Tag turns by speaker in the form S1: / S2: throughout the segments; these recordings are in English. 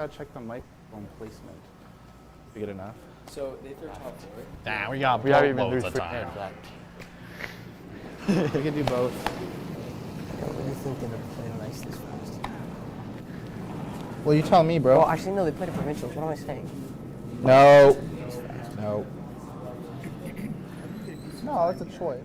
S1: gotta check the microphone placement. Did we get enough?
S2: So they threw top forward.
S3: Nah, we got
S1: We haven't even
S3: loads
S1: through
S3: of
S1: three
S3: time.
S1: minutes. We can do both.
S4: What do you think they're playing on ice this fast?
S1: Well, you tell me, bro.
S4: Oh, actually, no, they played at provincials. What am I saying?
S1: No. No. No, that's a choice.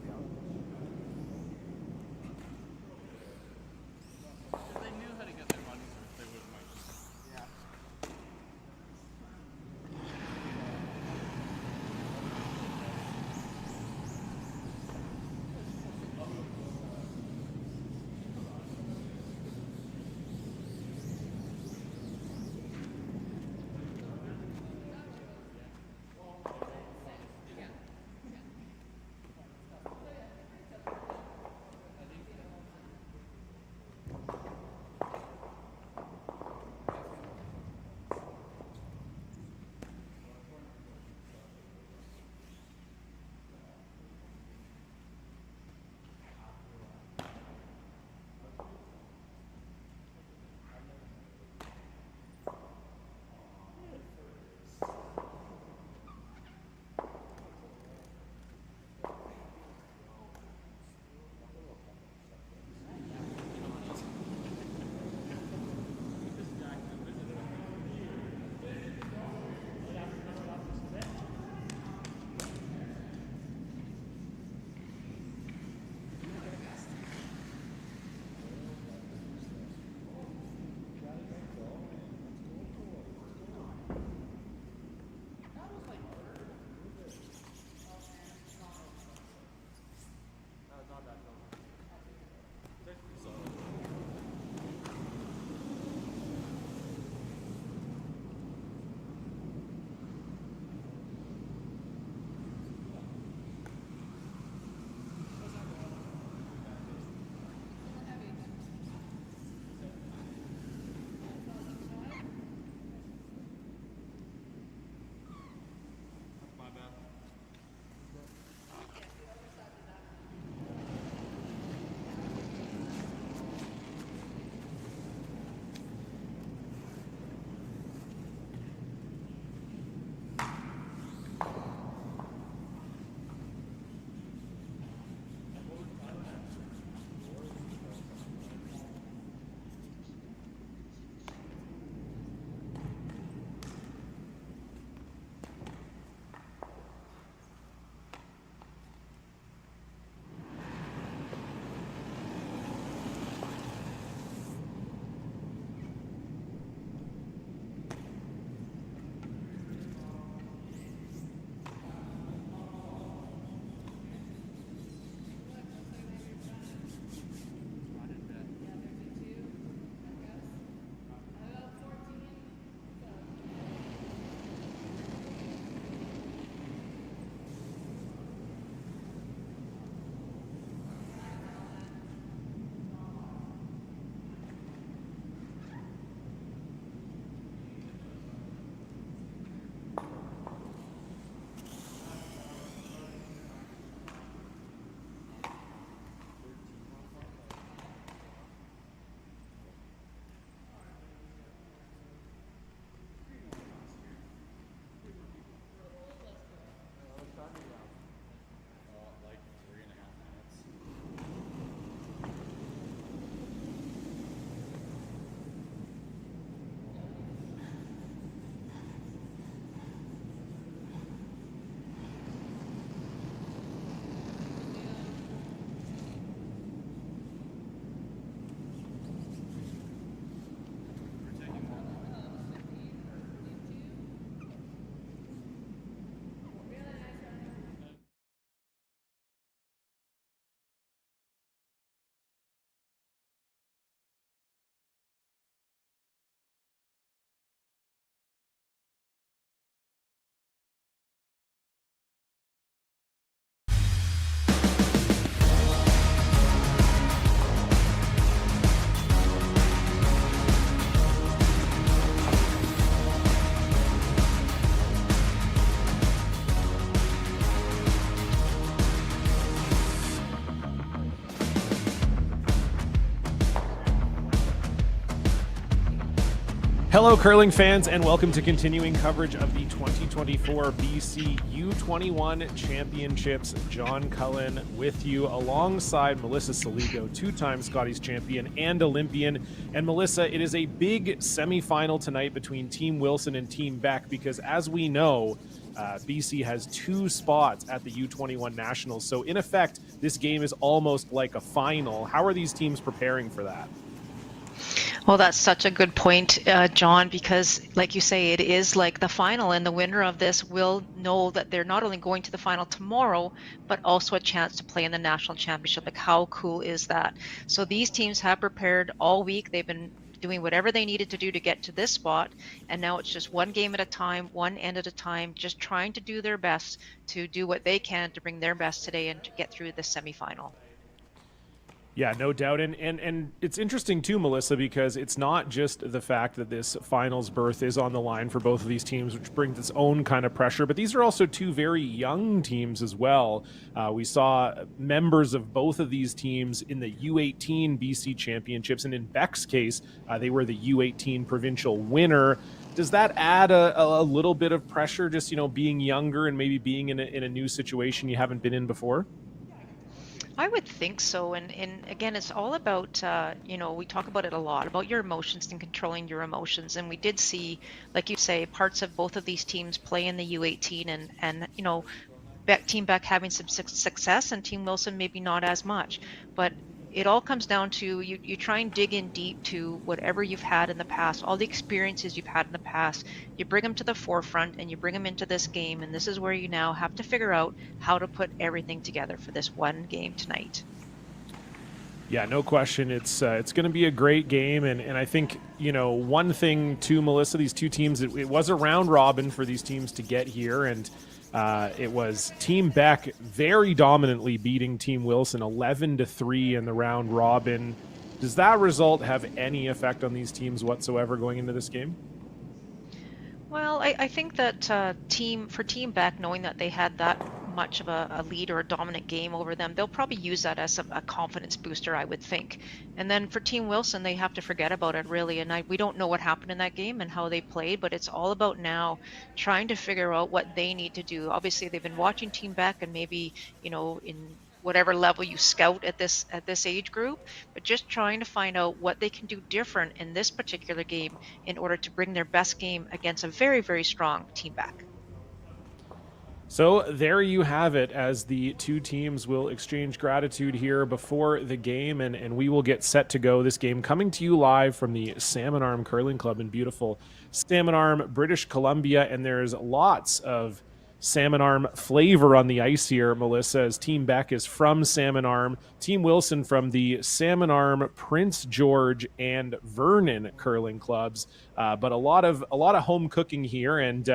S3: Hello, curling fans, and welcome to continuing coverage of the 2024 BC U21 Championships. John Cullen with you alongside Melissa Saligo, two-time Scotties champion and Olympian. And Melissa, it is a big semifinal tonight between Team Wilson and Team Beck because, as we know, BC has two spots at the U21 Nationals. So, in effect, this game is almost like a final. How are these teams preparing for that?
S5: Well, that's such a good point, John, because like you say, it is like the final, and the winner of this will know that they're not only going to the final tomorrow, but also a chance to play in the national championship. Like, how cool is that? So these teams have prepared all week. They've been doing whatever they needed to do to get to this spot, and now it's just one game at a time, one end at a time, just trying to do their best to do what they can to bring their best today and to get through the semifinal.
S3: Yeah, no doubt. And it's interesting too, Melissa, because it's not just the fact that this finals berth is on the line for both of these teams, which brings its own kind of pressure, but these are also two very young teams as well. We saw members of both of these teams in the U18 BC Championships, and in Beck's case, they were the U18 provincial winner. Does that add a little bit of pressure, just, being younger and maybe being in a new situation you haven't been in before?
S5: I would think so. And again, it's all about, we talk about it a lot, about your emotions and controlling your emotions. And we did see, like you say, parts of both of these teams play in the U18 and Team Beck having some success and Team Wilson maybe not as much. But it all comes down to you try and dig in deep to whatever you've had in the past, all the experiences you've had in the past. You bring them to the forefront and you bring them into this game. And this is where you now have to figure out how to put everything together for this one game tonight.
S3: Yeah, no question. It's going to be a great game. And I think, one thing too, Melissa, these two teams, it was a round robin for these teams to get here. And it was Team Beck very dominantly beating Team Wilson 11-3 in the round robin. Does that result have any effect on these teams whatsoever going into this game?
S5: Well, I think that Team Beck, knowing that they had that much of a lead or a dominant game over them, they'll probably use that as a confidence booster, I would think. And then for Team Wilson, they have to forget about it, really. And we don't know what happened in that game and how they played, but it's all about now trying to figure out what they need to do. Obviously, they've been watching Team Beck and maybe, in whatever level you scout at this age group, but just trying to find out what they can do different in this particular game in order to bring their best game against a very, very strong Team Beck.
S3: So there you have it, as the two teams will exchange gratitude here before the game, and we will get set to go. This game coming to you live from the Salmon Arm Curling Club in beautiful Salmon Arm, British Columbia, and there's lots of Salmon Arm flavor on the ice here, Melissa, as Team Beck is from Salmon Arm, Team Wilson from the Salmon Arm, Prince George, and Vernon curling clubs, but a lot of home cooking here. And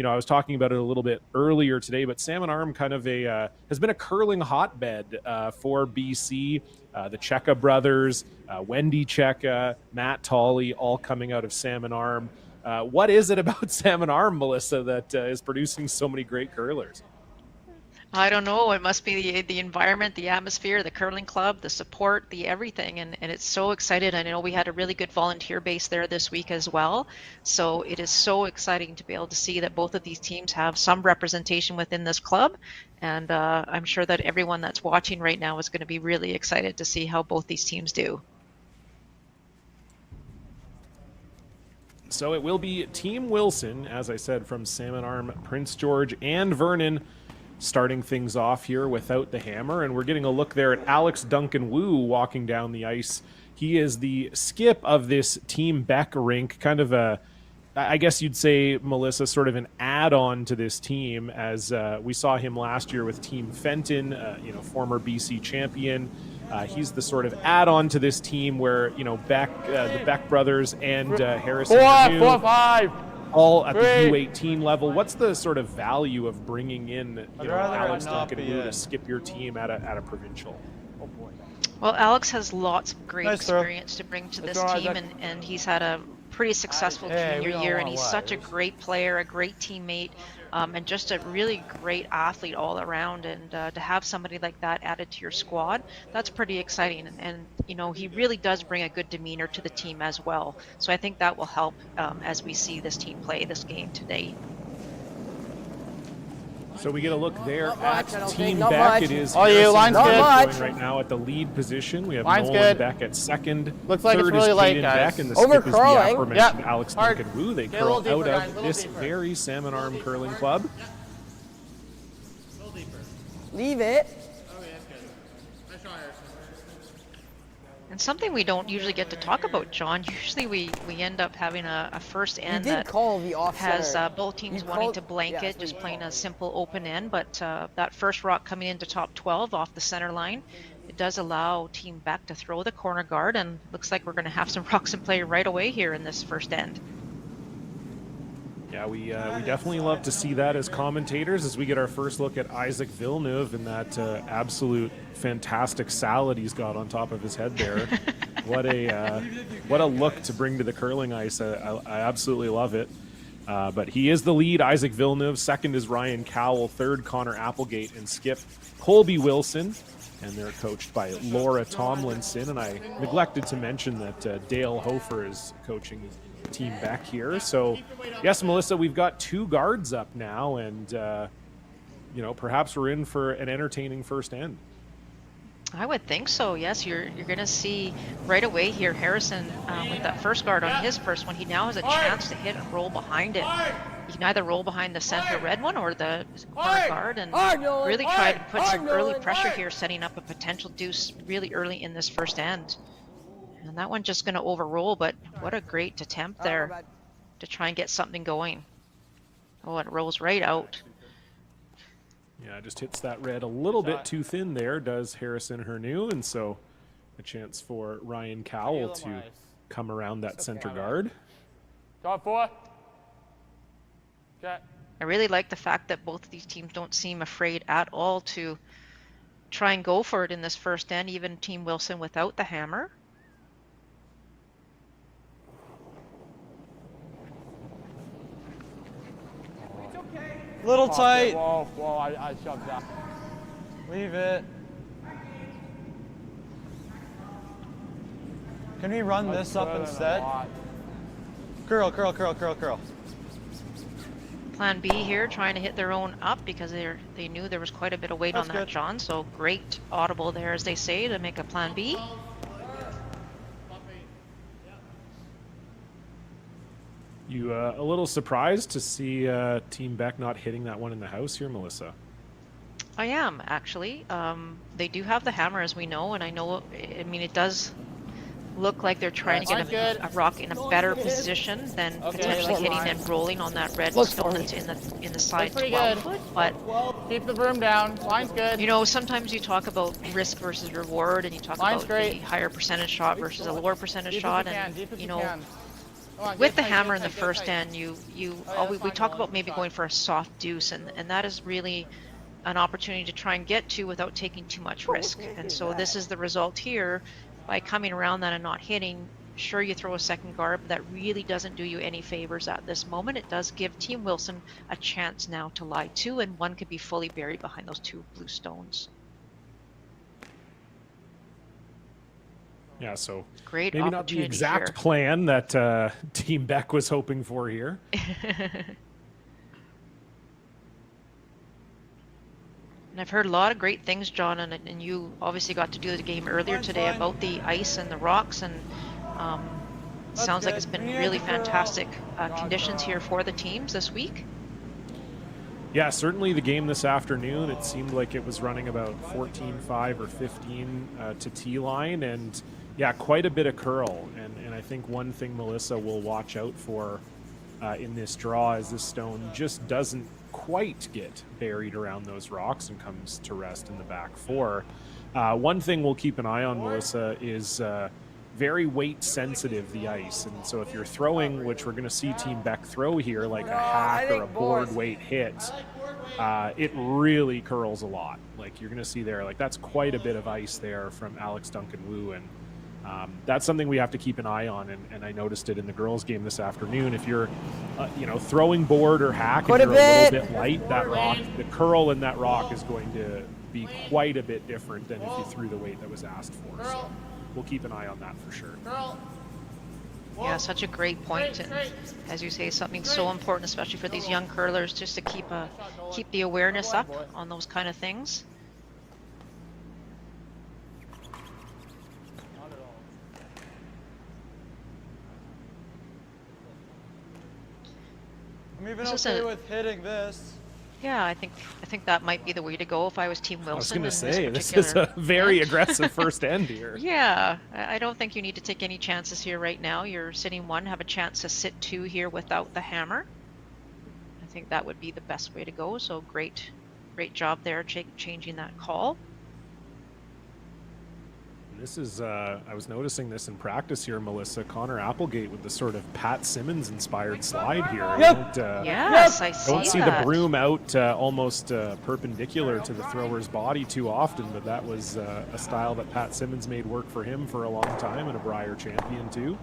S3: I was talking about it a little bit earlier today, but Salmon Arm kind of has been a curling hotbed for BC. The Cheka brothers, Wendy Cheka, Matt Tolley, all coming out of Salmon Arm. What is it about Salmon Arm, Melissa, that is producing so many great curlers?
S5: I don't know. It must be the environment, the atmosphere, the curling club, the support, the everything. And it's so excited. I know we had a really good volunteer base there this week as well. So it is so exciting to be able to see that both of these teams have some representation within this club. And I'm sure that everyone that's watching right now is going to be really excited to see how both these teams do.
S3: So it will be Team Wilson, as I said, from Salmon Arm, Prince George, and Vernon, starting things off here without the hammer. And we're getting a look there at Alex Duncan Wu walking down the ice. He is the skip of this Team Beck rink, kind of I guess you'd say, Melissa, sort of an add-on to this team, as we saw him last year with Team Fenton, former BC champion. He's the sort of add-on to this team where, Beck, the Beck brothers and Harrison Renew, all at the U18 level. What's the sort of value of bringing in Alex Duncan Wu to skip your team at a provincial?
S5: Well, Alex has lots of great experience to bring to this team, and he's had a pretty successful
S2: Hey,
S5: junior
S2: we don't
S5: year, and
S2: wanna
S5: he's
S2: lie.
S5: such a great player, a great teammate, and just a really great athlete all around. And to have somebody like that added to your squad, that's pretty exciting. And you know, he really does bring a good demeanor to the team as well. So I think that will help as we see this team play this game today.
S3: So we get a look there
S4: Not much,
S3: at
S4: I don't
S3: Team
S4: think, not
S3: Beck.
S4: much.
S3: It is
S2: Oh, you,
S3: Harrison
S2: line's
S3: Beck
S4: good.
S3: going
S4: Not
S3: right now at the lead position. We have
S2: Line's
S3: Nolan
S2: good.
S3: Beck at second.
S2: Looks like it's
S3: Third
S2: really
S3: is
S2: light,
S3: Caden
S2: guys.
S3: Beck, and the
S4: Over
S3: skip is the
S4: curling.
S3: aforementioned
S2: Yep.
S3: Alex
S2: Hard.
S3: Duncan Wu. They
S2: Get a little
S3: curl out
S2: deeper, guys, a
S3: of
S2: little
S3: this
S2: deeper.
S3: very Salmon Arm Curling Club.
S4: Leave it.
S5: And something we don't usually get to talk about, John. Usually we end up having a first
S4: You
S5: end
S4: did
S5: that
S4: call the off
S5: has
S4: center.
S5: both teams
S4: You
S5: wanting
S4: called-
S5: to blanket,
S4: yeah,
S5: just
S4: so
S5: playing a simple open end. But that first rock coming into top 12 off the center line, it does allow Team Beck to throw the corner guard, and looks like we're going to have some rocks in play right away here in this first end.
S3: Yeah, we definitely love to see that as commentators as we get our first look at Isaac Villeneuve and that absolute fantastic salad he's got on top of his head there. What a look to bring to the curling ice. I absolutely love it. But he is the lead, Isaac Villeneuve. Second is Ryan Cowell. Third, Connor Applegate and skip Colby Wilson. And they're coached by Laura Tomlinson. And I neglected to mention that Dale Hofer is coaching Team Beck here. So, yes, Melissa, we've got two guards up now. And, you know, perhaps we're in for an entertaining first end.
S5: I would think so. Yes, you're going to see right away here Harrison with that first guard on his first one. He now has a chance to hit and roll behind it. He can either roll behind the center red one or the corner guard and really try to put some early pressure here, setting up a potential deuce really early in this first end. And that one just going to overroll, but what a great attempt there to try and get something going. Oh, it rolls right out.
S3: Yeah, just hits that red a little bit too thin there, does Harrison Hernew, and so a chance for Ryan Cowell to come around that center guard.
S2: Top 4. Okay.
S5: I really like the fact that both of these teams don't seem afraid at all to try and go for it in this first end, even Team Wilson without the hammer.
S2: Little tight. Whoa, whoa, I shoved that. Leave it.
S6: Can we run this up instead? Curl, curl, curl, curl, curl.
S5: Plan B here, trying to hit their own up because they knew there was quite a bit of weight on that, John. So great audible there, as they say, to make a plan B.
S3: You a little surprised to see Team Beck not hitting that one in the house here, Melissa?
S5: I am, actually. They do have the hammer, as we know, and I know, I mean, it does look like they're trying to get a rock in a better position than potentially hitting and rolling on that red stone that's in the side 12 foot. But
S2: keep the broom down. Line's good.
S5: you know, sometimes you talk about risk versus reward, and you talk about the higher percentage shot versus a lower percentage shot, and you know, with the hammer in the first end, we talk about maybe going for a soft deuce, and that is really an opportunity to try and get to without taking too much risk. And so this is the result here. By coming around that and not hitting, sure, you throw a second guard, but that really doesn't do you any favors at this moment. It does give Team Wilson a chance now to lie two, and one could be fully buried behind those two blue stones.
S3: Yeah, so
S5: Great
S3: maybe not the exact
S5: here.
S3: plan that Team Beck was hoping for here.
S5: And I've heard a lot of great things, John, and you obviously got to do the game earlier today about the ice and the rocks, and sounds like it's been really fantastic conditions here for the teams this week.
S3: Yeah, certainly the game this afternoon, it seemed like it was running about 14-5 or 15 to T-line, and yeah, quite a bit of curl. And I think one thing Melissa will watch out for in this draw is this stone just doesn't quite get buried around those rocks and comes to rest in the back four. One thing we'll keep an eye on, Melissa, is very weight sensitive, the ice. And so if you're throwing, which we're going to see Team Beck throw here, like a hack or a board weight hit, it really curls a lot. Like you're going to see there, like that's quite a bit of ice there from Alex Duncan Wu. And That's something we have to keep an eye on, and I noticed it in the girls' game this afternoon. If you're, throwing board or hack and you're a little bit light, that rock, the curl in that rock is going to be quite a bit different than if you threw the weight that was asked for. So we'll keep an eye on that for sure.
S5: Yeah, such a great point, and as you say, something so important, especially for these young curlers, just to keep the awareness up on those kind of things.
S6: I'm even okay with hitting this.
S5: Yeah, I think that might be the way to go if I was Team Wilson.
S3: I was going to say, this
S5: is
S3: a very aggressive first end here.
S5: Yeah, I don't think you need to take any chances here right now. You're sitting 1, have a chance to sit 2 here without the hammer. I think that would be the best way to go. So great job there changing that call.
S3: This is, I was noticing this in practice here, Melissa. Connor Applegate with the sort of Pat Simmons-inspired slide here.
S5: Yes, I see
S3: Don't see the broom out almost perpendicular to the thrower's body too often, but that was a style that Pat Simmons made work for him for a long time, and a Brier champion too.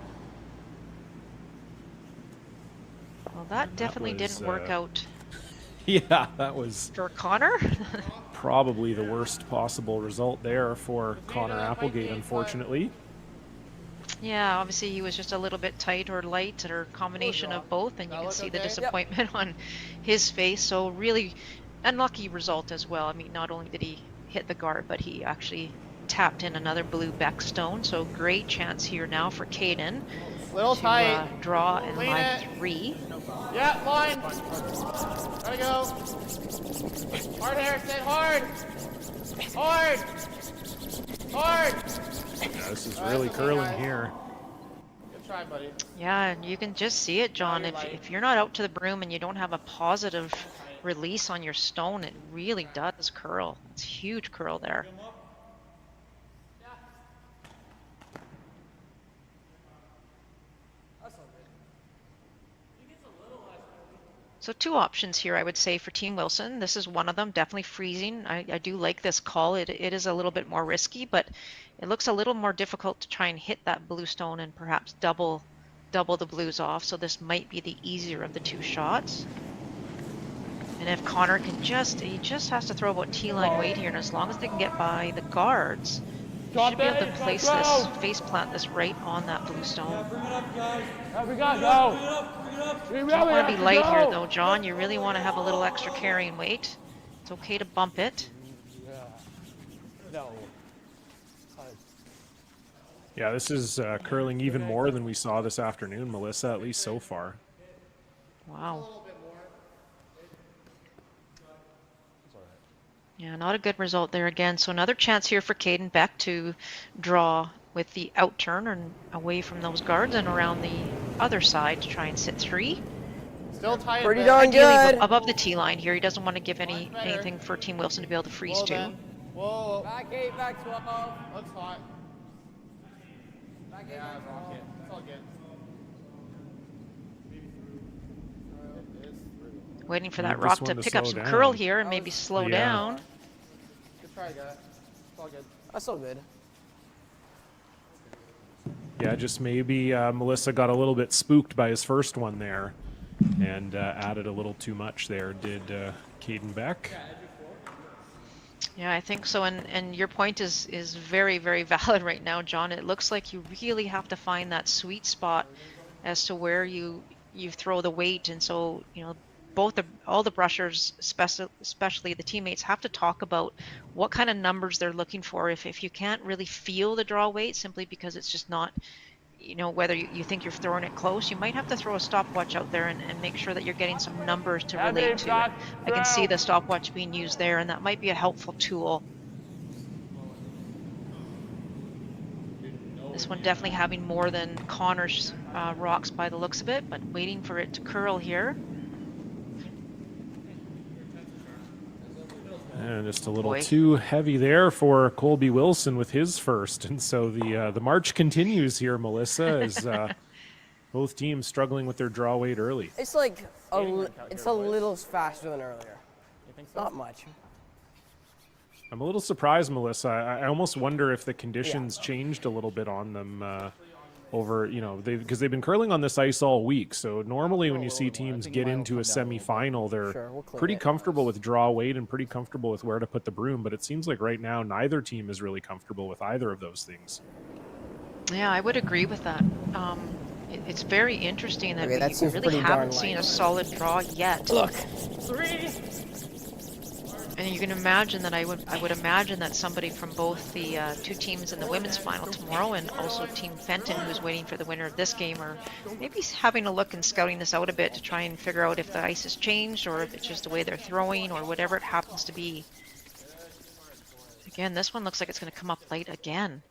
S5: Well, that definitely didn't work out.
S3: Yeah, that was
S5: for Connor.
S3: Probably the worst possible result there for Connor Applegate, unfortunately.
S5: Yeah, obviously he was just a little bit tight or light, or a combination of both, and you can see the disappointment on his face. So really unlucky result as well. I mean, not only did he hit the guard, but he actually tapped in another blue Beck stone. So great chance here now for Caden to draw in line 3.
S2: Yeah, line. Gotta go. Hard here, stay hard. Hard. Hard.
S3: Yeah, this is really curling here.
S2: Good try, buddy.
S5: Yeah, and you can just see it, John. If you're not out to the broom and you don't have a positive release on your stone, it really does curl. It's a huge curl there. So 2 options here, I would say, for Team Wilson. This is one of them, definitely freezing. I do like this call. It is a little bit more risky, but it looks a little more difficult to try and hit that blue stone and perhaps double the blues off. So this might be the easier of the 2 shots. And if Connor can he just has to throw about T-line weight here, and as long as they can get by the guards, he should be able to place this, face plant this right on that blue stone.
S2: We got go.
S5: You don't want to be light here though, John. You really want to have a little extra carrying weight. It's okay to bump it.
S3: Yeah, this is curling even more than we saw this afternoon, Melissa, at least so far.
S5: Wow. Yeah, not a good result there again. So another chance here for Caden Beck to draw with the outturn and away from those guards and around the other side to try and sit 3.
S2: Still tight.
S4: Pretty darn good.
S5: Above the T line here. He doesn't want to give anything for Team Wilson to be able to freeze to.
S2: Whoa. Back 8, back 12. Looks hot. Back 8, yeah, rock it. It's all good.
S5: Waiting for that rock to pick up some curl here and maybe slow down.
S2: Good try, guy. It's all good.
S4: That's all good.
S3: Yeah, just maybe Melissa got a little bit spooked by his first one there and added a little too much there, did Caden Beck.
S5: Yeah, I think so. And your point is very, very valid right now, John. It looks like you really have to find that sweet spot as to where you throw the weight. And so, all the brushers, especially the teammates, have to talk about what kind of numbers they're looking for. If you can't really feel the draw weight simply because it's just not, whether you think you're throwing it close, you might have to throw a stopwatch out there and make sure that you're getting some numbers to relate to. I can see the stopwatch being used there, and that might be a helpful tool. This one definitely having more than Connor's rocks by the looks of it, but waiting for it to curl here.
S3: And just a little too heavy there for Colby Wilson with his first. And so the march continues here, Melissa, as both teams struggling with their draw weight early.
S4: It's like it's a little faster than earlier.
S2: You think so?
S4: Not much.
S3: I'm a little surprised, Melissa. I almost wonder if the conditions changed a little bit on them over, you know, because they've been curling on this ice all week. So normally when you see teams get into a semifinal, they're
S4: Sure, we'll clean
S3: pretty
S4: it.
S3: comfortable with draw weight and pretty comfortable with where to put the broom. But it seems like right now neither team is really comfortable with either of those things.
S5: Yeah, I would agree with that. It's very interesting that
S4: Okay, that
S5: we
S4: seems
S5: really
S4: pretty
S5: haven't
S4: darn
S5: seen
S4: light.
S5: a solid draw yet.
S4: Look.
S5: And you can imagine that I would imagine that somebody from both the two teams in the women's final tomorrow and also Team Fenton, who's waiting for the winner of this game, are maybe having a look and scouting this out a bit to try and figure out if the ice has changed or if it's just the way they're throwing or whatever it happens to be. Again, this one looks like it's going to come up late again.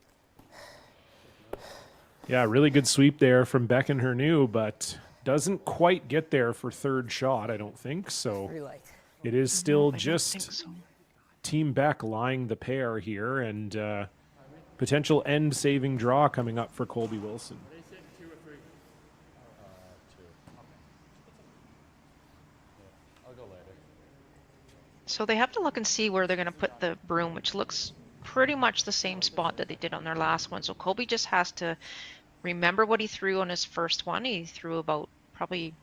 S3: Yeah, really good sweep there from Beck and Hernew, but doesn't quite get there for third shot, I don't think. So
S4: Pretty light.
S3: it is still
S5: I don't think
S3: just
S5: so.
S3: Team Beck lying the pair here, and potential end-saving draw coming up for Colby Wilson.
S5: So they have to look and see where they're going to put the broom, which looks pretty much the same spot that they did on their last one. So Colby just has to remember what he threw on his first one. He threw about probably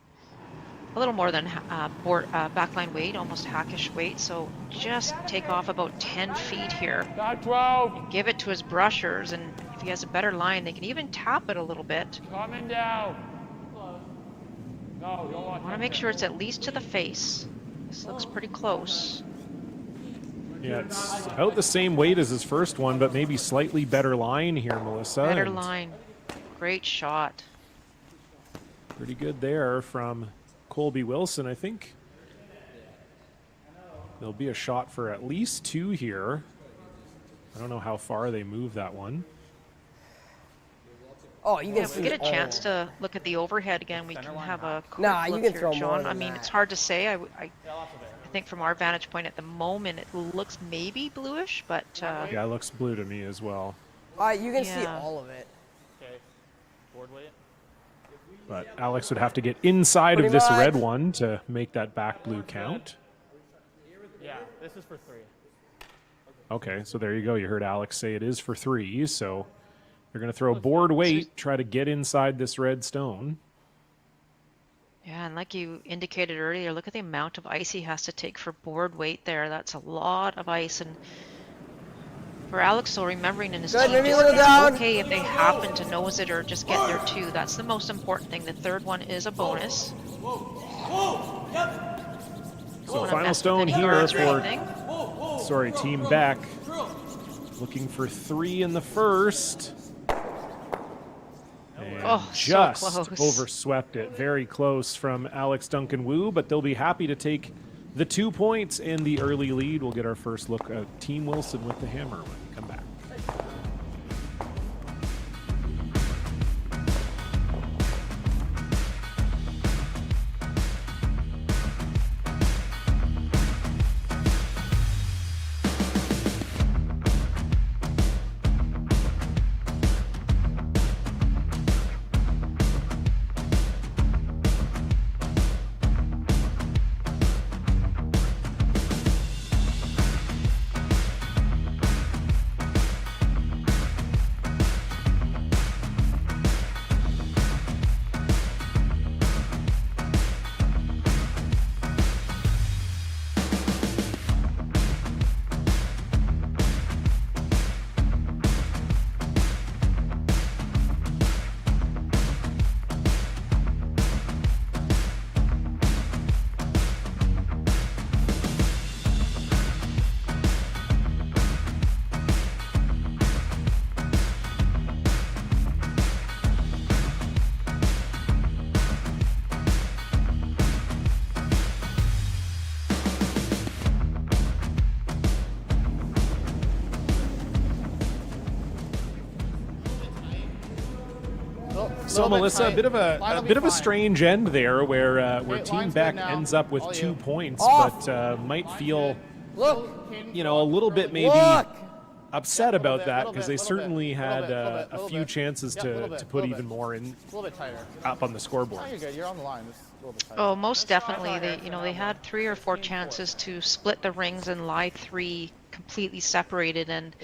S5: a little more than backline weight, almost hackish weight. So just take off about 10 feet here.
S2: Back 12.
S5: And give it to his brushers, and if he has a better line, they can even tap it a little bit.
S2: Coming down. No, don't
S5: Want to make sure it's at least to the face. This looks pretty close.
S3: Yeah, it's about the same weight as his first one, but maybe slightly better line here, Melissa.
S5: Better
S3: and
S5: line. Great shot.
S3: Pretty good there from Colby Wilson. I think there'll be a shot for at least two here. I don't know how far they move that one.
S4: Oh, you can
S5: If
S4: see
S5: we get a
S4: all
S5: chance
S4: of
S5: to look at the overhead again, we can have a quick
S4: Nah, you
S5: look
S4: can
S5: here,
S4: throw more
S5: John.
S4: than
S5: I mean,
S4: that.
S5: it's hard to say. I think from our vantage point at the moment, it looks maybe bluish, but
S3: Yeah, it looks blue to me as well.
S4: You can see
S5: Yeah.
S4: all of it.
S2: Okay. Board weight.
S3: But Alex would have to get inside
S4: Pretty
S3: of this
S4: much.
S3: red one to make that back blue count.
S2: Yeah, this is for 3.
S3: Okay, so there you go. You heard Alex say it is for 3, so they're going to throw board weight, try to get inside this red stone.
S5: yeah, and like you indicated earlier, look at the amount of ice he has to take for board weight there. That's a lot of ice, and for Alex, so remembering in his
S4: Good,
S5: team,
S4: maybe a
S5: just
S4: little down.
S5: okay if they happen to nose it or just get there too. That's the most important thing. The third one is a bonus.
S3: So
S5: Wanna
S3: final
S5: mess with
S3: stone
S5: any
S3: here
S5: guards or
S3: for,
S5: anything.
S3: Team Beck. Looking for 3 in the first. And
S5: Oh, so
S3: just
S5: close.
S3: overswept it. Very close from Alex Duncan Wu, but they'll be happy to take the 2 points and the early lead. We'll get our first look at Team Wilson with the hammer when we come back. So Melissa, a bit of a strange end there, where Team
S2: line's
S3: Beck
S2: good now.
S3: ends up with
S2: All
S3: 2
S2: you.
S3: points,
S4: Off.
S3: but might feel,
S4: Look.
S3: you know, a little bit maybe
S4: Look.
S3: upset
S2: Yeah,
S3: about
S2: little
S3: that
S2: bit,
S3: because they
S2: little bit,
S3: certainly
S2: little
S3: had
S2: bit, little
S3: a
S2: bit,
S3: few chances
S2: Yeah, little
S3: to
S2: bit,
S3: put
S2: little
S3: even
S2: bit.
S3: more in
S2: A little bit tighter.
S3: up on the scoreboard.
S2: Oh, you're good. You're on the line. Just
S5: Oh, most definitely. They had 3 or 4 chances to split the rings and lie 3 completely separated, and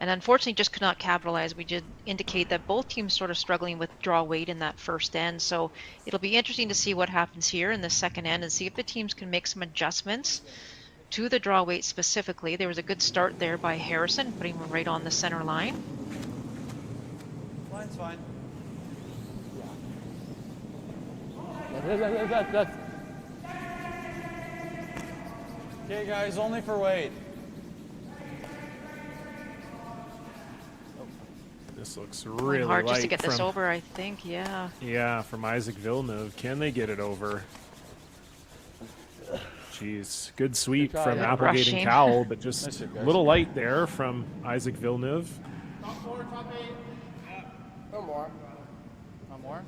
S5: unfortunately just could not capitalize. We did indicate that both teams sort of struggling with draw weight in that first end. So it'll be interesting to see what happens here in the second end and see if the teams can make some adjustments to the draw weight specifically. There was a good start there by Harrison, putting him right on the center line.
S6: Line's fine. Okay, guys, only for weight.
S3: This looks really
S5: hard
S3: light
S5: just to get this
S3: from-
S5: over, I think. Yeah.
S3: Yeah, from Isaac Villeneuve. Can they get it over? Jeez, good sweep from Applegate and
S5: Rushing.
S3: Cowell, but just
S6: Nice hit,
S3: a
S6: guys.
S3: little light there from Isaac Villeneuve.
S2: Top 4, top 8. No more. No more?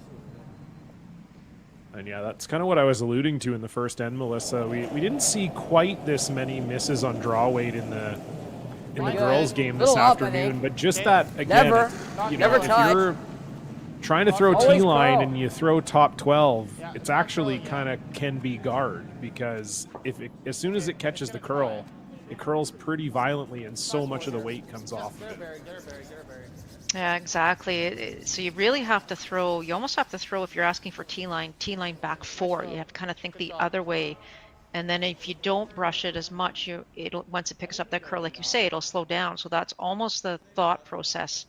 S3: And yeah, that's kind of what I was alluding to in the first end, Melissa. We didn't see quite this many misses on draw weight in the girls' game this
S4: Little up, I
S3: afternoon,
S4: think.
S3: but just that again,
S4: Never. Never
S3: if
S4: touch.
S3: you're trying to throw
S4: Always
S3: T-line
S4: curl.
S3: and you throw top 12, it's actually kind of can be guard, because as soon as it catches the curl, it curls pretty violently and so much of the weight comes off of it.
S5: Yeah, exactly. So you really have to throw, you almost have to throw, if you're asking for T-line back 4. You have to kind of think the other way. And then if you don't brush it as much, once it picks up that curl, like you say, it'll slow down. So that's almost the thought process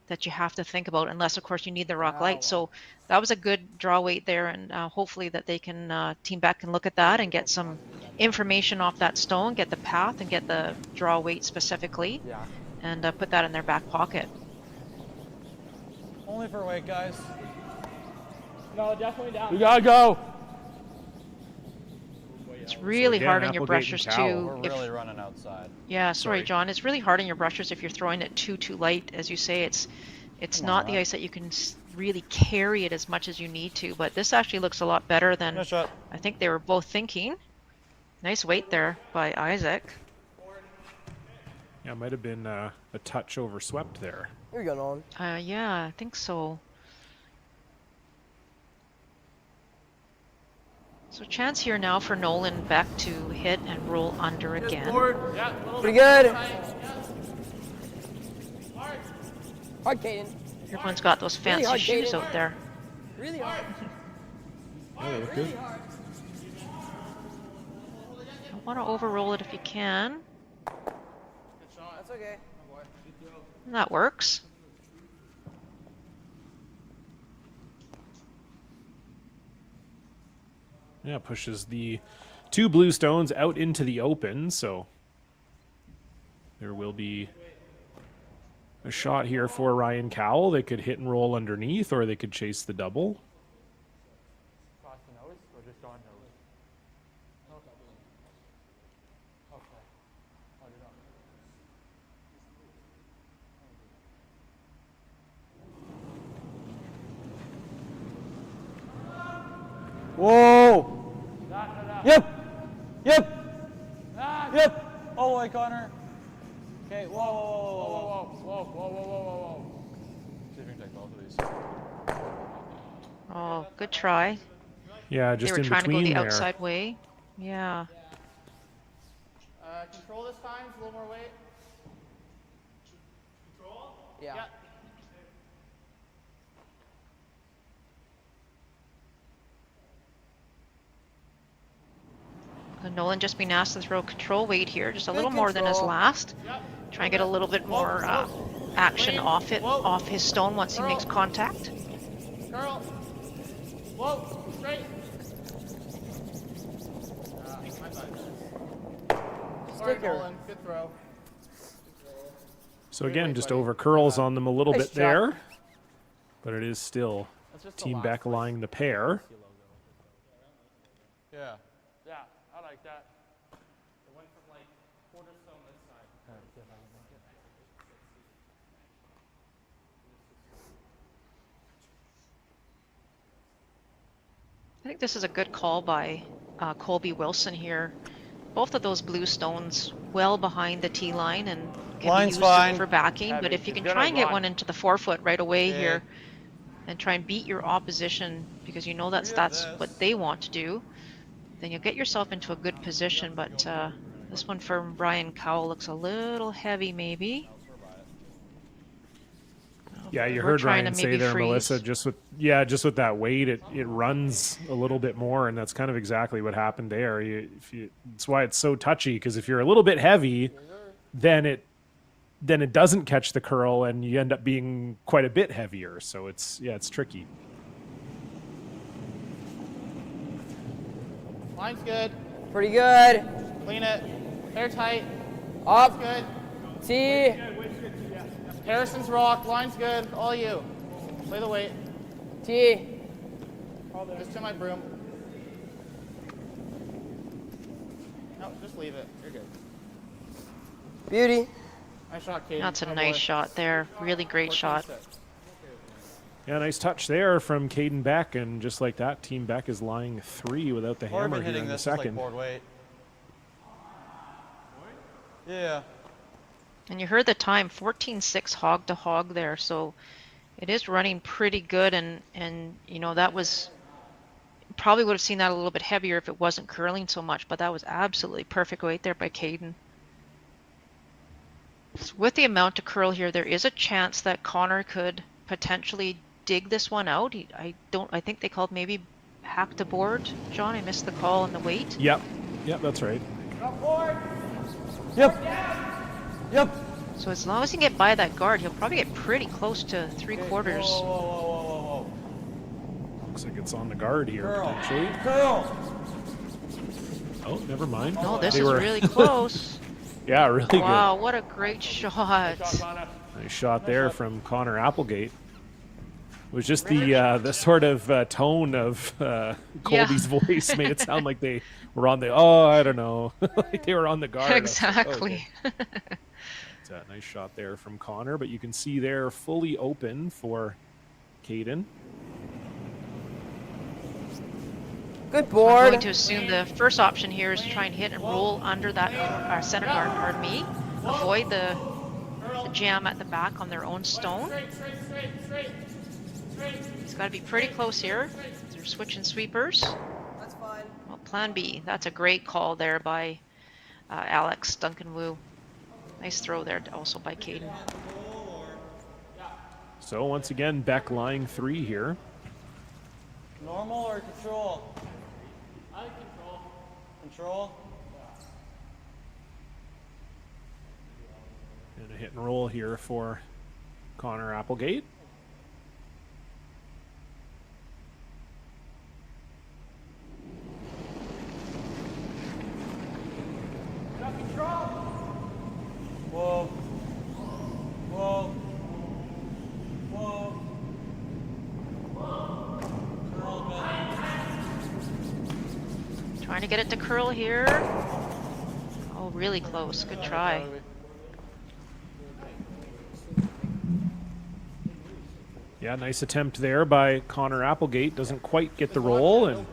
S5: that you have to think about, unless, of course, you need the rock light. So that was a good draw weight there, and hopefully that they can, team back can look at that and get some information off that stone, get the path, and get the draw weight specifically, and put that in their back pocket.
S6: Only for weight, guys.
S2: No, definitely down.
S4: We gotta go.
S5: It's really
S3: again,
S5: hard on your
S3: Applegate and
S5: brushers
S3: Cowell.
S5: too.
S6: We're really running outside.
S5: Yeah, sorry,
S3: Sorry.
S5: John. It's really hard on your brushers if you're throwing it too light. As you say, it's not the ice that you can really carry it as much as you need to. But this actually looks a lot better than
S6: Nice shot.
S5: I think they were both thinking. Nice weight there by Isaac.
S3: Yeah, it might have been a touch overswept there.
S4: Here we go, Nolan.
S5: Yeah, I think so. So chance here now for Nolan back to hit and roll under again.
S2: Yeah,
S4: Pretty good. Hard, Caden.
S5: Everyone's got those fancy
S4: hard,
S5: shoes
S4: Caden.
S5: out there.
S4: Really hard.
S3: Oh, they look good.
S5: Don't want to overroll it if you can.
S4: That's okay.
S5: And that works.
S3: Yeah, pushes the 2 blue stones out into the open, so there will be a shot here for Ryan Cowell. They could hit and roll underneath, or they could chase the double.
S2: Cross the nose or just on nose? Okay. Oh, you're not.
S6: Whoa! Yep! Yep!
S2: Ah,
S6: Yep! Oh, my Connor. Okay, whoa, whoa, whoa, whoa,
S2: whoa.
S6: See if we can take both of these.
S5: Oh, good try.
S3: Yeah,
S5: They
S3: just
S5: were
S3: in
S5: trying to go
S3: between
S5: the
S3: there.
S5: outside way. Yeah.
S2: Control this time, a little more weight.
S4: Yeah.
S5: Nolan just being asked to throw control weight here, just a
S4: Good
S5: little more than his
S4: control.
S5: last. Try and get a little bit more action off his stone once he makes contact.
S2: Curl. Whoa, straight. My bad. Sorry,
S4: Sticker.
S2: Nolan. Good throw.
S3: So again, just over curls on them a little
S4: Nice
S3: bit
S4: shot.
S3: there, but it is still
S2: That's just the
S3: Team
S2: last
S3: Beck allying the pair.
S6: Yeah.
S2: Yeah, I like that. It went from like quarter stone this side.
S5: I think this is a good call by Colby Wilson here. Both of those blue stones well behind the tee line and can
S6: Line's
S5: be used
S6: fine.
S5: for backing, but if you can try and get one into the 4 foot right away here, and try and beat your opposition because you know that's what they want to do, then you'll get yourself into a good position. But this one from Brian Cowell looks a little heavy, maybe.
S3: Yeah, you
S5: We're
S3: heard
S5: trying
S3: Ryan
S5: to
S3: say
S5: maybe
S3: there,
S5: freeze.
S3: Melissa, just with that weight, it runs a little bit more, and that's kind of exactly what happened there. That's why it's so touchy, because if you're a little bit heavy, then it doesn't catch the curl, and you end up being quite a bit heavier. So it's tricky.
S2: Line's good.
S4: Pretty good.
S2: Clean it. Hair tight.
S4: Up.
S2: Good.
S4: T.
S2: Harrison's rock. Line's good. All you. Play the weight.
S4: T.
S2: Just to my broom. No, just leave it. You're good.
S4: Beauty.
S2: Nice shot, Katie.
S5: That's a
S2: My
S5: nice
S2: boy.
S5: shot there. Really great shot.
S2: 426.
S3: Yeah, nice touch there from Caden Beck, and just like that, Team Beck is lying 3 without the hammer
S6: Corbin
S3: here
S6: hitting
S3: in the
S6: this is like
S3: second.
S6: board weight. Yeah.
S5: And you heard the time, 14.6 hog to hog there, so it is running pretty good, and you know, that was probably would have seen that a little bit heavier if it wasn't curling so much, but that was absolutely perfect weight there by Caden. So with the amount to curl here, there is a chance that Connor could potentially dig this one out. I think they called maybe hack the board. John, I missed the call on the weight.
S3: Yep, that's right.
S6: Yep. Yep.
S5: So as long as he can get by that guard, he'll probably get pretty close to 3/4.
S6: Whoa.
S3: Looks like it's on the guard here,
S6: Curl.
S3: potentially.
S6: Curl.
S3: Oh, never mind.
S5: No, this
S3: They
S5: is
S3: were-
S5: really close.
S3: Yeah, really
S5: Wow, what a great shot.
S3: good. Nice shot there from Connor Applegate. It was just the sort of tone of Colby's voice made it sound like they were on the, I don't know, like they were on the guard.
S5: Exactly.
S3: It's a nice shot there from Connor, but you can see they're fully open for Caden.
S4: Good
S5: I'm
S4: board.
S5: going to assume the first option here is to try and hit and roll under that center guard, pardon me. Avoid the jam at the back on their own stone. It's got to be pretty close here. They're switching sweepers.
S4: That's fine.
S5: Well, plan B. That's a great call there by Alex Duncan Wu. Nice throw there also by Caden.
S3: So once again, Beck lying 3 here.
S6: Normal or control? I control. Control?
S3: And a hit and roll here for Connor Applegate.
S6: Whoa. Whoa. Whoa. Curl bit.
S5: Trying to get it to curl here. Oh, really close. Good try.
S3: Yeah, nice attempt there by Connor Applegate. Doesn't quite get the roll, and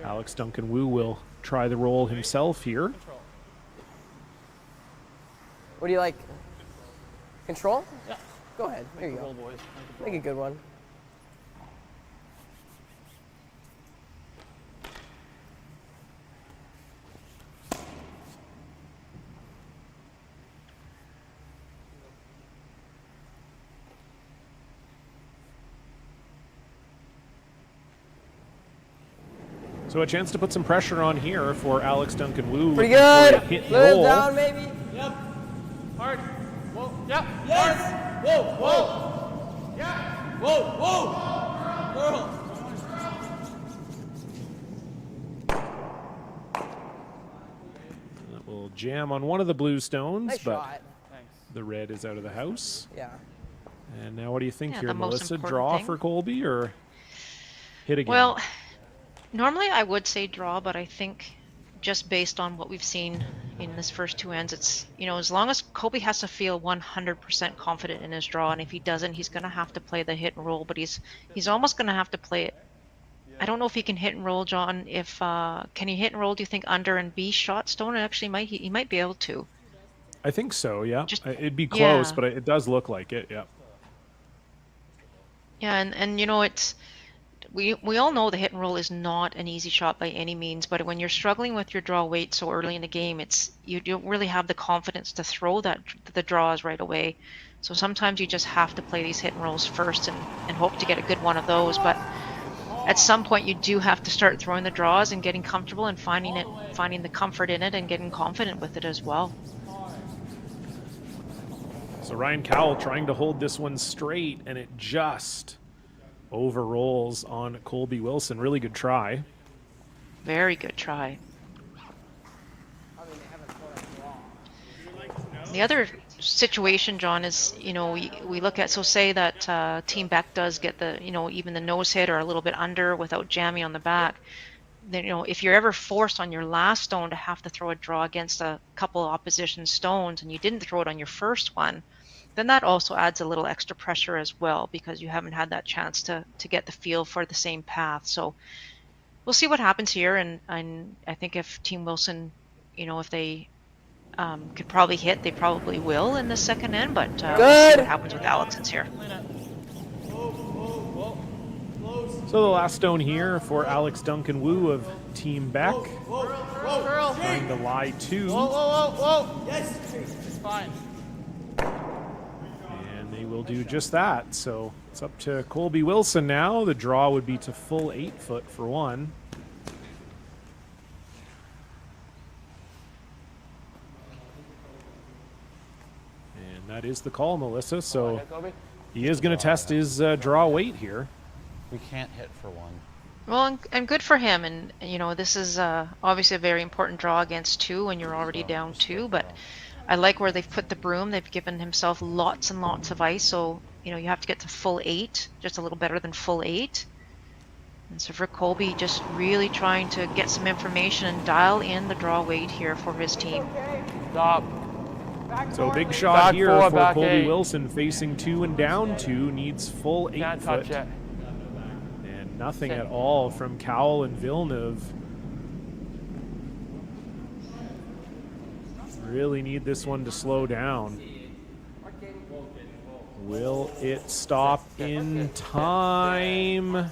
S3: Alex Duncan Wu will try the roll himself here.
S4: What do you like? Control?
S2: Yeah.
S4: Go ahead. Here you go.
S2: Boys.
S4: Make a good one.
S3: So a chance to put some pressure on here for Alex Duncan Wu.
S4: Pretty
S3: looking for a
S4: good.
S3: hit and
S4: Live
S3: roll.
S4: down, maybe.
S2: Yep. Hard. Whoa. Yep.
S6: Yes.
S2: Hard. Whoa. Whoa. Yeah.
S6: Whoa. Whoa. Curl.
S3: That will jam on one of the blue stones,
S4: Nice
S3: but
S4: shot.
S2: Thanks.
S3: the red is out of the house.
S4: Yeah.
S3: And now what do you think
S5: Yeah,
S3: here,
S5: the most
S3: Melissa?
S5: important
S3: Draw
S5: thing.
S3: for Colby or hit again?
S5: Well, normally I would say draw, but I think just based on what we've seen in this first 2 ends, it's, you know, as long as Colby has to feel 100% confident in his draw, and if he doesn't, he's going to have to play the hit and roll, but he's almost going to have to play it. I don't know if he can hit and roll, John. If can he hit and roll, do you think, under and B shot stone? Actually, he might be able to.
S3: I think so, yeah.
S5: Just-
S3: It'd be close,
S5: yeah.
S3: but it does look like it, yeah.
S5: Yeah, and it's we all know the hit and roll is not an easy shot by any means, but when you're struggling with your draw weight so early in the game, it's you don't really have the confidence to throw the draws right away. So sometimes you just have to play these hit and rolls first and hope to get a good one of those. But at some point you do have to start throwing the draws and getting comfortable and finding the comfort in it and getting confident with it as well.
S3: So Ryan Cowell trying to hold this one straight, and it just overrolls on Colby Wilson. Really good try.
S5: Very good try. The other situation, John, is, we look at, so say that Team Beck does get the, even the nose hit or a little bit under without jamming on the back. Then, if you're ever forced on your last stone to have to throw a draw against a couple of opposition stones and you didn't throw it on your first one, then that also adds a little extra pressure as well, because you haven't had that chance to get the feel for the same path. So we'll see what happens here. And I think if Team Wilson, if they could probably hit, they probably will in the second end, but we'll see what happens with Alex's here.
S3: So the last stone here for Alex Duncan Wu of Team Beck. Trying to lie two.
S2: Whoa. Yes. It's fine.
S3: And they will do just that. So it's up to Colby Wilson now. The draw would be to full 8 foot for one. And that is the call, Melissa. So he is going to test his draw weight here.
S6: We can't hit for one.
S5: Well, and good for him. And, this is obviously a very important draw against two when you're already down two. But I like where they've put the broom. They've given himself lots and lots of ice. So, you have to get to full 8, just a little better than full 8. And so for Colby, just really trying to get some information and dial in the draw weight here for his team.
S2: Stop.
S3: So big shot
S2: Back
S3: here
S2: four,
S3: for
S2: back
S3: Colby
S2: 8.
S3: Wilson, facing 2 and down 2, needs full 8
S2: Can't
S3: foot.
S2: touch it.
S3: And nothing at all from Cowell and Villeneuve. Really need this one to slow down. Will it stop in time?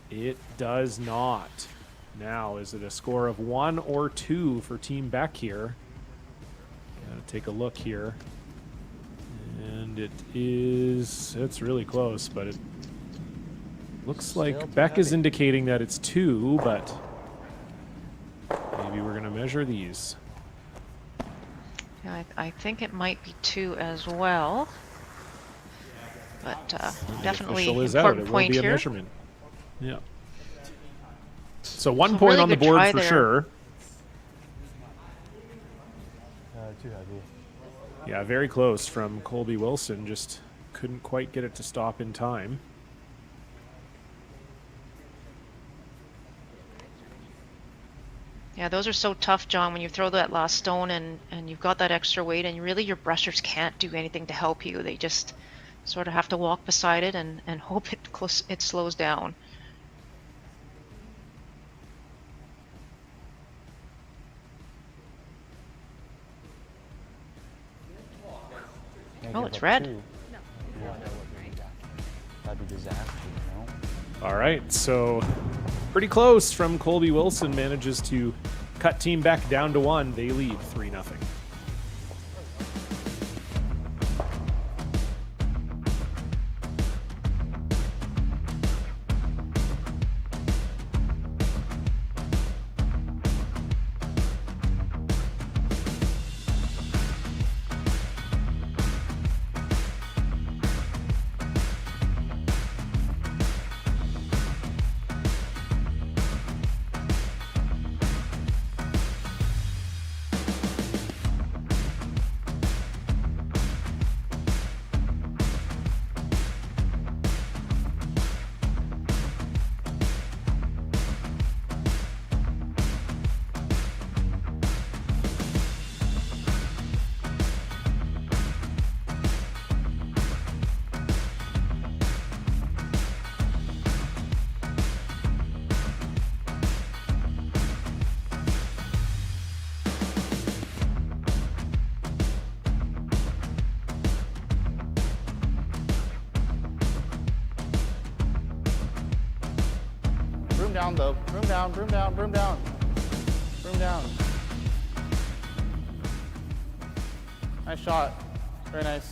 S3: It does not. Now, is it a score of 1 or 2 for Team Beck here? Gotta take a look here. And it's really close, but it looks like Beck is indicating that it's 2, but maybe we're gonna measure these.
S5: Yeah, I think it might be 2 as well. But definitely
S3: Official is out.
S5: important
S3: It will
S5: point
S3: be a
S5: here.
S3: measurement. Yeah. So 1
S5: So
S3: point
S5: really
S3: on the
S5: good
S3: board
S5: try
S3: for
S5: there.
S3: sure.
S6: Too heavy.
S3: Yeah, very close from Colby Wilson. Just couldn't quite get it to stop in time.
S5: Yeah, those are so tough, John, when you throw that last stone and you've got that extra weight, and really your brushers can't do anything to help you. They just sort of have to walk beside it and hope it slows down. Oh, it's red.
S6: That'd be disaster,
S3: All right, so pretty close from Colby Wilson. Manages to cut Team Beck down to 1. They lead 3-0.
S2: down though. Broom down, broom down, broom down. Broom down. Nice shot. Very nice.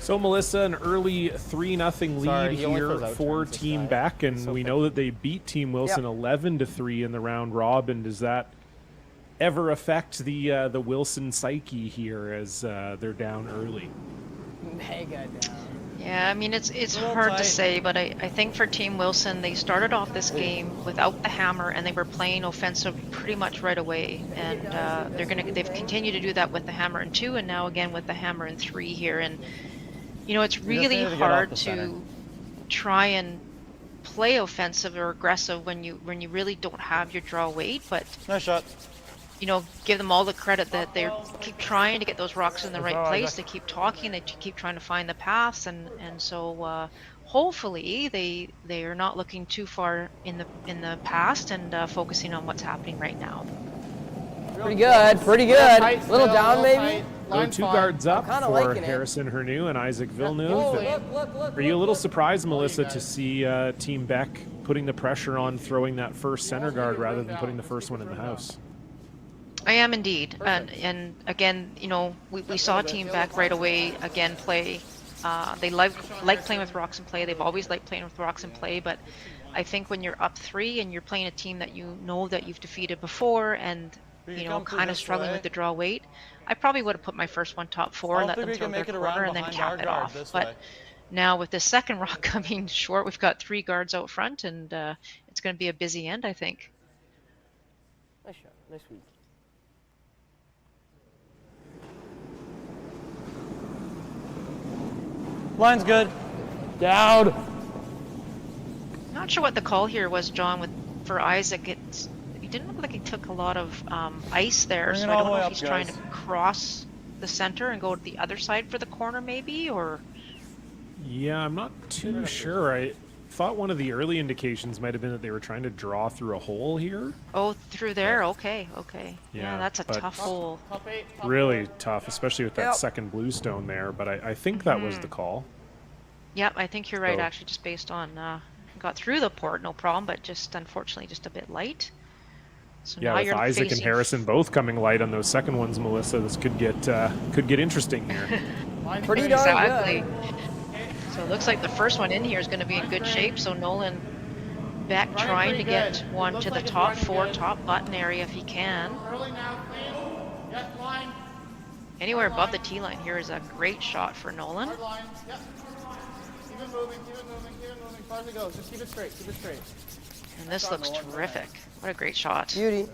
S3: So, Melissa, an early 3-0 lead
S2: Sorry, he only
S3: here
S2: throws out
S3: for
S2: turns, this
S3: Team
S2: guy.
S3: Beck, and
S2: He's so
S3: we
S2: quick.
S3: know that they beat Team Wilson 11-3 in the round robin. Does that ever affect the Wilson psyche here as they're down early?
S4: Mega down.
S5: Yeah, I mean, it's
S6: Little
S5: hard to
S6: tight.
S5: say, but I think for Team Wilson, they started off this game without the hammer, and they were playing offensive pretty much right away. And they've continued to do that with the hammer in 2, and now again with the hammer in 3 here. And you know, it's really
S6: need to get off
S5: hard
S6: the center.
S5: to try and play offensive or aggressive when you really don't have your draw weight, but
S6: Nice shot.
S5: you know, give them all the credit that they keep trying to get those rocks in the right place. They keep talking. They keep trying to find the paths, and so hopefully they are not looking too far in the past and focusing on what's happening right now.
S4: Pretty good, pretty good.
S2: Tight
S4: Little
S2: still,
S4: down,
S2: little
S4: maybe.
S2: tight.
S3: So
S2: Line's
S3: 2
S2: fine.
S3: guards up
S4: kinda
S3: for
S4: liking it.
S3: Harrison Hernew and Isaac Villeneuve.
S2: Holy.
S3: And Are you a little surprised, Melissa, to see Team Beck putting the pressure on throwing that first center guard rather than putting the first one in the house?
S5: I am indeed, and again, you know, we saw Team Beck right away again play. They like playing with rocks in play. They've always liked playing with rocks in play, but I think when you're up 3 and you're playing a team that you know that you've defeated before, and you know,
S6: come through
S5: kind of
S6: this
S5: struggling
S6: way.
S5: with the draw weight, I probably would have put my first one top 4 and
S6: I
S5: let
S6: don't
S5: them
S6: think we
S5: throw
S6: can
S5: their
S6: make it
S5: corner
S6: around
S5: and then
S6: behind
S5: cap
S6: our
S5: it
S6: guard
S5: off.
S6: this
S5: But
S6: way.
S5: now with this second rock coming short, we've got 3 guards out front, and it's going to be a busy end, I think.
S4: Nice shot, nice sweep.
S6: Line's good.
S4: Down.
S5: Not sure what the call here was, John, for Isaac. He didn't look like he took a lot of ice there,
S6: Bring
S5: so
S6: it
S5: I
S6: all
S5: don't
S6: the
S5: know
S6: way
S5: if
S6: up,
S5: he's trying to
S6: guys.
S5: cross the center and go to the other side for the corner, maybe, or
S3: Yeah, I'm not too sure. I thought one of the early indications might have been that they were trying to draw through a hole here.
S5: through there. Okay.
S3: Yeah,
S5: Yeah, that's a
S3: but-
S5: tough hole.
S2: Top 8. Top
S3: Really
S2: 4.
S3: tough, especially with that
S4: Yep.
S3: second bluestone there, but I think that was the call.
S5: Yep, I think you're right.
S3: So-
S5: Actually, just based on got through the port, no problem, but just unfortunately just a bit light. So
S3: Yeah,
S5: now
S3: with
S5: you're
S3: Isaac and
S5: facing
S3: Harrison both coming light on those second ones, Melissa, this could get interesting here.
S2: Line's
S4: Pretty
S2: great.
S4: darn
S5: Exactly.
S4: good.
S5: So it looks like the first one in here is going to be in good shape. So Nolan Beck
S2: Running
S5: trying to
S2: pretty
S5: get
S2: good.
S5: one
S2: Looks
S5: to the
S2: like it's
S5: top
S2: running
S5: 4,
S2: good.
S5: top button area if he can.
S2: Early now, clean. Yep, line.
S5: Anywhere above the tee line here is a great shot for Nolan.
S2: Hard line. Yep. Keep it moving, keep it moving, keep it moving. As far as it goes. Just keep it straight, keep it straight.
S5: And this looks terrific. What a great shot.
S4: Beauty.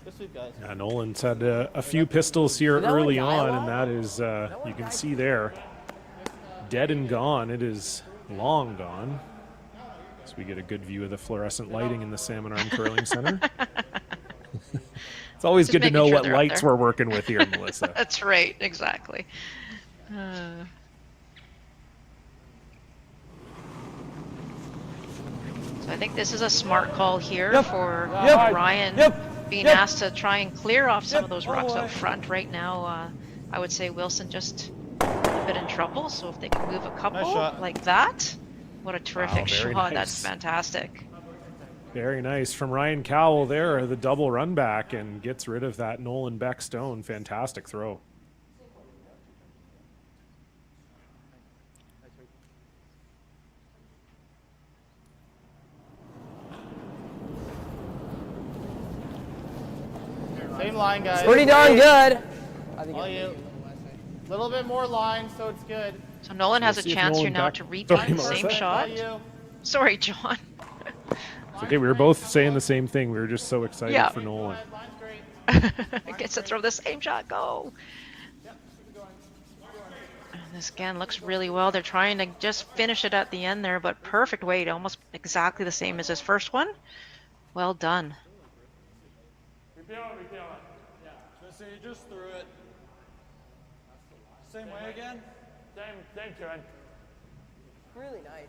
S2: Good sweep, guys.
S3: Yeah, Nolan's had a few pistols here
S4: that
S3: early
S4: a
S3: on,
S4: guy
S3: and that is, you can see there, dead and gone. It is long gone. So we get a good view of the fluorescent lighting in the Salmon Arm Curling Center. It's always
S5: Just
S3: good to
S5: making
S3: know
S5: sure
S3: what
S5: they're up
S3: lights
S5: there.
S3: we're working with here, Melissa.
S5: That's right, exactly. So I think this is a smart call here
S6: Yep.
S5: for
S6: Yep.
S5: Ryan
S6: Yep.
S5: being
S6: Yep.
S5: asked to try and clear off some
S6: Yep.
S5: of those
S6: All the
S5: rocks
S6: way.
S5: out front. Right now, I would say Wilson just a bit in trouble. So if they can move a couple
S6: shot.
S5: like that, what a terrific
S3: very
S5: shot.
S3: nice.
S5: That's fantastic.
S3: Very nice from Ryan Cowell there, the double run back, and gets rid of that Nolan Beck stone. Fantastic throw.
S2: Same line, guys.
S4: Pretty darn good.
S2: All you. Little bit more line, so it's good.
S5: So Nolan has a
S3: see if
S5: chance here
S3: Nolan
S5: now
S3: back-
S5: to repeat
S3: Sorry,
S5: the same
S3: Melissa.
S5: shot.
S2: All you.
S5: Sorry, John.
S3: It's okay, we were both saying the same thing. We were just so excited
S5: Yeah.
S3: for Nolan.
S2: Line's great.
S5: Gets to throw the same shot. Go.
S2: Yep, keep it going.
S5: And this again looks really well. They're trying to just finish it at the end there, but perfect weight, almost exactly the same as his first one. Well done.
S2: Repeal it.
S6: Yeah. So you just threw it. Same way again?
S2: Same turn.
S4: Really nice.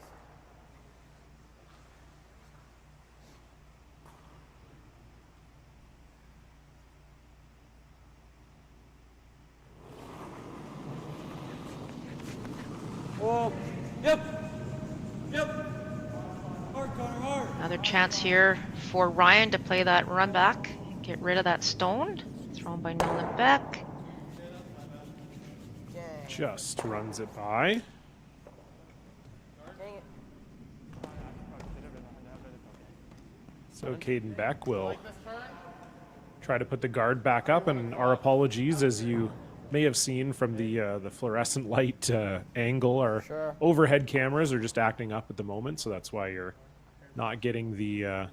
S6: Whoa. Yep. Yep. Hard, Connor, hard.
S5: Another good chance here for Ryan to play that run back and get rid of that stone. Thrown by Nolan Beck.
S3: Just runs it by.
S4: Dang it.
S3: So Caden Beck will try to put the guard back up, and our apologies, as you may have seen from the fluorescent light angle. Our
S4: Sure.
S3: overhead cameras are just acting up at the moment, so that's why you're not getting the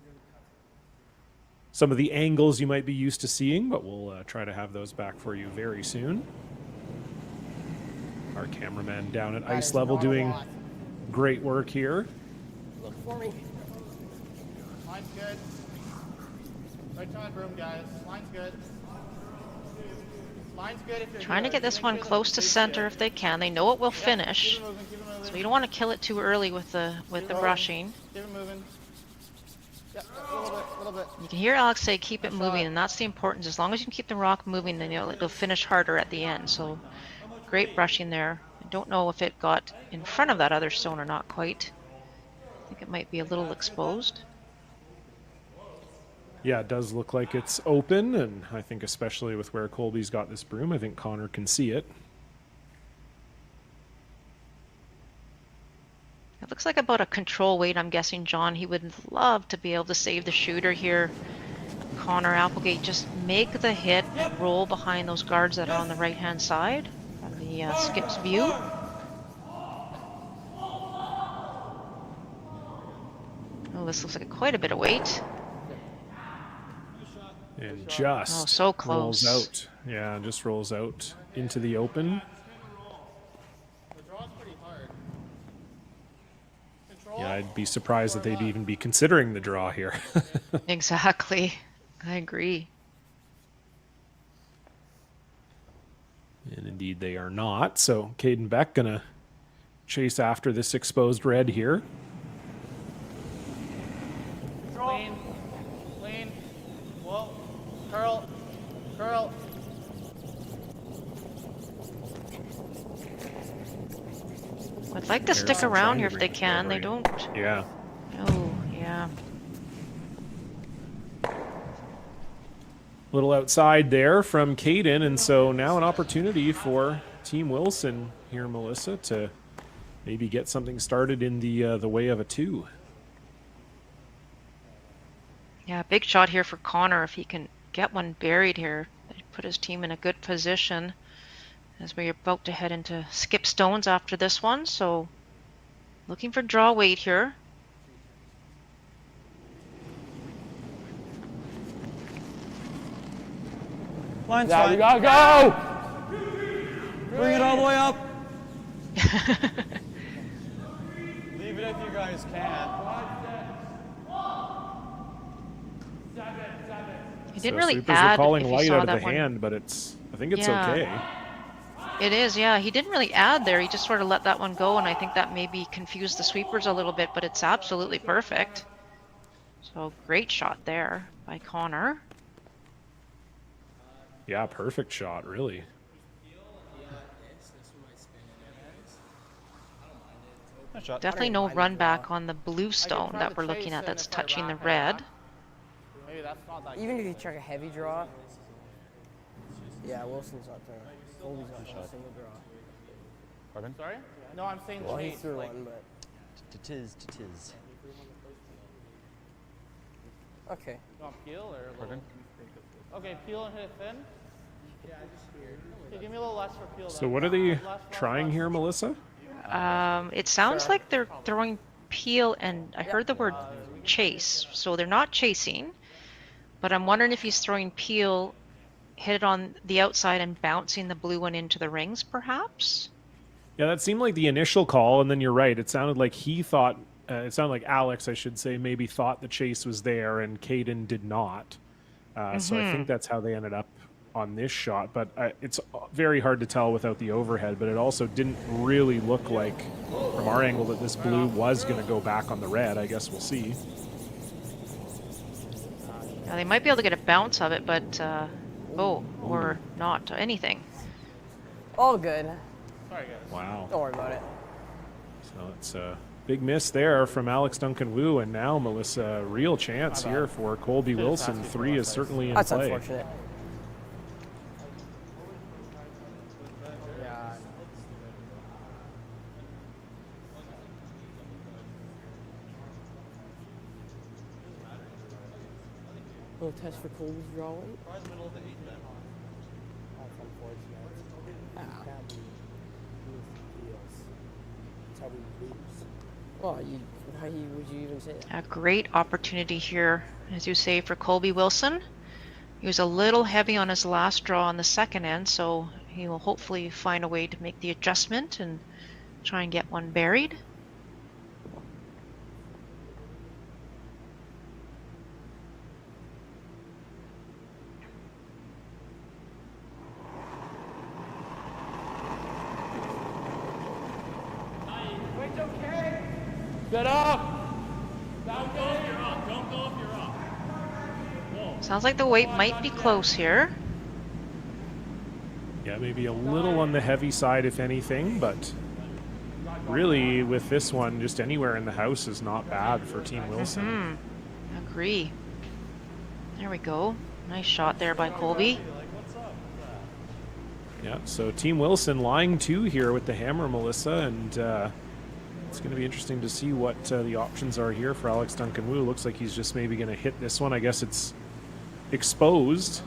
S3: some of the angles you might be used to seeing, but we'll try to have those back for you very soon. Our cameraman down at
S4: That
S3: ice
S4: is
S3: level
S4: not a
S3: doing
S4: lot.
S3: great work here.
S4: Look for me.
S2: Line's good. Right on the broom, guys. Line's good. Line's good if you're
S5: Trying to
S2: here.
S5: get this
S2: Make
S5: one
S2: sure that
S5: close to
S2: it's
S5: center
S2: good.
S5: if they can. They know it will
S2: Yeah,
S5: finish,
S2: Keep it moving, keep it moving.
S5: so you don't want to kill it too early with the brushing.
S2: Keep it moving. Yeah, a little bit.
S5: You can hear Alex say keep it moving, and that's the importance. As long as you can keep the rock moving, then it'll finish harder at the end. So great brushing there. I don't know if it got in front of that other stone or not quite. I think it might be a little exposed.
S3: Yeah, it does look like it's open, and I think especially with where Colby's got this broom, I think Connor can see it.
S5: It looks like about a control weight, I'm guessing, John. He would love to be able to save the shooter here. Connor Applegate, just make the hit and roll behind those guards that are on the right-hand side from the skip's view. Oh, this looks like quite a bit of weight.
S3: And just
S5: so
S3: rolls
S5: close.
S3: out. Yeah, just rolls out into the open.
S2: The draw's pretty hard. Control.
S3: Yeah, I'd be surprised that they'd even be considering the draw here.
S5: Exactly. I agree.
S3: And indeed they are not. So Caden Beck gonna chase after this exposed red here.
S2: Lean. Lean. Whoa. Curl. Curl.
S5: I'd like to stick
S3: Harrison
S5: around
S3: trying
S5: here
S3: to
S5: if they
S3: bring it
S5: can. They
S3: forward.
S5: don't.
S3: Yeah.
S5: Oh, yeah.
S3: Little outside there from Caden, and so now an opportunity for Team Wilson here, Melissa, to maybe get something started in the way of a 2.
S5: Yeah, big shot here for Connor if he can get one buried here. Put his team in a good position as we're about to head into skip stones after this one. So looking for draw weight here.
S6: Line's
S4: Yeah,
S6: fine.
S4: we gotta go!
S6: Bring it all the way up. Leave it if you guys can.
S5: He didn't
S3: So
S5: really
S3: sweepers are
S5: add
S3: calling
S5: if you
S3: light
S5: saw
S3: out of
S5: that
S3: the
S5: one.
S3: hand, but I think it's
S5: Yeah.
S3: okay.
S5: It is, yeah. He didn't really add there. He just sort of let that one go, and I think that maybe confused the sweepers a little bit, but it's absolutely perfect. So great shot there by Connor.
S3: Yeah, perfect shot, really.
S6: Nice shot.
S5: Definitely no run back on the blue stone
S2: try
S5: that
S2: to
S5: we're looking
S2: chase
S5: at
S2: in
S5: that's
S2: if they're
S5: touching the
S2: back
S5: red.
S2: Maybe that's not that
S4: Even if you check a heavy draw. Yeah, Wilson's not there. Colby's not there. Single draw.
S6: Pardon?
S2: Sorry? No, I'm saying
S4: Well, he
S2: chase.
S4: threw
S2: Like,
S4: one, but
S6: Tis.
S4: okay.
S2: you want peel or a little?
S6: Pardon?
S2: Okay, peel and hit it thin. Okay, give me a little less for peel.
S3: So
S2: then.
S3: what are they
S2: Less.
S3: trying here, Melissa?
S5: It sounds like they're throwing peel, and I heard the word chase. So they're not chasing, but I'm wondering if he's throwing peel, hit it on the outside and bouncing the blue one into the rings, perhaps?
S3: Yeah, that seemed like the initial call, and then you're right. It sounded like he thought, it sounded like Alex, I should say, maybe thought the chase was there, and Caden did not. So I think that's how they ended up on this shot. But it's very hard to tell without the overhead, but it also didn't really look like, from our angle, that this blue was going to go back on the red. I guess we'll see.
S5: Yeah, they might be able to get a bounce of it, but, or not anything.
S4: All good.
S2: Sorry, guys.
S3: Wow.
S4: Don't worry about it.
S3: So it's Big miss there from Alex Duncan Wu, and now Melissa, real chance here for Colby Wilson. 3 is certainly in
S4: That's
S3: play.
S4: unfortunate.
S2: Yeah.
S4: Little test for Colby's drawing. That's unfortunate.
S7: That's how we lose.
S4: Well, would you even say that?
S5: A great opportunity here, as you say, for Colby Wilson. He was a little heavy on his last draw on the second end, so he will hopefully find a way to make the adjustment and try and get one buried.
S2: Get up!
S5: Sounds like the weight might be close here.
S3: Yeah, maybe a little on the heavy side, if anything, but really with this one, just anywhere in the house is not bad for Team Wilson.
S5: Agree. There we go. Nice shot there by Colby.
S3: Yeah, so Team Wilson lying 2 here with the hammer, Melissa, and it's going to be interesting to see what the options are here for Alex Duncan Wu. Looks like he's just maybe going to hit this one. I guess it's exposed.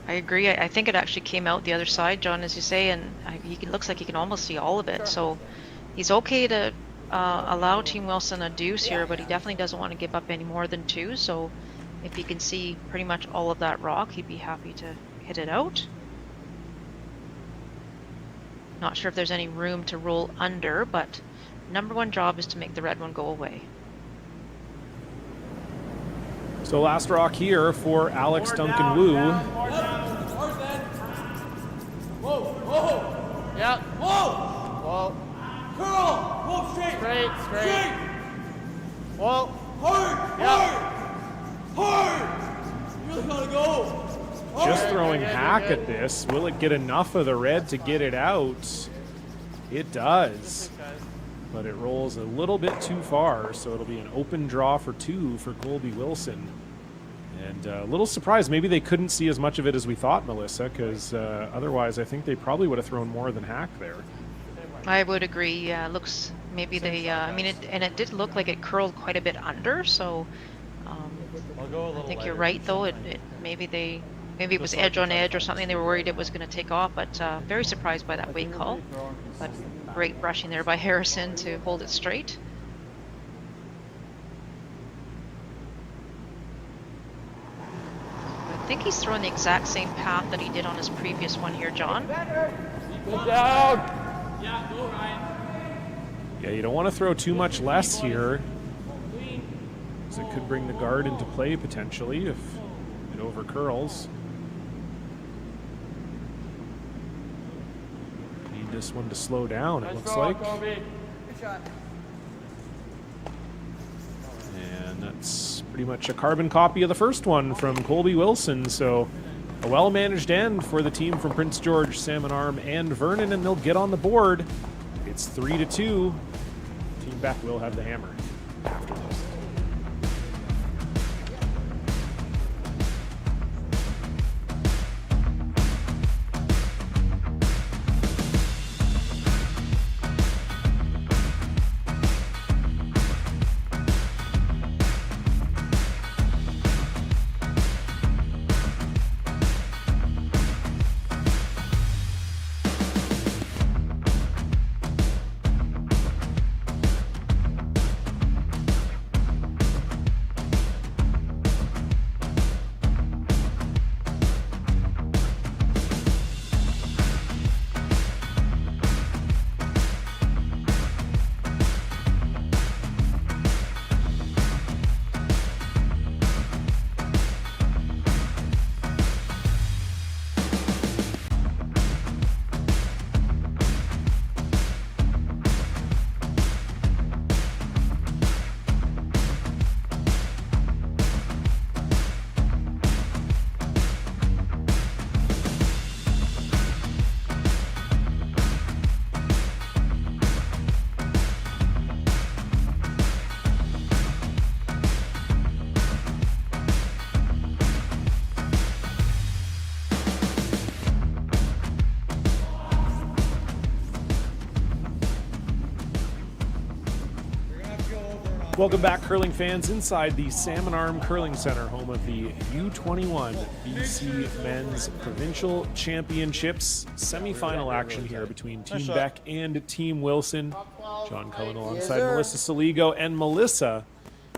S5: I agree. I think it actually came out the other side, John, as you say, and it looks like he can almost see all of it. So he's okay to allow Team Wilson a deuce here, but he definitely doesn't want to give up any more than 2. So if he can see pretty much all of that rock, he'd be happy to hit it out. Not sure if there's any room to roll under, but number 1 job is to make the red one go away.
S3: So last rock here for Alex Duncan Wu.
S2: Whoa, whoa. Yep. Whoa. Whoa.
S7: Curl! Whoa, straight!
S2: Straight. Whoa.
S7: Hard!
S2: Yep.
S7: Hard! You really gotta go!
S3: Just throwing
S2: Good,
S3: hack
S2: good.
S3: at this. Will it get enough of the red to get it out? It does. But it rolls a little bit too far, so it'll be an open draw for 2 for Colby Wilson. And a little surprised, maybe they couldn't see as much of it as we thought, Melissa, because otherwise I think they probably would have thrown more than hack there.
S5: I would agree. Yeah, maybe they. I mean, it did look like it curled quite a bit under. So
S6: I'll go a little
S5: I think you're
S6: lighter.
S5: right, though. Maybe it was edge on edge or something. They were worried it was going to take off, but very surprised by that weight call. But great brushing there by Harrison to hold it straight. I think he's throwing the exact same path that he did on his previous one here, John.
S2: Good down.
S3: Yeah, you don't want to throw too much less here, because it could bring the guard into play potentially if it over curls. Need this one to slow down, it looks like.
S2: Kobe.
S4: Good shot.
S3: And that's pretty much a carbon copy of the first one from Colby Wilson. So a well-managed end for the team from Prince George, Salmon Arm, and Vernon, and they'll get on the board. It's 3-2. Team Beck will have the hammer after this. Welcome back, curling fans, inside the Salmon Arm Curling Center, home of the U21 BC Men's Provincial Championships. Semi-final action here between Team Beck and Team Wilson. John Cullen alongside Melissa Saligo. And Melissa,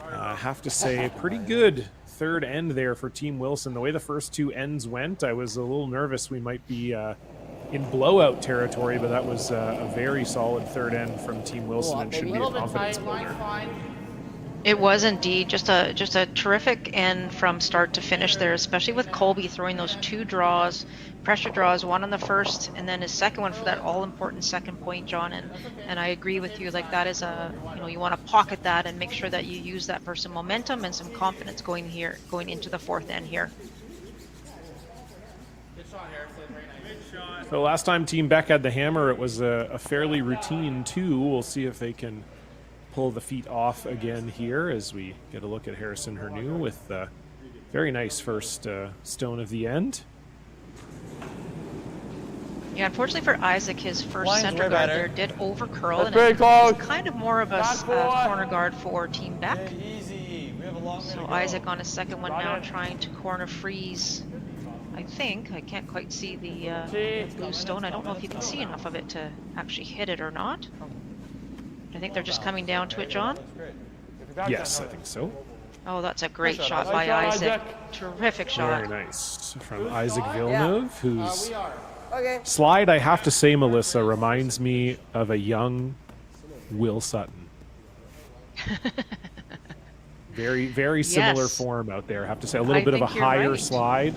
S3: have to say, pretty good third end there for Team Wilson. The way the first two ends went, I was a little nervous we might be in blowout territory, but that was a very solid third end from Team Wilson and should be a confidence builder.
S5: It was indeed just a terrific end from start to finish there, especially with Colby throwing those two draws, pressure draws, one on the first and then his second one for that all-important second point, John. And I agree with you, like that is you want to pocket that and make sure that you use that for some momentum and some confidence going into the fourth end here.
S3: So last time Team Beck had the hammer, it was a fairly routine 2. We'll see if they can pull the feet off again here as we get a look at Harrison Hernew with a very nice first stone of the end.
S5: Yeah, unfortunately for Isaac, his first center guard there did over curl, and
S2: very
S5: it
S2: close.
S5: was kind of more of a corner guard for Team Beck.
S6: Easy. We have a long way to
S5: So
S6: go.
S5: Isaac on his second one now, trying to corner freeze. I can't quite see the blue stone. I don't know if you can see enough of it to actually hit it or not. I think they're just coming down to it, John.
S3: Yes, I think so.
S5: Oh, that's a great shot by Isaac. Terrific shot.
S3: Very nice from Isaac Villeneuve, whose
S4: Okay.
S3: slide, I have to say, Melissa, reminds me of a young Will Sutton. Very, very similar
S5: Yes.
S3: form out there. I have to say, a little bit of a
S5: think you're
S3: higher
S5: right.
S3: slide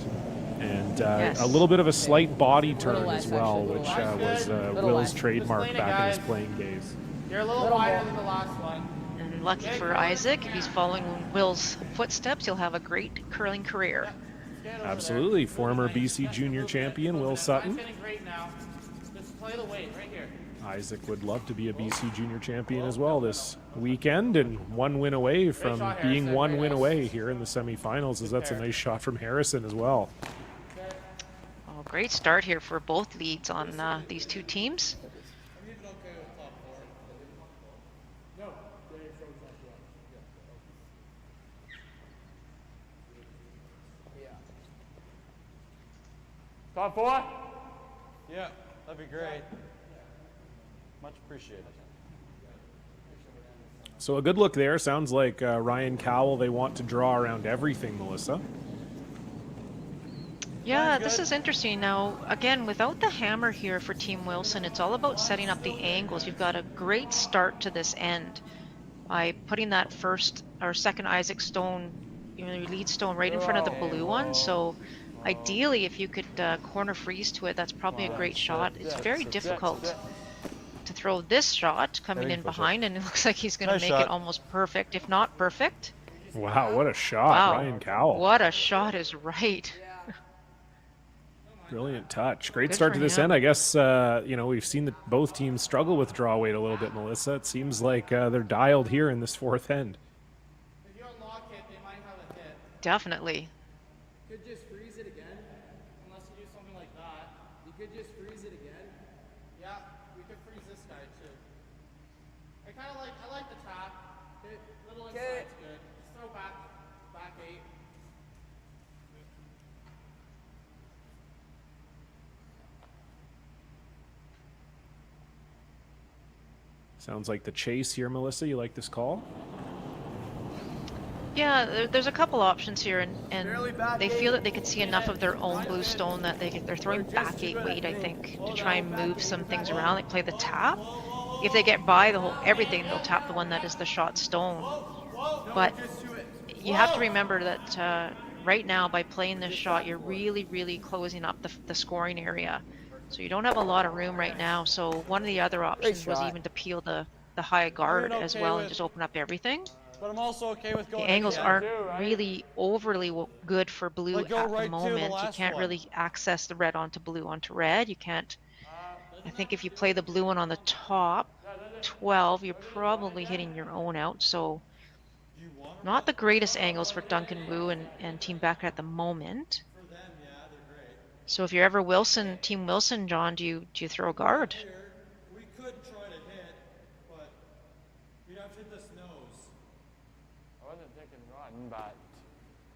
S3: and
S5: Yes.
S3: a little bit of a slight body turn
S4: less,
S3: as well,
S4: actually.
S3: which was
S4: Little
S3: Will's
S4: less.
S3: trademark
S2: Just
S3: back in his
S2: guys.
S3: playing days.
S2: You're a little wider than the last one.
S5: And lucky for Isaac, if he's following Will's footsteps, he'll have a great curling career.
S3: Absolutely. Former BC junior champion Will Sutton.
S2: Getting great now. Just play the weight right here.
S3: Isaac would love to be a BC junior champion as well this weekend, and one win away from being one win away here in the semifinals, as that's a nice shot from Harrison as well.
S5: Oh, great start here for both leads on these two teams.
S2: Top 4?
S6: Yeah, that'd be great. Much appreciated.
S3: So a good look there. Sounds like Ryan Cowell, they want to draw around everything, Melissa.
S5: Yeah, this is interesting. Now, again, without the hammer here for Team Wilson, it's all about setting up the angles. You've got a great start to this end by putting that first or second Isaac stone, your lead stone, right in front of the blue one. So ideally, if you could corner freeze to it, that's probably a great shot. It's very difficult to throw this shot coming in behind, and it looks like he's going to make it almost perfect, if not perfect.
S3: Wow, what a shot,
S5: Wow.
S3: Ryan Cowell.
S5: What a shot is right.
S3: Brilliant touch. Great
S5: Good
S3: start
S5: for
S3: to this
S5: him.
S3: end. I guess, we've seen that both teams struggle with draw weight a little bit, Melissa. It seems like they're dialed here in this fourth end.
S2: If you unlock it, they might have a hit.
S5: Definitely.
S7: You could just freeze it again.
S2: Unless you do something like that.
S7: You could just freeze it again.
S2: Yeah, we could freeze this guy too. I like the tap. Little inside's good. Just throw back 8.
S3: Sounds like the chase here, Melissa. You like this call?
S5: Yeah, there's a couple options here, and they feel that they can see enough of their own blue stone that they're throwing back 8 weight, I think, to try and move some things around. They play the tap. If they get by everything, they'll tap the one that is the shot stone. But you have to remember that right now, by playing this shot, you're really, really closing up the scoring area. So you don't have a lot of room right now. So one of the other options was even to peel the high guard as well and just open up everything.
S6: But I'm also okay with
S5: The
S6: going
S5: angles
S6: again.
S5: aren't really overly good for blue
S6: Like, go
S5: at
S6: right
S5: the
S6: to the
S5: moment. You
S6: last
S5: can't
S6: one.
S5: really access the red onto blue onto red. You can't. I think if you play the blue one on the top 12, you're probably hitting your own out. So not the greatest angles for Duncan Wu and Team Becker at the moment. So if you're ever Team Wilson, John, do you throw a guard?
S6: We could try to hit, but we'd have to hit this nose.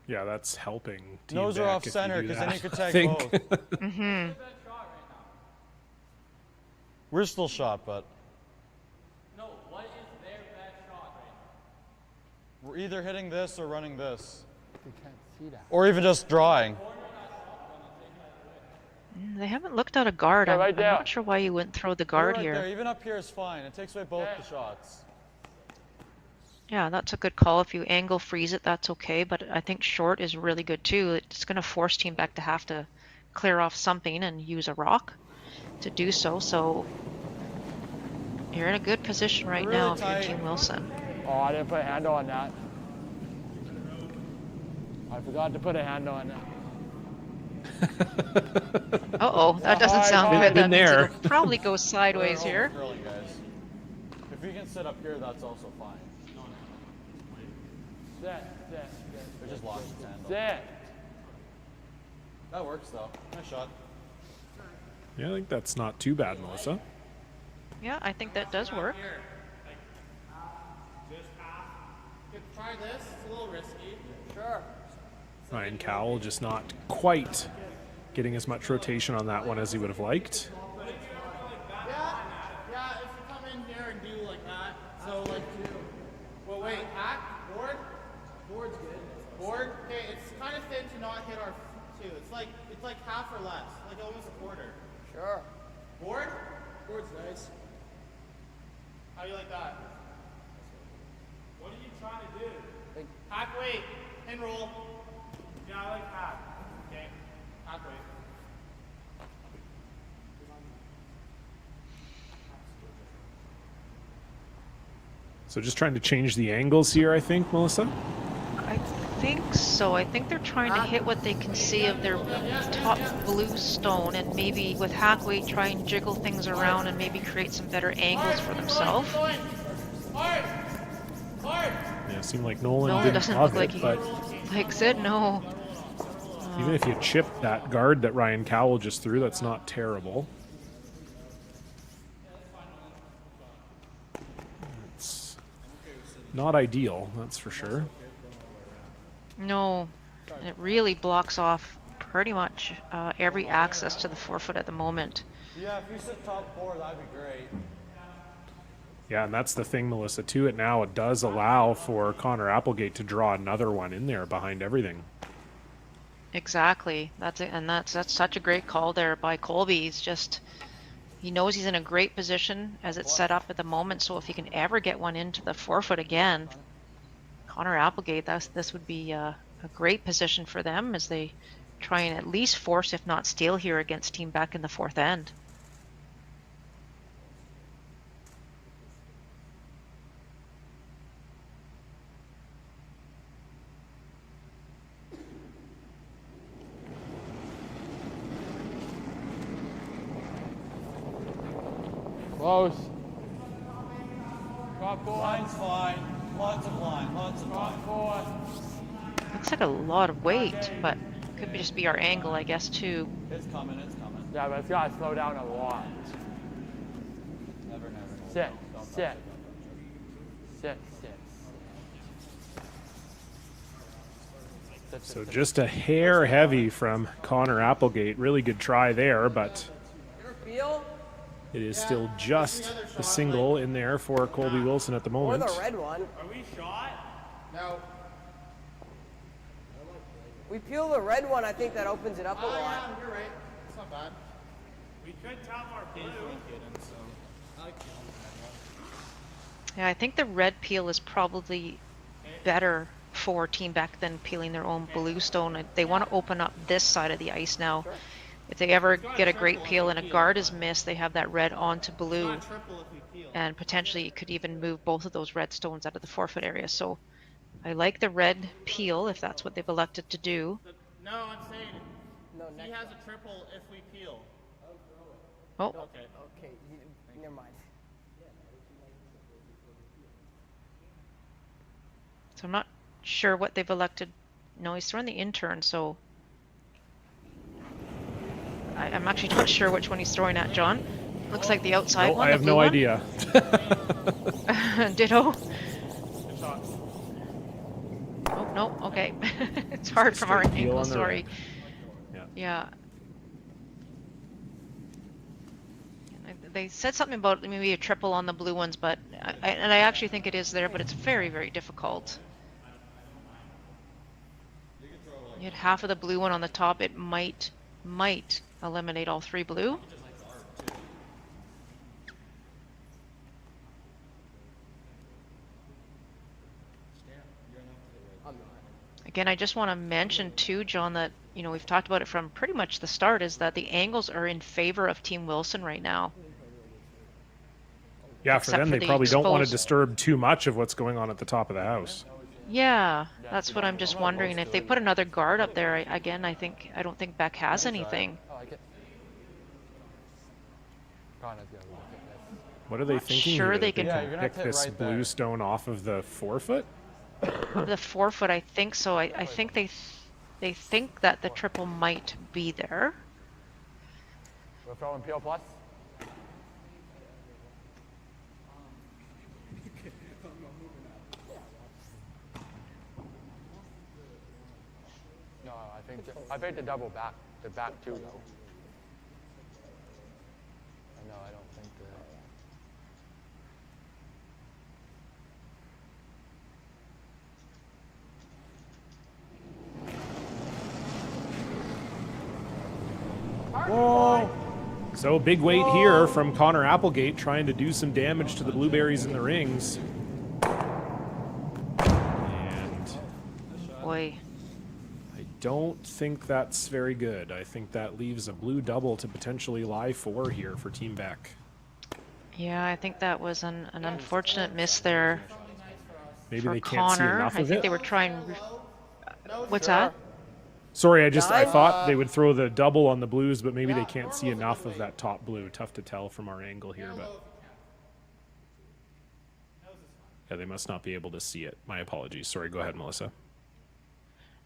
S3: Yeah, that's helping. Team
S6: Nose are
S3: Beck
S6: off
S3: if you
S6: center
S3: do
S6: because then
S3: that,
S6: you could
S3: I
S6: tag
S3: think.
S6: both. We're still shot, but
S2: No, what is their best shot right now?
S6: we're either hitting this or running this.
S1: You can't see that.
S6: Or even just drawing.
S5: They haven't looked at a guard.
S7: Yeah,
S5: I'm,
S7: right
S5: I'm
S7: there.
S5: not sure why you wouldn't throw the
S6: You're
S5: guard
S6: right
S5: here.
S6: there. Even up here is fine. It takes away both the shots.
S5: Yeah, that's a good call. If you angle freeze it, that's okay. But I think short is really good too. It's going to force Team Beck to have to clear off something and use a rock to do so. So you're in a good position right
S6: Really
S5: now if you're
S6: tight.
S5: Team Wilson.
S7: Oh, I didn't put a handle on that. I forgot to put a handle on that.
S5: Uh-oh, that doesn't
S7: Hard,
S5: sound
S7: hard.
S5: good. That
S3: Been
S5: means
S3: there.
S5: it'll probably go sideways
S6: We're
S5: here.
S6: over-curling, guys. If we can sit up here, that's also fine.
S7: Sit.
S6: We just lost its handle.
S7: Sit.
S6: That works though. Nice shot.
S3: Yeah, I think that's not too bad, Melissa.
S5: Yeah, I think that does work.
S2: Here. Just half. Try this. It's a little risky.
S4: Sure.
S3: Ryan Cowell just not quite getting as much rotation on that one as he would have liked.
S2: Yeah, if you come in here and do like that. So like well wait, hack, board?
S7: Board's good.
S2: Board? Okay, it's kind of thin to not hit our two. It's like half or less. Like almost a quarter.
S4: Sure.
S2: Board?
S7: Board's nice.
S2: How do you like that?
S7: What are you trying to do?
S2: Hack weight. Pin roll. Yeah, I like hack. Okay. Hack weight.
S3: So just trying to change the angles here, I think, Melissa.
S5: I think so. I think they're trying to hit what they can see of their top blue stone and maybe with Hackway try and jiggle things around and maybe create some better angles for themselves.
S2: Hard! Hard!
S3: Yeah, it seemed like Nolan
S5: No, it
S3: didn't
S5: doesn't
S3: love
S5: look like
S3: it,
S5: he
S3: but
S5: likes it. No.
S3: even if you chip that guard that Ryan Cowell just threw, that's not terrible. It's not ideal, that's for sure.
S5: No. And it really blocks off pretty much every access to the forefoot at the moment.
S6: Yeah, if you sit top four, that'd be great.
S3: Yeah, and that's the thing, Melissa, too. It now it does allow for Connor Applegate to draw another one in there behind everything.
S5: Exactly. That's it, and that's such a great call there by Colby. He knows he's in a great position as it's set up at the moment. So if he can ever get one into the forefoot again, Connor Applegate, this would be a great position for them as they try and at least force, if not steal, here against Team Beck in the fourth end.
S7: Close. Drop four.
S6: Line's fine. Lots of line.
S7: Drop four.
S5: Looks like a lot of weight, but could just be our angle, I guess, too.
S6: It's coming.
S7: Yeah, but it's got to slow down a lot.
S6: Never.
S7: Sit.
S6: Don't touch
S7: Sit.
S6: it.
S7: Sit.
S3: So just a hair heavy from Connor Applegate. Really good try there, but
S4: Feel?
S3: it is still just the single in there for Colby Wilson at the
S4: Or
S3: moment.
S4: the red one.
S2: Are we shot? No.
S4: We peel the red one, I think that opens it up a
S2: Oh
S4: lot.
S2: yeah, you're right. It's not bad. We could tap our blue.
S5: Yeah, I think the red peel is probably better for Team Beck than peeling their own blue stone. They want to open up this side of the ice now. If they ever get a great peel and a guard is missed, they have that red onto blue,
S2: Triple if we peel.
S5: and potentially you could even move both of those red stones out of the forefoot area. So I like the red peel if that's what they've elected to do.
S2: No, I'm saying
S4: No,
S2: he
S4: next
S2: has a triple if we peel.
S5: Oh,
S2: Okay.
S4: Okay, never mind.
S5: so I'm not sure what they've elected. No, he's throwing the intern, so I'm actually not sure which one he's throwing at, John. Looks like the outside
S3: No,
S5: one.
S3: I
S5: the
S3: have
S5: blue
S3: no
S5: one.
S3: idea.
S5: Ditto. Oh, No, okay. It's hard from our
S3: straight heel
S5: angle,
S3: on the
S5: sorry.
S3: red.
S5: Yeah. They said something about maybe a triple on the blue ones, but I actually think it is there, but it's very, very difficult. You had half of the blue one on the top. It might eliminate all 3 blue. Again, I just want to mention too, John, that we've talked about it from pretty much the start, is that the angles are in favor of Team Wilson right now.
S3: Yeah, for
S5: Except
S3: them,
S5: for
S3: they
S5: the
S3: probably don't want to
S5: exposed-
S3: disturb too much of what's going on at the top of the house.
S5: Yeah, that's what I'm just wondering. If they put another guard up there, I don't think Beck has anything.
S7: I like it. Connor's gonna look at this.
S3: What are they
S5: Not
S3: thinking
S5: sure
S3: here?
S5: they
S3: They
S5: can-
S6: Yeah,
S3: can
S6: you're gonna
S3: pick
S6: have to hit
S3: this
S6: right
S3: blue
S6: there.
S3: stone off of the forefoot?
S5: The 4 foot, I think so. I think they think that the triple might be there.
S7: We're throwing Peel Plus. No, I think the double back, the back 2 though. No, I don't think the.
S6: Whoa!
S3: So big weight here from Connor Applegate, trying to do some damage to the blueberries in the rings. And
S5: Boy,
S3: I don't think that's very good. I think that leaves a blue double to potentially lie 4 here for Team Beck.
S5: yeah, I think that was an unfortunate miss there
S3: Maybe
S5: for
S3: they can't see
S5: Connor.
S3: enough
S5: I
S3: of
S5: think
S3: it.
S5: they were trying. What's that?
S3: Sorry, I
S4: Nine?
S3: thought they would throw the double on the blues, but maybe they can't see enough of that top blue. Tough to tell from our angle here, but yeah, they must not be able to see it. My apologies. Sorry, go ahead, Melissa.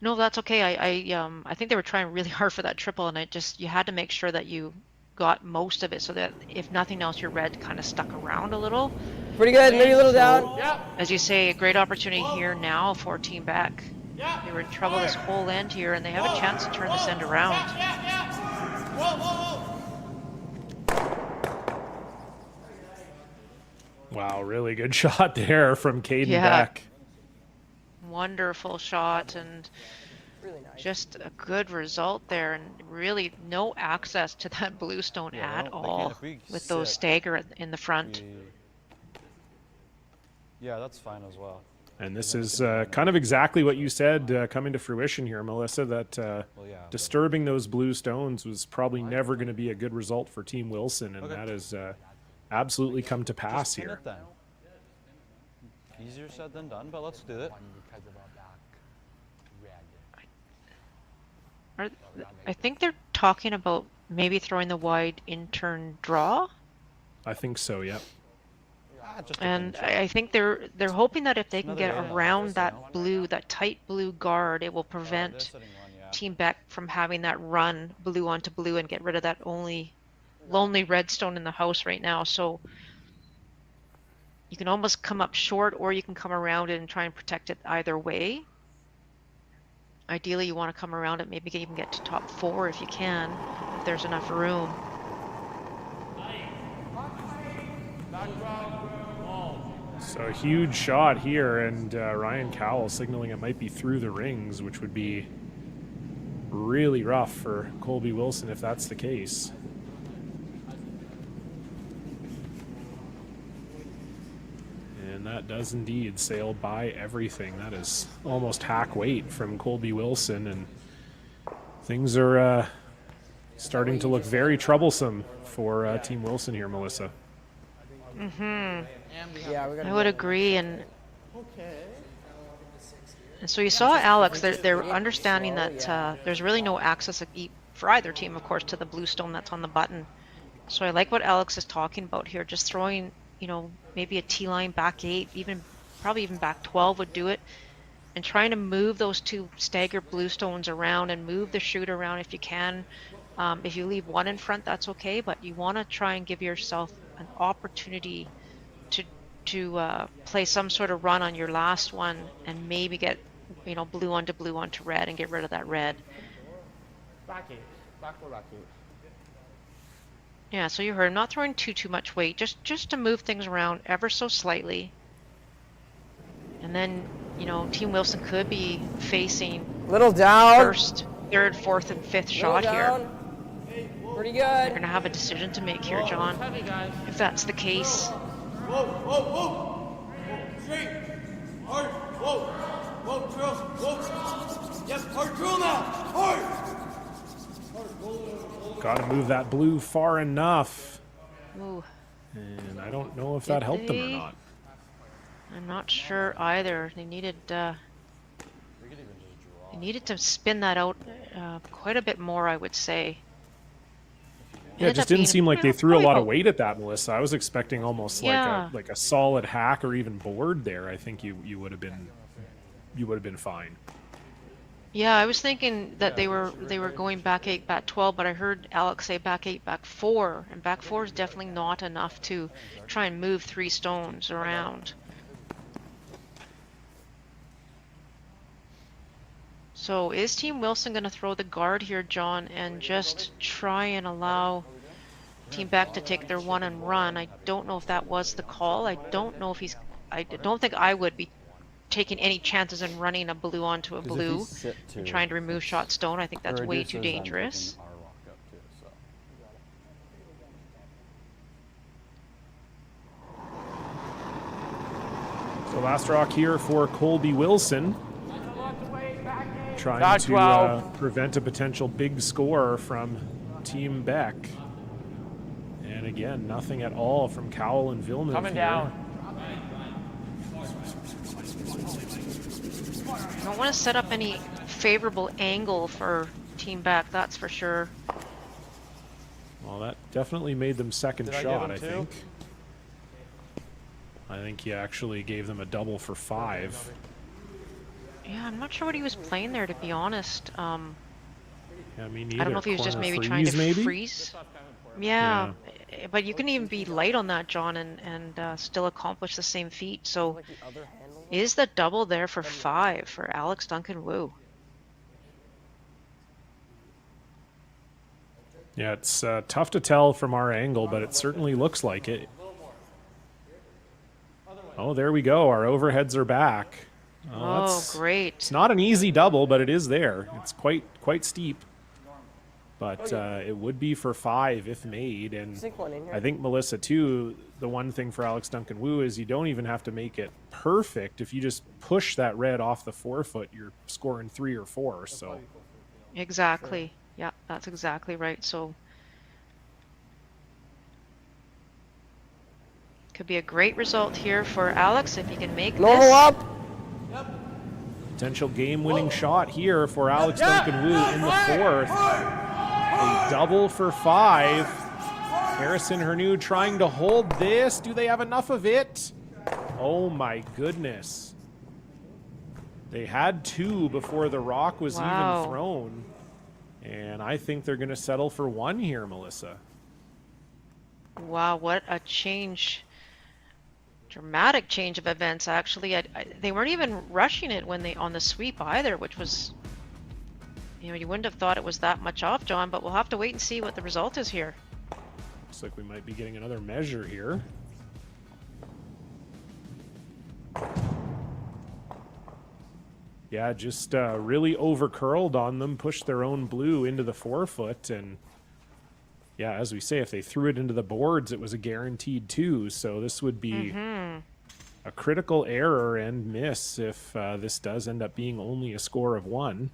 S5: No, that's okay. I think they were trying really hard for that triple, and you had to make sure that you got most of it, so that if nothing else, your red kind of stuck around a little.
S4: Pretty good. Maybe a little down.
S5: As you say, a great opportunity here now for Team Beck. They were in trouble this whole end here, and they have a chance to turn this end around.
S3: Wow, really good shot there from Caden
S5: Yeah.
S3: Beck.
S5: Wonderful shot, and
S4: Really nice.
S5: just a good result there, and really no access to that blue stone
S6: Yeah,
S5: at
S6: they can't-
S5: all
S6: if we
S5: with those
S6: sit,
S5: stagger in the front.
S6: Yeah, that's fine as well.
S3: And this is kind of exactly what you said coming to fruition here, Melissa, that
S6: Well, yeah.
S3: disturbing those blue stones was probably never going to be a good result for Team Wilson, and
S6: Okay.
S3: that has absolutely come to pass
S6: Just pin
S3: here.
S6: it then. Easier said than done, but let's do it.
S7: One because of our back red.
S5: I think they're talking about maybe throwing the wide in-turn draw.
S3: I think so, yep.
S6: Just a
S5: And
S6: pinch.
S5: I think they're hoping that if they can
S6: Another
S5: get
S6: way to
S5: around
S6: this,
S5: that blue, that tight blue guard, it will
S6: They're
S5: prevent
S6: sitting one, yeah.
S5: Team Beck from having that run blue onto blue and get rid of that lonely redstone in the house right now. So you can almost come up short, or you can come around it and try and protect it either way. Ideally, you want to come around it, maybe even get to top 4 if you can, if there's enough room.
S3: So a huge shot here, and Ryan Cowell signaling it might be through the rings, which would be really rough for Colby Wilson if that's the case. And that does indeed sail by everything. That is almost hack weight from Colby Wilson, and things are starting to look very troublesome for Team Wilson here, Melissa.
S4: Yeah, we're gonna.
S5: I would agree, and so you saw Alex. They're understanding that there's really no access for either team, of course, to the blue stone that's on the button. So I like what Alex is talking about here. Just throwing, maybe a T-line back 8, probably even back 12 would do it, and trying to move those 2 stagger blue stones around and move the shooter around if you can. If you leave one in front, that's okay, but you want to try and give yourself an opportunity to play some sort of run on your last one and maybe get you know, blue onto red and get rid of that red.
S2: Back 8. Back 4, back 8.
S5: Yeah, so you heard, I'm not throwing too much weight, just to move things around ever so slightly. And then, you know, Team Wilson could be facing
S4: Little down.
S5: first, third, fourth, and fifth shot here.
S4: Pretty
S5: They're
S4: good.
S5: going to have a decision to make here, John,
S2: Heavy, guys.
S5: if that's the case.
S8: Whoa, whoa, whoa! Straight! Hard! Whoa! Whoa, drill! Whoa! Yes, hard drill now! Hard!
S3: Got to move that blue far enough.
S5: Ooh,
S3: And I don't know if that helped them or
S5: they?
S3: not.
S5: I'm not sure either. They needed to spin that out quite a bit more, I would say.
S3: Yeah, it
S5: Ended
S3: just
S5: up
S3: didn't
S5: being
S3: seem like they threw a
S5: probably
S3: lot of
S5: about-
S3: weight at that, Melissa. I was expecting almost
S5: Yeah.
S3: like a solid hack or even board there. I think you would have been fine.
S5: Yeah, I was thinking that they were going back 8, back 12, but I heard Alex say back 8, back 4, and back 4 is definitely not enough to try and move 3 stones around. So is Team Wilson going to throw the guard here, John, and just try and allow Team Beck to take their 1 and run? I don't know if that was the call. I don't know if I don't think I would be taking any chances in running a blue onto a blue and trying to remove shot stone. I think that's way too dangerous.
S3: So last rock here for Colby Wilson, trying
S7: Back
S3: to
S7: 12.
S3: prevent a potential big score from Team Beck. And again, nothing at all from Cowell and Villeneuve
S7: Coming
S3: here.
S7: down.
S5: I don't want to set up any favorable angle for Team Beck, that's for sure.
S3: Well, that definitely made them second
S7: Did I give
S3: shot,
S7: him
S3: I
S7: two?
S3: think. I think he actually gave them a double for 5.
S5: Yeah, I'm not sure what he was playing there, to be honest.
S3: Yeah, me neither.
S5: I don't know if he was just
S3: Corner
S5: maybe trying to
S3: maybe?
S5: freeze. Yeah, but you can even be light on that, John, and still accomplish the same feat. So
S4: Like the other handle.
S5: is the double there for 5 for Alex Duncan Wu?
S3: Yeah, it's tough to tell from our angle, but it certainly looks like it. Oh, there we go. Our overheads are back.
S5: Oh,
S3: It's
S5: great.
S3: not an easy double, but it is there. It's quite steep. But it would be for 5 if made. And
S4: Sink one in here.
S3: I think, Melissa, too, the one thing for Alex Duncan Wu is you don't even have to make it perfect. If you just push that red off the 4-foot, you're scoring 3 or 4. So
S5: Exactly. Yeah, that's exactly right. So could be a great result here for Alex if he can make
S4: Normal
S5: this.
S4: up.
S3: potential game-winning shot here for Alex Duncan Wu in the 4th. A double for 5. Harrison Hernew trying to hold this. Do they have enough of it? Oh my goodness. They had 2 before the rock was
S5: Wow.
S3: even thrown. And I think they're going to settle for 1 here, Melissa.
S5: Wow, what a change. Dramatic change of events, actually. They weren't even rushing it when they on the sweep either, which was, you know, you wouldn't have thought it was that much off, John, but we'll have to wait and see what the result is here.
S3: Looks like we might be getting another measure here. Yeah, just really over curled on them, pushed their own blue into the 4-foot, and yeah, as we say, if they threw it into the boards, it was a guaranteed 2. So this would be a critical error and miss if this does end up being only a score of 1.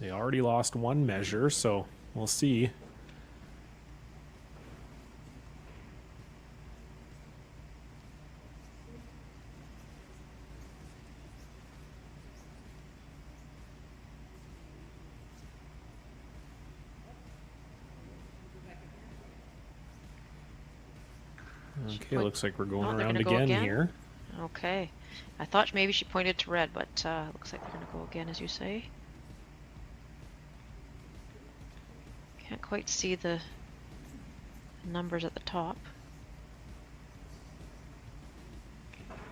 S3: They already lost 1 measure, so we'll see. Okay, looks like we're going
S5: Oh, they're
S3: around
S5: gonna go
S3: again
S5: again?
S3: here.
S5: Okay. I thought maybe she pointed to red, but looks like they're going to go again, as you say. Can't quite see the numbers at the top.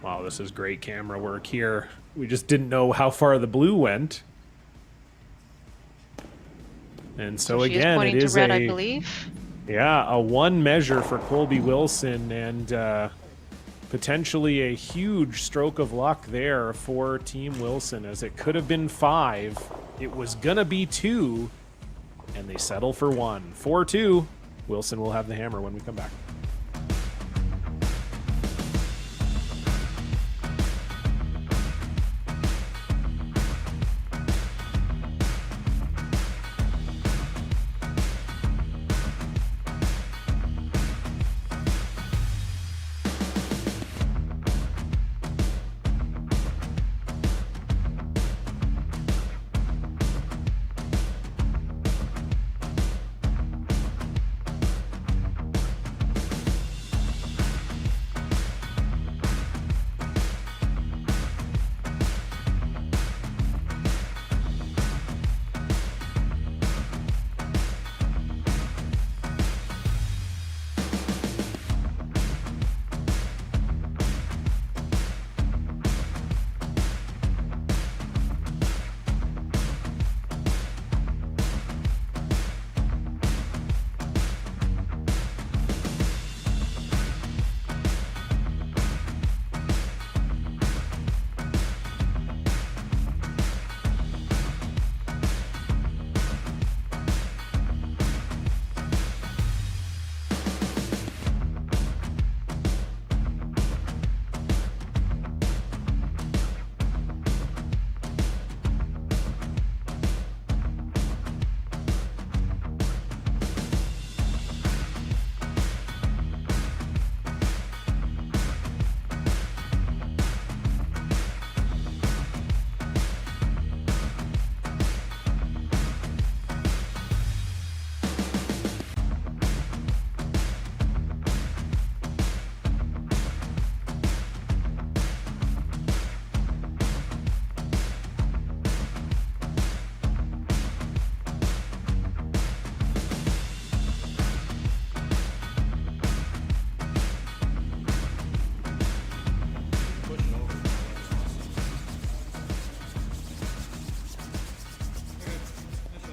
S3: Wow, this is great camera work here. We just didn't know how far the blue went. And so
S5: she
S3: again,
S5: is pointing
S3: it is
S5: to red, I believe.
S3: Yeah, a one measure for Colby Wilson, and potentially a huge stroke of luck there for Team Wilson, as it could have been 5. It was gonna be 2, and they settle for 1. 4-2. Wilson will have the hammer when we come back.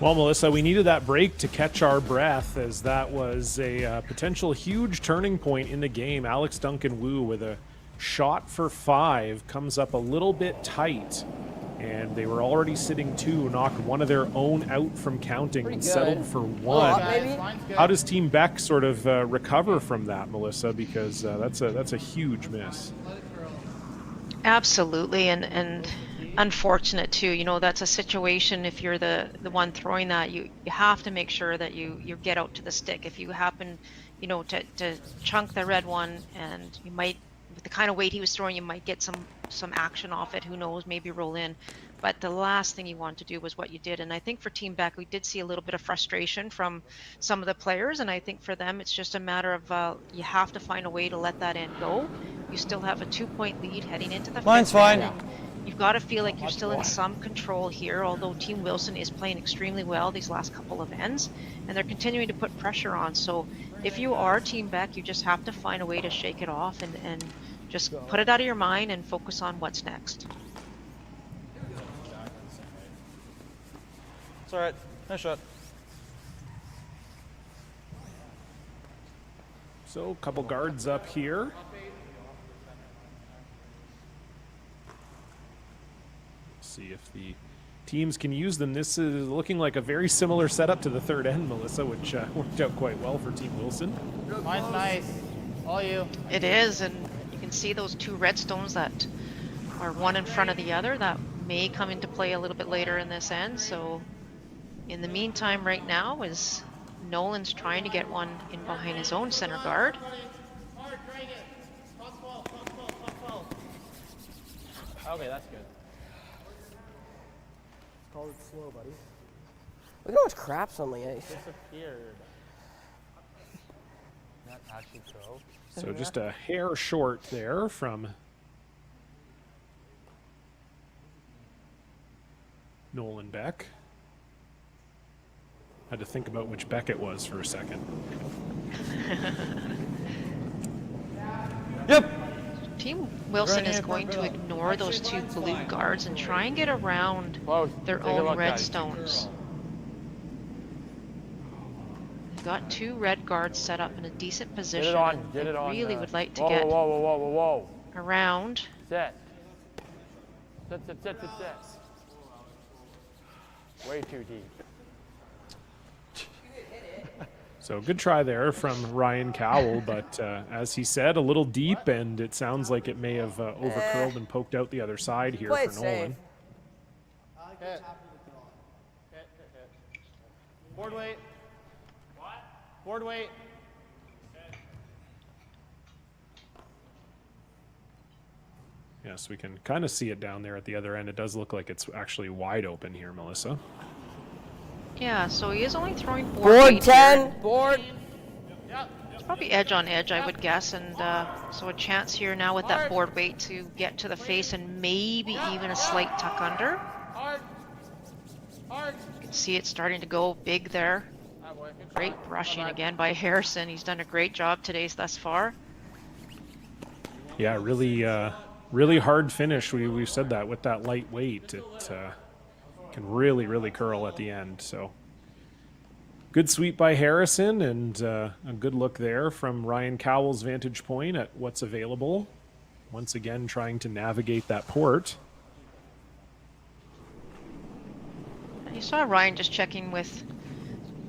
S3: Well, Melissa, we needed that break to catch our breath, as that was a potential huge turning point in the game. Alex Duncan Wu with a shot for 5 comes up a little bit tight, and they were already sitting 2, knocked one of their own out from counting and settled for 1. How does Team Beck sort of recover from that, Melissa? Because that's a huge miss.
S5: Absolutely, and unfortunate too. You know, that's a situation, if you're the one throwing that, you have to make sure that you get out to the stick. If you happen, you know, to chunk the red one, and you might, with the kind of weight he was throwing, you might get some action off it. Who knows, maybe roll in. But the last thing you want to do was what you did. And I think for Team Beck, we did see a little bit of frustration from some of the players. And I think for them, it's just a matter of you have to find a way to let that end go. You still have a 2-point lead heading into the
S6: Mine's
S5: fifth
S6: fine.
S5: end, and you've got to feel like you're still in some control here, although Team Wilson is playing extremely well these last couple of ends, and they're continuing to put pressure on. So if you are Team Beck, you just have to find a way to shake it off and just put it out of your mind and focus on what's next.
S6: It's all right. Nice shot.
S3: So a couple guards up here. See if the teams can use them. This is looking like a very similar setup to the third end, Melissa, which worked out quite well for Team Wilson.
S2: Mine's nice. All you.
S5: It is, and you can see those 2 red stones that are one in front of the other. That may come into play a little bit later in this end. So in the meantime, right now, is Nolan's trying to get one in behind his own center guard.
S2: Okay, that's good.
S1: Call it slow, buddy.
S4: Look how much crap's on the ice.
S2: Disappeared.
S7: Not actually throw.
S3: So just a hair short there from Nolan Beck. Had to think about which Beck it was for a second.
S6: Yep.
S5: Team Wilson is going to ignore those two blue guards and try and get around
S7: Close.
S5: their
S7: Take a
S5: own
S7: look,
S5: red
S7: guys.
S5: stones. They've got two red guards set up in a decent
S7: Get
S5: position.
S7: it on.
S5: And
S7: Get
S5: they
S7: it on.
S5: really would like to
S7: whoa,
S5: get
S7: Whoa, whoa, whoa, whoa, whoa.
S5: around.
S7: Sit. Sit. Way too deep.
S3: So good try there from Ryan Cowell, but as he said, a little deep, and it sounds like it may have overcurled and poked out the other side here
S4: Play
S3: for
S4: it
S3: Nolan.
S4: safe.
S2: Hit. Board weight. What? Board weight.
S3: Yes, we can kind of see it down there at the other end. It does look like it's actually wide open here, Melissa.
S5: Yeah, so he is only throwing board
S4: Board
S5: weight here.
S4: 10. Board.
S5: It's probably edge on edge, I would guess, and so a chance here now with that board weight to get to the face and maybe even a slight tuck under.
S2: Hard.
S5: You can see it starting to go big there. Great brushing again by Harrison. He's done a great job today thus far.
S3: Yeah, really hard finish. We've said that with that light weight. It can really curl at the end. So good sweep by Harrison, and a good look there from Ryan Cowell's vantage point at what's available. Once again, trying to navigate that port.
S5: And you saw Ryan just checking with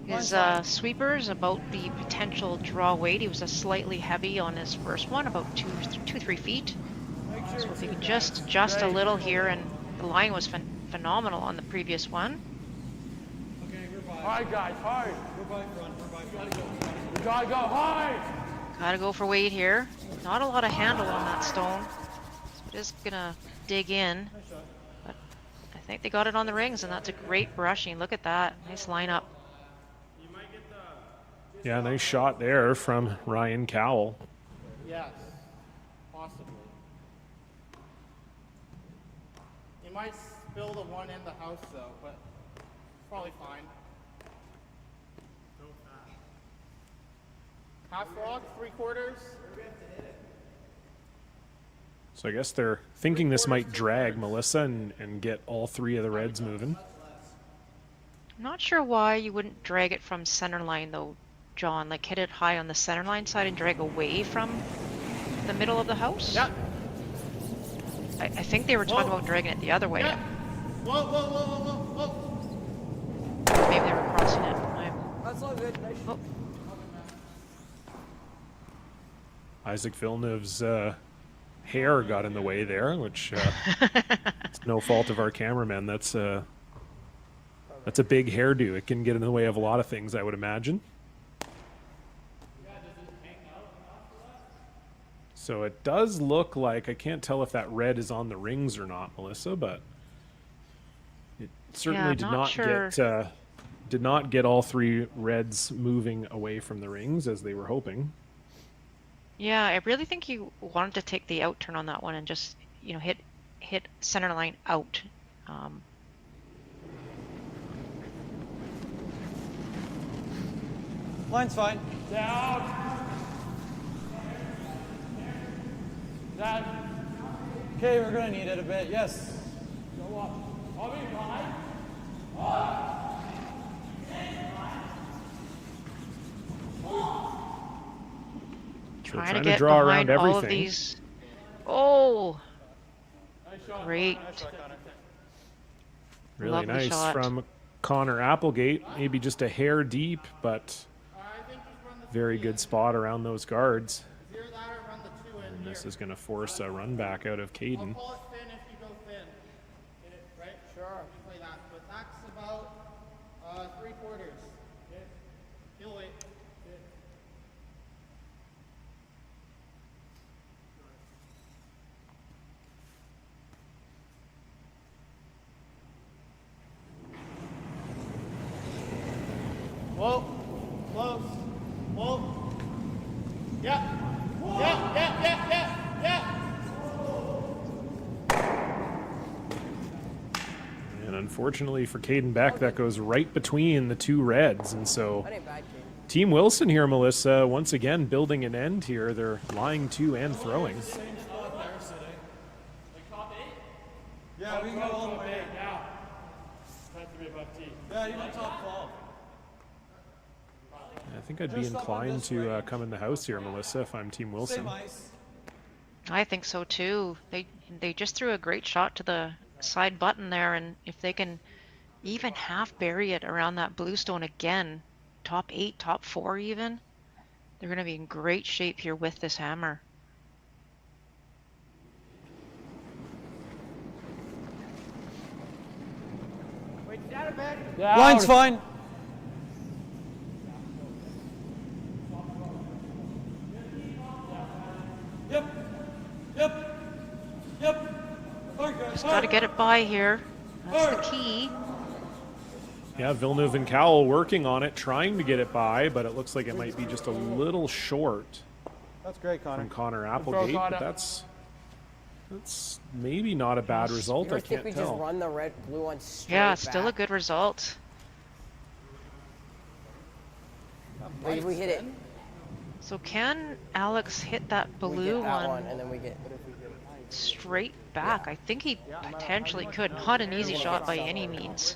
S5: his sweepers about the potential draw weight. He was a slightly heavy on his first one, about 3 feet. So if he could just adjust a little here, and the line was phenomenal on the previous one.
S7: Hard, guys, hard. We gotta go hard.
S5: Gotta go for weight here. Not a lot of handle on that stone. So just gonna dig in. But I think they got it on the rings, and that's a great brushing. Look at that. Nice lineup.
S3: Yeah, nice shot there from Ryan Cowell.
S2: Yes. Possibly. You might spill the one in the house though, but it's probably fine. Half log, 3/4.
S3: So I guess they're thinking this might drag Melissa and get all three of the reds moving.
S5: I'm not sure why you wouldn't drag it from center line though, John. Like hit it high on the center line side and drag away from the middle of the house.
S2: Yeah.
S5: I think they were talking about dragging it the other way.
S2: Yeah. Whoa.
S5: Maybe they were crossing it.
S4: That's all good. Nice.
S5: Oh,
S3: Isaac Villeneuve's hair got in the way there, which it's no fault of our cameraman. That's a big hairdo. It can get in the way of a lot of things, I would imagine. So it does look like, I can't tell if that red is on the rings or not, Melissa, but it certainly did not get all three reds moving away from the rings as they were hoping.
S5: yeah, I really think you wanted to take the out turn on that one and just, hit center line out.
S6: Line's fine.
S2: Down.
S6: Okay, we're gonna need it a bit. Yes.
S2: Go up. I'll be behind.
S5: Trying to get
S3: draw
S5: behind
S3: around
S5: all of
S3: everything.
S5: these. Oh, great.
S3: Really
S5: Lovely
S3: nice
S5: shot.
S3: from Connor Applegate. Maybe just a hair deep, but very good spot around those guards.
S2: Zero that or run the 2 in
S3: And
S2: here.
S3: this is going to force a run back out of Caden.
S2: Call it thin if you go thin. Hit it, right? Sure. Play that. But that's about 3/4. Hit. Heel weight. Hit. Whoa. Close. Whoa. Yeah. Yeah.
S3: And a unfortunately for Caden Beck, that goes right between the two reds. And so
S4: That ain't bad, Caden.
S3: Team Wilson here, Melissa, once again building an end here. They're lying to and throwing.
S7: Yeah, we can go all the way.
S2: Now. Time to be above T.
S7: Yeah, even top 12.
S3: I think I'd be inclined to come in the house here, Melissa, if I'm Team Wilson.
S7: Same ice.
S5: I think so too. They just threw a great shot to the side button there, and if they can even half bury it around that bluestone again, top 8, top 4 even, they're going to be in great shape here with this hammer.
S2: Wait, down a bit.
S6: Line's fine.
S7: Yep. Yep. Yep. Hard, guys.
S5: Just got to get it by here. That's the key.
S3: Yeah, Villeneuve and Cowell working on it, trying to get it by, but it looks like it might be just a little short
S6: That's great, Connor.
S3: from Connor Applegate, but that's maybe not a bad result. I
S4: I think
S3: can't
S4: we just
S3: tell.
S4: run the red blue one straight
S5: Yeah, it's still a
S4: back.
S5: good result.
S4: Wait, if we hit it,
S5: So can Alex hit that
S4: we
S5: blue
S4: get that
S5: one
S4: and then we get.
S5: straight back? I think he potentially could. Not an easy shot by any means.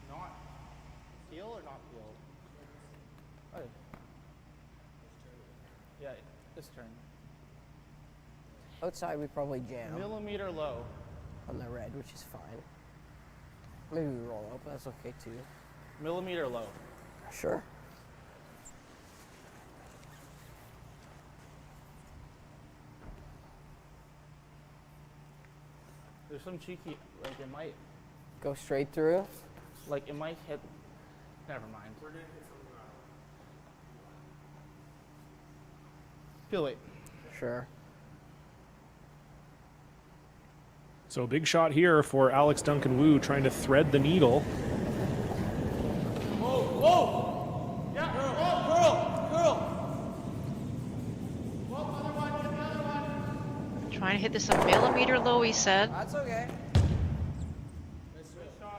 S2: Not peel or not peel? Oh. Yeah, this turn.
S4: Outside, we probably jam
S2: Millimeter low.
S4: on the red, which is fine. Maybe we roll up, but that's okay too.
S2: Millimeter low.
S4: Sure.
S2: There's some cheeky, like it might,
S4: Go straight through.
S2: like it might hit. Never mind. Peel weight.
S4: Sure.
S3: So a big shot here for Alex Duncan Wu trying to thread the needle.
S8: Whoa! Yeah, curl!
S5: Trying to hit this a millimeter low, he said.
S4: That's okay.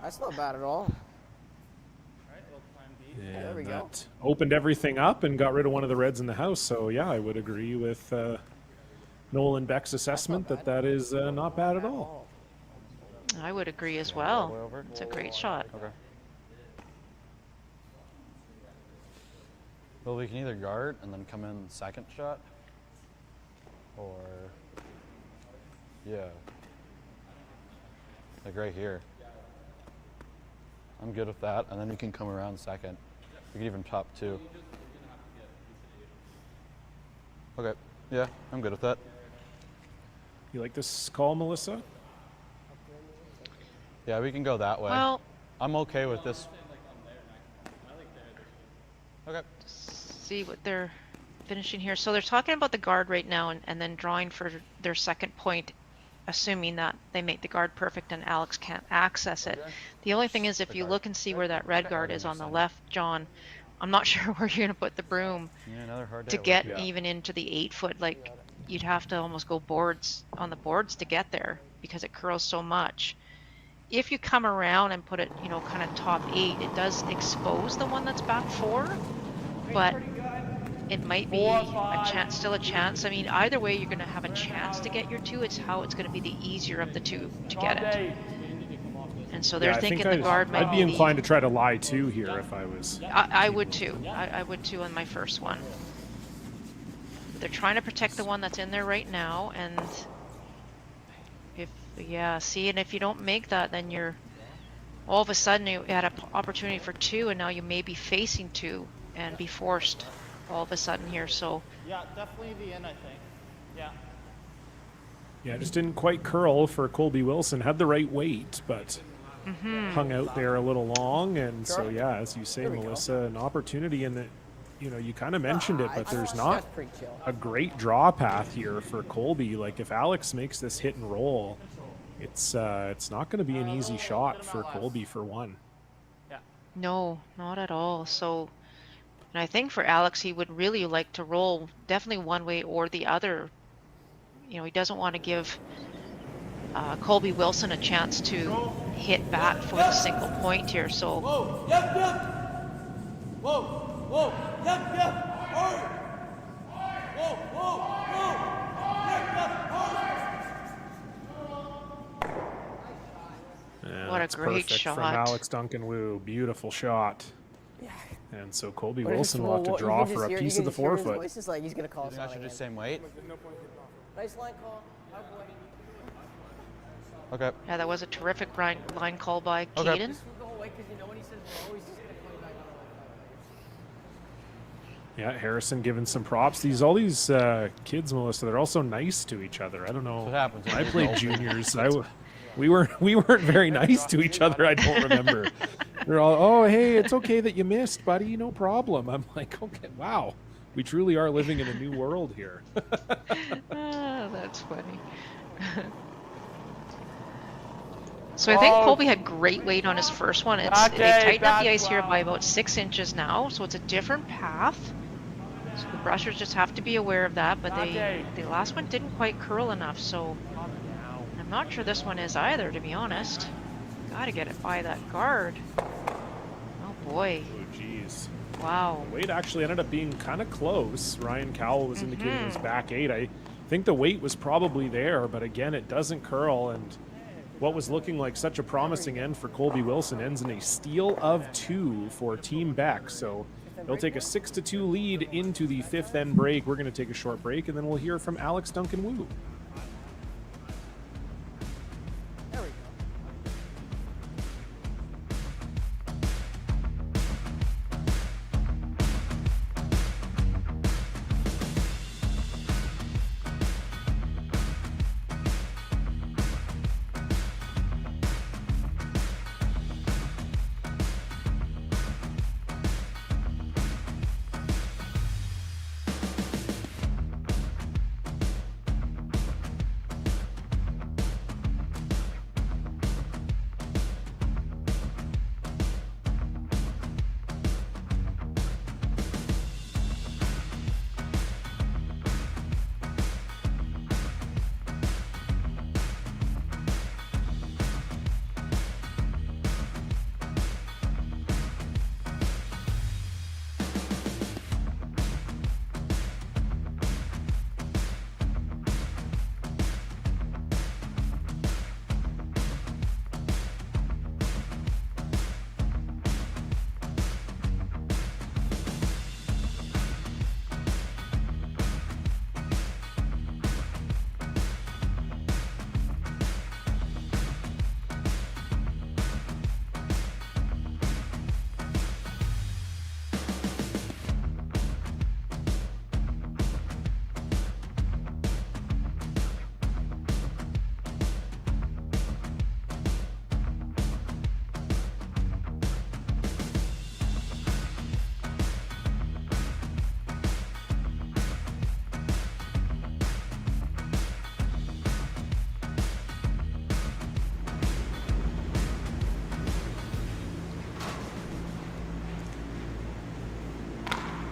S4: That's not bad at all. There we
S3: And
S4: go.
S3: that opened everything up and got rid of one of the reds in the house. So yeah, I would agree with Nolan Beck's assessment that that is not bad at all.
S5: I would agree as well. It's a great shot.
S6: Okay. Well, we can either guard and then come in second shot, or yeah, like right here. I'm good with that, and then we can come around second. We can even top 2. Okay, yeah, I'm good with that.
S3: You like this call, Melissa?
S6: Yeah, we can go that way.
S5: Well,
S6: I'm okay with this. Okay.
S5: see what they're finishing here. So they're talking about the guard right now and then drawing for their second point, assuming that they make the guard perfect and Alex can't access it. The only thing is, if you look and see where that red guard is on the left, John, I'm not sure where you're going to put the broom
S6: Yeah, another hard day
S5: to
S6: at
S5: get
S6: work.
S5: even into the 8-foot. Like, you'd have to almost go boards on the boards to get there because it curls so much. If you come around and put it, you know, kind of top 8, it does expose the one that's back 4, but it might be a chance, still a chance. I mean, either way, you're going to have a chance to get your 2. It's how it's going to be the easier of the 2 to get it. And so they're
S3: Yeah, I
S5: thinking
S3: think
S5: the guard might
S3: I'd be inclined to try to lie too here if I was.
S5: I would too. I would too on my first one. They're trying to protect the one that's in there right now, and and if you don't make that, then you're all of a sudden you had an opportunity for 2, and now you may be facing 2 and be forced all of a sudden here. So
S2: Yeah, definitely the end, I think. Yeah.
S3: Yeah, just didn't quite curl for Colby Wilson. Had the right weight, but hung out there a little long. And so, yeah, as you say, Melissa, an opportunity in the, you know, you kind of mentioned it, but there's not
S4: That's pretty chill.
S3: a great draw path here for Colby. Like, if Alex makes this hit and roll, it's not going to be an easy shot for Colby for one.
S5: no, not at all. So, and I think for Alex, he would really like to roll definitely one way or the other. You know, he doesn't want to give Colby Wilson a chance to hit back for the single point here. So
S8: Whoa, yep, yep. Whoa, whoa, yep, yep. Hard. Whoa, whoa, whoa. Yep, yep, hard.
S3: And
S5: What a
S3: that's
S5: great
S3: perfect from
S5: shot.
S3: Alex Duncan Wu. Beautiful shot.
S4: Yeah.
S3: And so Colby
S4: What if
S3: Wilson
S4: it's-
S3: will have to
S4: well,
S3: draw
S4: you can
S3: for a
S4: just hear-
S3: piece
S4: you
S3: of the
S4: can just hear his
S3: forefoot.
S4: voice is like he's gonna call
S6: You guys
S4: something
S6: are just
S4: again.
S6: same weight.
S4: Nice line call. Oh, boy.
S6: Okay.
S5: Yeah, that was a terrific line call by
S6: Okay.
S5: Caden.
S4: Just go away because you know when he says no, he's just gonna call you back on the
S3: Yeah, Harrison giving some props. All these kids, Melissa, they're also nice to each other. I don't know.
S6: What happens when
S3: I
S6: there's
S3: played
S6: no-
S3: juniors. We weren't very nice to each other. I don't remember. They're all, oh, hey, it's okay that you missed, buddy. No problem. I'm like, okay, wow. We truly are living in a new world here.
S5: Ah, that's funny. So I think Colby had great weight on his first one. They tightened up the ice here by about 6 inches now, so it's a different path. So the brushers just have to be aware of that, but the last one didn't quite curl enough, so I'm not sure this one is either, to be honest. Gotta get it by that guard. Oh boy.
S3: Oh, geez.
S5: Wow.
S3: The weight actually ended up being kind of close. Ryan Cowell was indicating his back 8. I think the weight was probably there, but again, it doesn't curl, and what was looking like such a promising end for Colby Wilson ends in a steal of 2 for Team Beck. So they'll take a 6-2 lead into the 5th end break. We're going to take a short break, and then we'll hear from Alex Duncan Wu.
S4: There we go.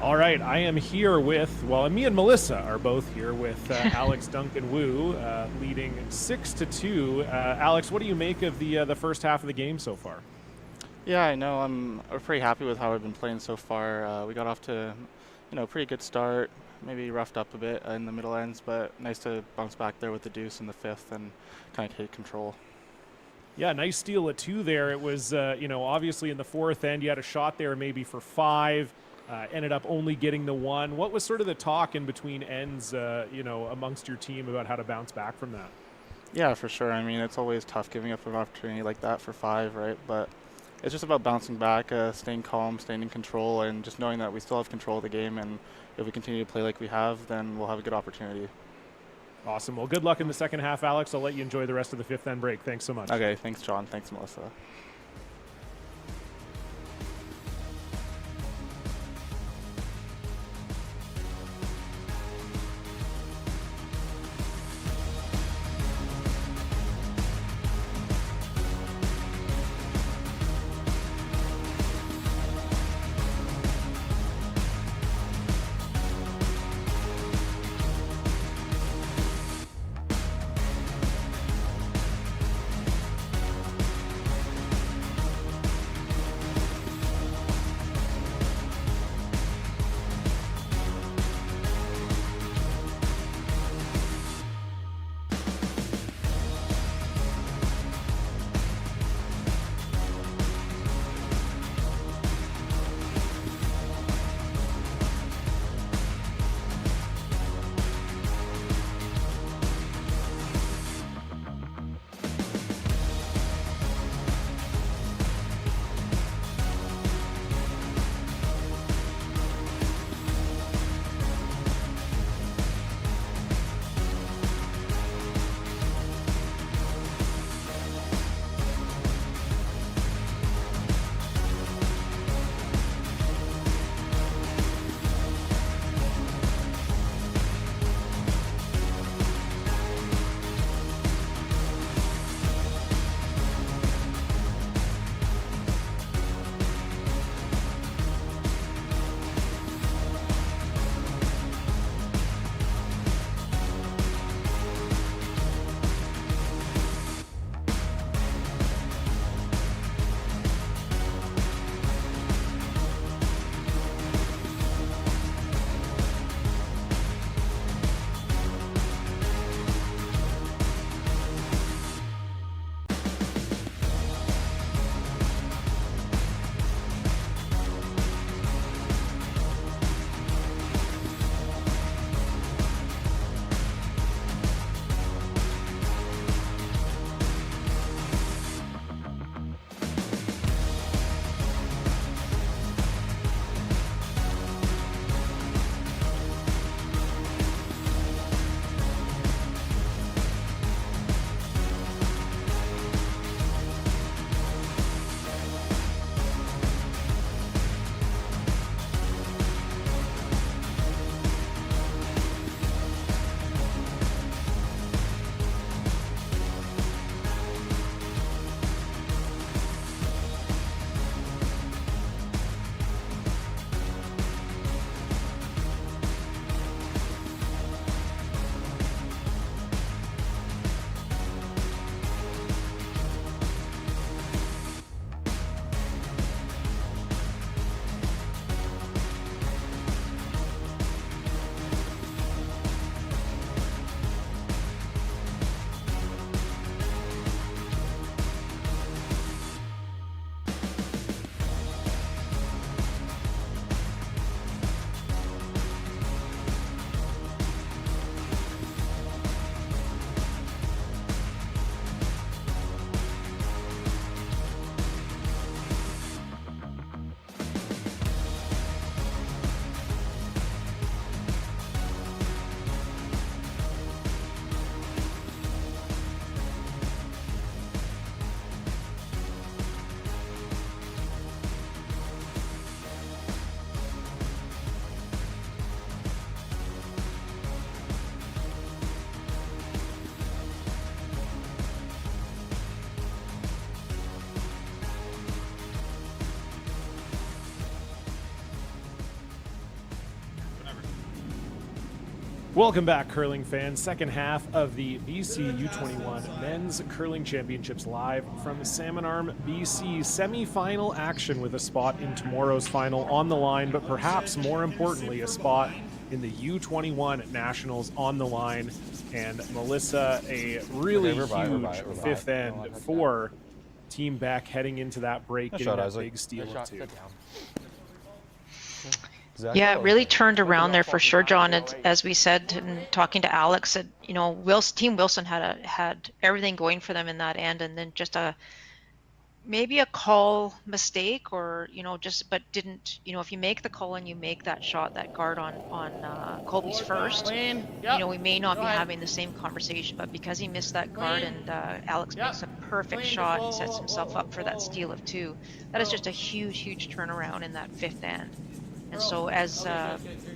S3: All right, I am here with, well, me and Melissa are both here with Alex Duncan Wu, leading 6-2. Alex, what do you make of the first half of the game so far?
S9: Yeah, I know. We're pretty happy with how we've been playing so far. We got off to, pretty good start. Maybe roughed up a bit in the middle ends, but nice to bounce back there with the deuce in the 5th and kind of take control.
S3: Yeah, nice steal at 2 there. It was, obviously in the 4th end, you had a shot there maybe for 5. Ended up only getting the 1. What was sort of the talk in between ends, amongst your team about how to bounce back from that?
S9: Yeah, for sure. I mean, it's always tough giving up an opportunity like that for 5, right? But it's just about bouncing back, staying calm, staying in control, and just knowing that we still have control of the game. And if we continue to play like we have, then we'll have a good opportunity.
S3: Awesome. Well, good luck in the second half, Alex. I'll let you enjoy the rest of the 5th end break. Thanks so much.
S9: Okay, thanks, John. Thanks, Melissa.
S3: Welcome back, curling fans. Second half of the BC U21 Men's Curling Championships live from Salmon Arm, BC. Semi-final action with a spot in tomorrow's final on the line, but perhaps more importantly, a spot in the U21 Nationals on the line. And Melissa, a really huge fifth end for Team Beck heading into that break, getting that big steal of 2.
S5: Yeah, it really turned around there for sure, John. As we said, and talking to Alex, you know, Team Wilson had everything going for them in that end, and then just maybe a call mistake, or but didn't. If you make the call and you make that shot, that guard on Colby's first,
S2: Clean. Yep.
S5: we may not
S2: Go
S5: be
S2: ahead.
S5: having the same conversation. But because he missed that guard and Alex
S2: Yep.
S5: makes a perfect
S2: Clean.
S5: shot
S2: Whoa,
S5: and sets
S2: whoa,
S5: himself
S2: whoa,
S5: up for that
S2: whoa.
S5: steal of 2, that is just a huge turnaround in that fifth end. And so, as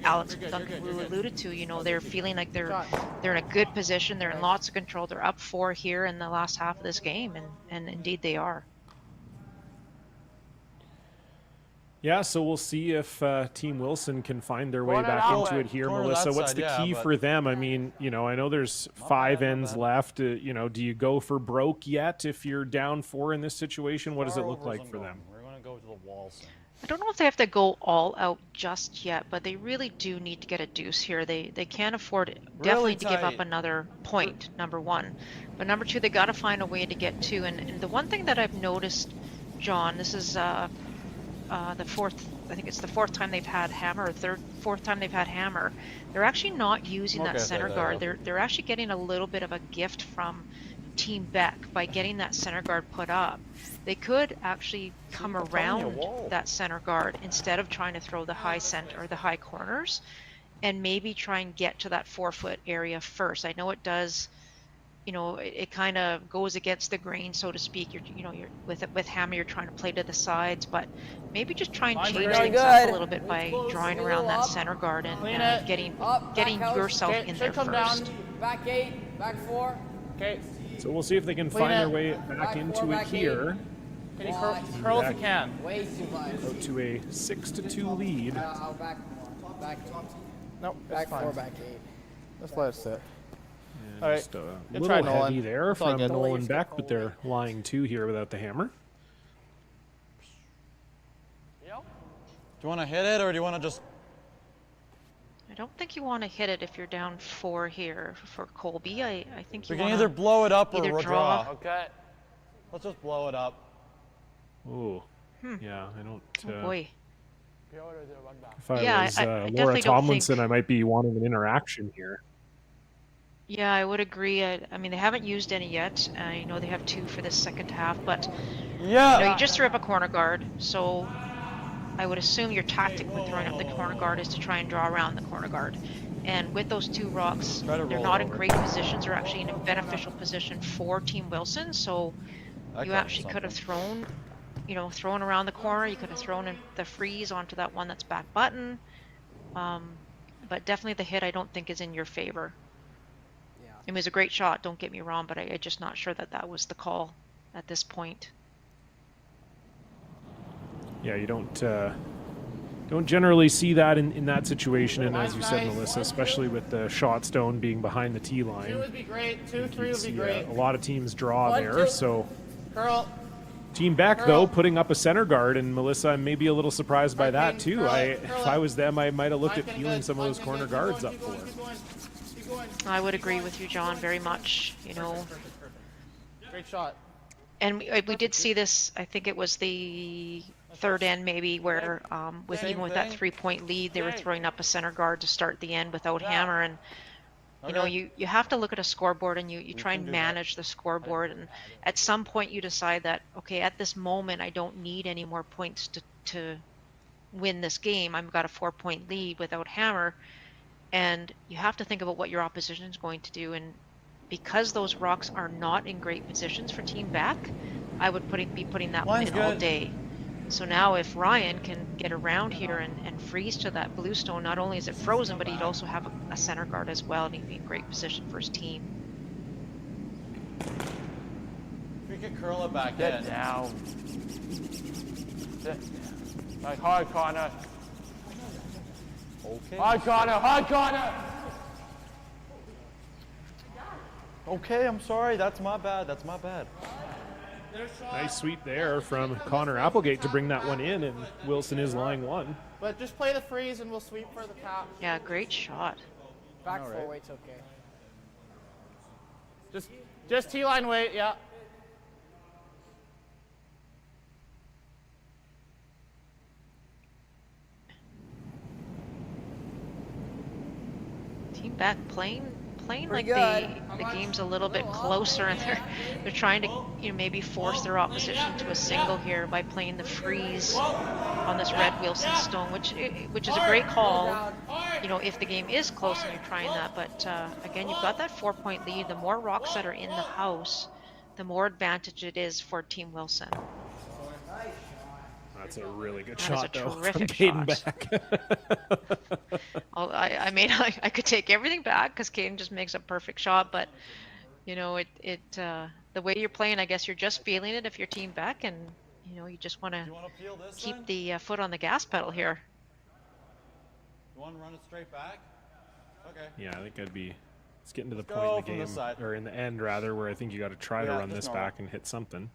S5: Alex Duncan alluded to, they're feeling like they're in a good position. They're in lots of control. They're up 4 here in the last half of this game, and indeed they are.
S3: Yeah, so we'll see if Team Wilson can find their way back into it here.
S6: Corner
S3: Melissa,
S6: that
S3: what's
S6: side,
S3: the
S6: yeah,
S3: key
S6: but-
S3: for them? I mean, I know there's 5 ends left. Do you go for broke yet if you're down 4 in this situation? What does it look like for them?
S6: We're going to go to the wall soon.
S5: I don't know if they have to go all out just yet, but they really do need to get a deuce here. They can't afford definitely to give up
S6: tight.
S5: another point, number 1. But number 2, they got to find a way to get 2. And the one thing that I've noticed, John, this is the fourth, I think it's the 4th time they've had hammer, or 4th time they've had hammer. They're actually not using that center guard. They're actually getting a little bit of a gift from Team Beck by getting that center guard put up. They could actually come around that center guard instead of trying to throw the high center or the high corners, and maybe try and get to that 4-foot area first. I know it does, it kind of goes against the grain, so to speak. You're with hammer, you're trying to play to the sides, but maybe just try and change things up a little bit by drawing around that center guard and getting yourself in there
S2: come
S5: first.
S2: down.
S4: Back 8, back 4.
S2: Okay.
S3: So we'll see if they can find their way back into it here.
S2: Can you curl if you can?
S4: Way too much.
S3: Go to a 6-2 lead.
S4: I'll back more. Back 8.
S2: Nope.
S4: Back 4, back 8.
S2: Let's let it sit.
S3: And
S2: All right.
S3: just a
S2: Good
S3: little
S2: try,
S3: heavy
S2: Nolan.
S3: there
S2: It's all
S3: from
S2: good.
S3: Nolan Beck, but they're lying 2 here without the hammer.
S6: Do you want to hit it, or do you want to just...
S5: I don't think you want to hit it if you're down 4 here for Colby. I think you
S6: We can
S5: want
S6: either blow it up or
S5: either
S6: draw.
S5: draw.
S6: Okay. Let's just blow it up.
S3: Oh, yeah, I don't...
S5: Oh boy.
S3: If I
S5: Yeah,
S3: was
S5: I
S3: Laura
S5: definitely don't
S3: Tomlinson,
S5: think-
S3: I might be wanting an interaction here.
S5: Yeah, I would agree. I mean, they haven't used any yet. They have 2 for this second half, but
S6: Yeah.
S5: you just threw up a corner guard, so I would assume your tactic with throwing up the corner guard is to try and draw around the corner guard. And with those 2 rocks,
S6: Try to
S5: they're
S6: roll
S5: not in
S6: over.
S5: great positions. They're actually in a beneficial position for Team Wilson. So
S6: That
S5: you
S6: got
S5: actually could have thrown around the corner. You could have thrown in the freeze onto that one that's back button. But definitely the hit, I don't think, is in your favor.
S4: Yeah.
S5: It was a great shot, don't get me wrong, but I'm just not sure that was the call at this point.
S3: Yeah, you don't generally see that in that situation, and as you said,
S2: Nice.
S3: Melissa, especially with the shot stone being behind the tee
S2: 2
S3: line.
S2: would be great. 2, 3
S3: You
S2: would be
S3: see
S2: great.
S3: a lot of teams draw
S4: 1,
S3: there,
S4: 2.
S3: so
S2: Curl.
S3: Team Beck,
S2: Curl.
S3: though, putting up a center guard, and Melissa, I'm maybe a little surprised by that,
S2: Right,
S3: too.
S2: curl it,
S3: If
S2: curl
S3: I
S2: it.
S3: was them, I might have looked
S2: Line's
S3: at
S2: getting
S3: peeling
S2: good.
S3: some of those
S2: Line's
S3: corner
S2: getting good.
S3: guards up
S2: Keep
S3: for.
S2: going, keep going. Keep going.
S5: I would agree with you, John, very much.
S2: Great shot.
S5: And we did see this. I think it was the 3rd end, maybe, where with
S6: Same
S5: even with that
S6: thing.
S5: 3-point lead, they were
S6: Same.
S5: throwing up a center guard to start the end without
S6: Yeah.
S5: hammer. And
S6: Okay.
S5: you have to look at a scoreboard, and you try
S6: can
S5: and
S6: do that.
S5: manage the scoreboard. And at some point, you decide that, okay, at this moment, I don't need any more points to win this game. I've got a 4-point lead without hammer, and you have to think about what your opposition is going to do. And because those rocks are not in great positions for Team Back, I would be putting that one
S6: Line's
S5: in all
S6: good.
S5: day. So now if Ryan can get around here and freeze to that blue stone, not only is it frozen, but he'd also have a center guard as well, and he'd be in great position for his team.
S6: We could curl it back
S2: Get
S6: in.
S2: down. Like hard corner.
S6: Okay.
S2: Hard corner. Hard corner.
S6: Okay, I'm sorry. That's my bad. That's my bad.
S3: Nice sweep there from Connor Applegate to bring that one in, and Wilson is lying one.
S2: But just play the freeze and we'll sweep for the top.
S5: Yeah, great shot.
S4: Back full weight's okay.
S2: Just T-line weight, yeah.
S5: Team back playing like
S4: Pretty
S5: the game's a little bit closer, and they're trying to maybe force their opposition to a single here by playing the freeze on this red Wilson stone, which is a great call. If the game is close and you're trying that, but again, you've got that 4-point lead. The more rocks that are in the house, the more advantage it is for Team Wilson.
S3: That's a really good
S5: That
S3: shot,
S5: is a
S3: though, from
S5: terrific
S3: Caden
S5: shot.
S3: back.
S5: I could take everything back because Caden just makes a perfect shot, but the way you're playing, I guess you're just feeling it if you're team back, and you just want to keep the foot on the gas pedal here.
S6: You want to run it straight back? Okay.
S3: Yeah, I think it's getting to the point in the game, or in the end rather, where I think you got to try to run this back and hit something.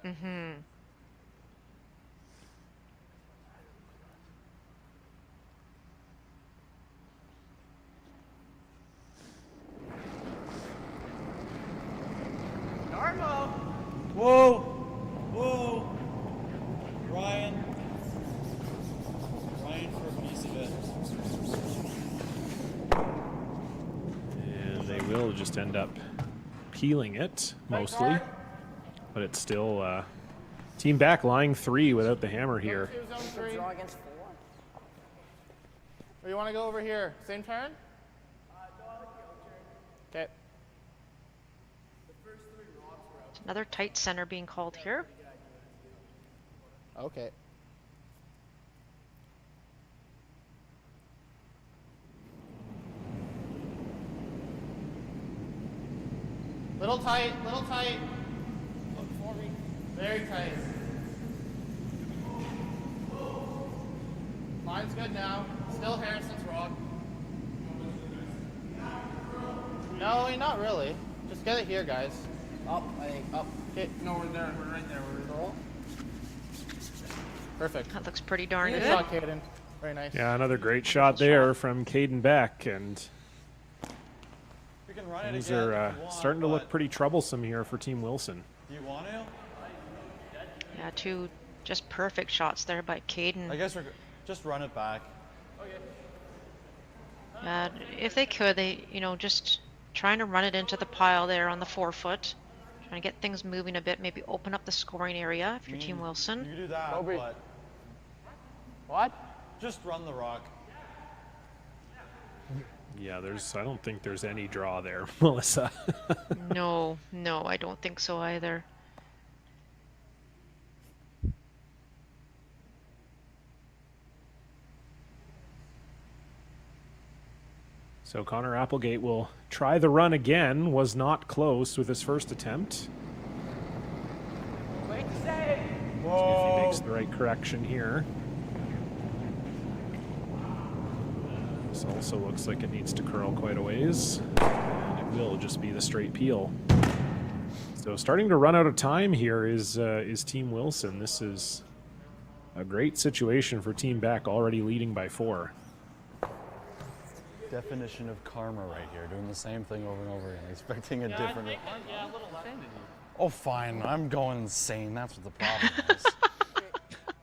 S5: Mm-hmm.
S6: Whoa! Whoa! Ryan for a piece of it.
S3: And they will just end up peeling it, mostly. But it's still team back lying 3 without the hammer here.
S4: Draw against 4.
S2: Or you want to go over here? Same turn? Okay.
S5: Another tight center being called here.
S2: Okay. Little tight, little tight. Look for me. Very tight. Line's good now. Still Harrison's rock. No, not really. Just get it here, guys.
S4: Up, I think. Up.
S2: Okay. No, we're there. We're right there. We're roll. Perfect.
S5: That looks pretty darn
S2: Good
S5: good.
S2: shot, Caden. Very nice.
S3: Yeah, another great shot there from Caden Beck, and
S6: We can run it
S3: these
S6: again
S3: are
S6: if you want,
S3: starting to look
S6: but
S3: pretty troublesome here for Team Wilson.
S6: Do you want to?
S5: Yeah, 2 just perfect shots there by Caden.
S6: I guess just run it back.
S5: If they could, just trying to run it into the pile there on the 4-foot. Trying to get things moving a bit, maybe open up the scoring area if you're Team
S6: You
S5: Wilson.
S6: can do that,
S2: Kobe.
S6: but
S2: What?
S6: just run the rock.
S3: Yeah, I don't think there's any draw there, Melissa.
S5: No, I don't think so either.
S3: So Connor Applegate will try the run again. Was not close with his first attempt.
S4: Wait to say.
S3: See if he makes the right correction here. This also looks like it needs to curl quite a ways. And it will just be the straight peel. So starting to run out of time here is Team Wilson. This is a great situation for Team Beck, already leading by 4.
S6: Definition of karma right here, doing the same thing over and over again, expecting a different.
S2: Yeah, a little less.
S6: Oh, fine. I'm going insane. That's what the problem is.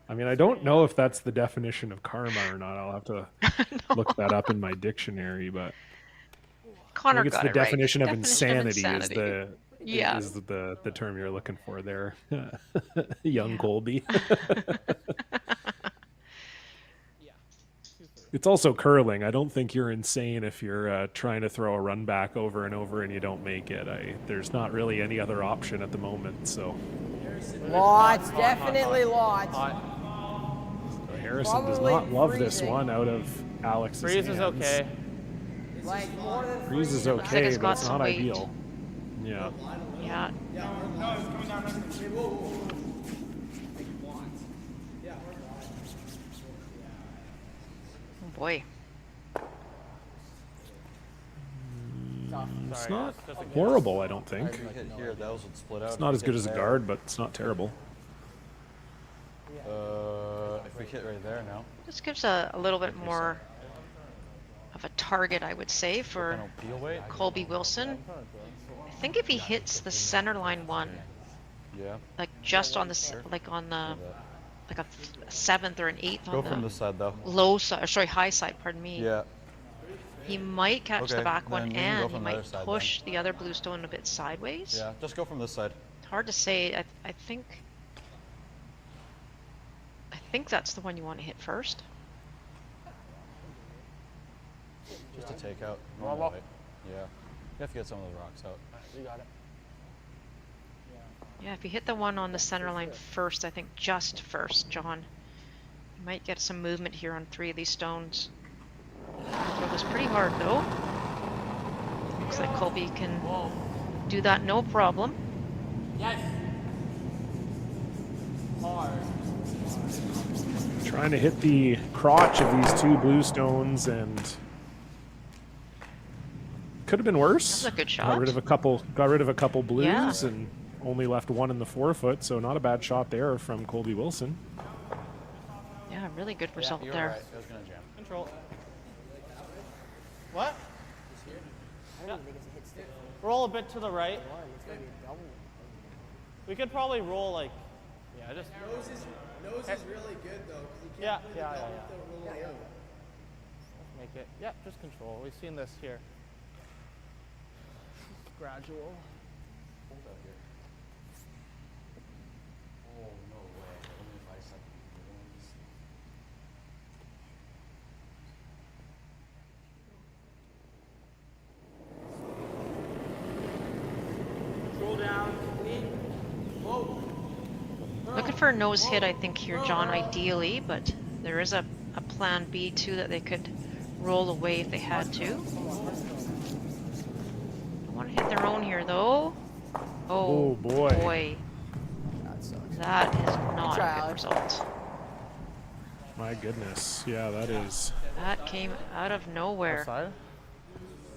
S3: I mean, I don't know if that's the definition of karma or not. I'll have to look that up in my dictionary, but
S5: Connor
S3: I think it's
S5: got
S3: the
S5: it right.
S3: definition of
S5: Definition of
S3: insanity
S5: Yeah.
S3: is the term you're looking for there. Young Colby. It's also curling. I don't think you're insane if you're trying to throw a run back over and over and you don't make it. There's not really any other option at the moment. So
S4: Lots, definitely lots.
S3: So Harrison does
S4: Probably
S3: not love this
S4: freezing.
S3: one out of Alex's
S2: Freeze
S3: hands.
S2: is okay.
S4: Like more than
S3: Freeze is
S5: Looks like
S3: okay,
S5: it's
S3: but
S5: got
S3: it's
S5: some
S3: not
S5: weight.
S3: ideal. Yeah.
S5: Yeah. Oh boy.
S4: tough.
S3: It's not horrible, I don't think.
S6: If we hit here, those would split out.
S3: It's
S6: If
S3: not
S6: we
S3: as good
S6: hit
S3: as a
S6: there-
S3: guard, but it's not terrible.
S6: If we hit right there now.
S5: This gives a little bit more of a target, I would say, for
S6: Kind of peel weight.
S5: Colby Wilson. I think if he hits the center line one,
S6: Yeah.
S5: like just on the like on the like a 7th or an 8th
S6: Go
S5: on
S6: from
S5: the
S6: this side though.
S5: low side, or sorry, high side, pardon me.
S6: Yeah.
S5: He might catch the
S6: Okay,
S5: back one,
S6: then we can go
S5: and he
S6: from the other
S5: might
S6: side
S5: push the other bluestone a bit sideways.
S6: Yeah. Just go from this side.
S5: It's hard to say. I think that's the one you want to hit first.
S6: Just to take out. Normal weight. Yeah. You have to get some of the rocks out.
S4: You got it.
S5: Yeah, if you hit the one on the center line first, I think just first, John, you might get some movement here on 3 of these stones. Throw this pretty hard though. Looks like Colby can do that no problem.
S2: Yes. Hard.
S3: Trying to hit the crotch of these 2 bluestones, and could have been worse.
S5: That's a good shot.
S3: Got rid of a couple blues,
S5: Yeah.
S3: and only left 1 in the forefoot, so not a bad shot there from Colby Wilson.
S5: Yeah, really good result
S6: You're
S5: there.
S6: right. I was gonna jam.
S2: Control. What?
S4: I don't even think it's a hit stick.
S2: Roll a bit to the right.
S4: One, it's gonna be a double.
S2: We could probably roll like. Yeah, just.
S8: Nose is really good though, because you
S2: Yeah,
S8: can't
S2: yeah,
S8: play the
S2: yeah,
S8: double
S2: yeah.
S8: with the roll down.
S2: Make it. Yeah, just control. We've seen this here. Gradual.
S8: Roll down, lean. Whoa.
S5: Looking for a nose hit, I think, here, John, ideally, but there is a plan B, too, that they could roll away if they had to. Don't want to hit their own here, though.
S3: Oh, boy.
S4: That sucks.
S5: That is not
S4: try,
S5: a good
S4: Alex.
S5: result.
S3: My goodness. Yeah, that is.
S5: That came out of nowhere.
S2: Side.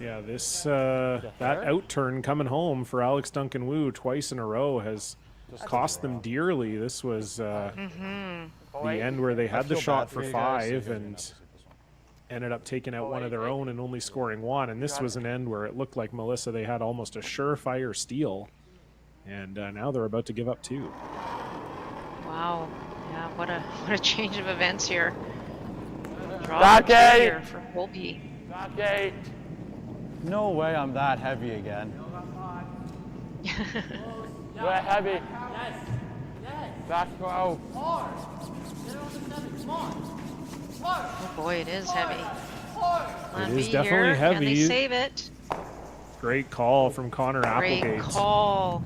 S3: Yeah, this that outturn coming home for Alex Duncan Wu twice in a row has cost them dearly. This was the end where they had the shot for 5 and ended up taking out one of their own and only scoring 1. And this was an end where it looked like Melissa, they had almost a surefire steal. And now they're about to give up 2.
S5: Wow. Yeah, what a change of events here. Draw
S6: Back
S5: for 2
S6: eight.
S5: here for Colby.
S6: Back 8. No way I'm that heavy again. We're heavy.
S2: Yes. Yes.
S6: Back 12.
S2: Hard. Get it on the 7. Come on. Hard.
S5: Oh boy, it is heavy.
S2: Hard.
S5: Plan
S3: It is
S5: B
S3: definitely
S5: here. Can
S3: heavy.
S5: they save it?
S3: Great call from Connor
S5: Great
S3: Applegate.
S5: call.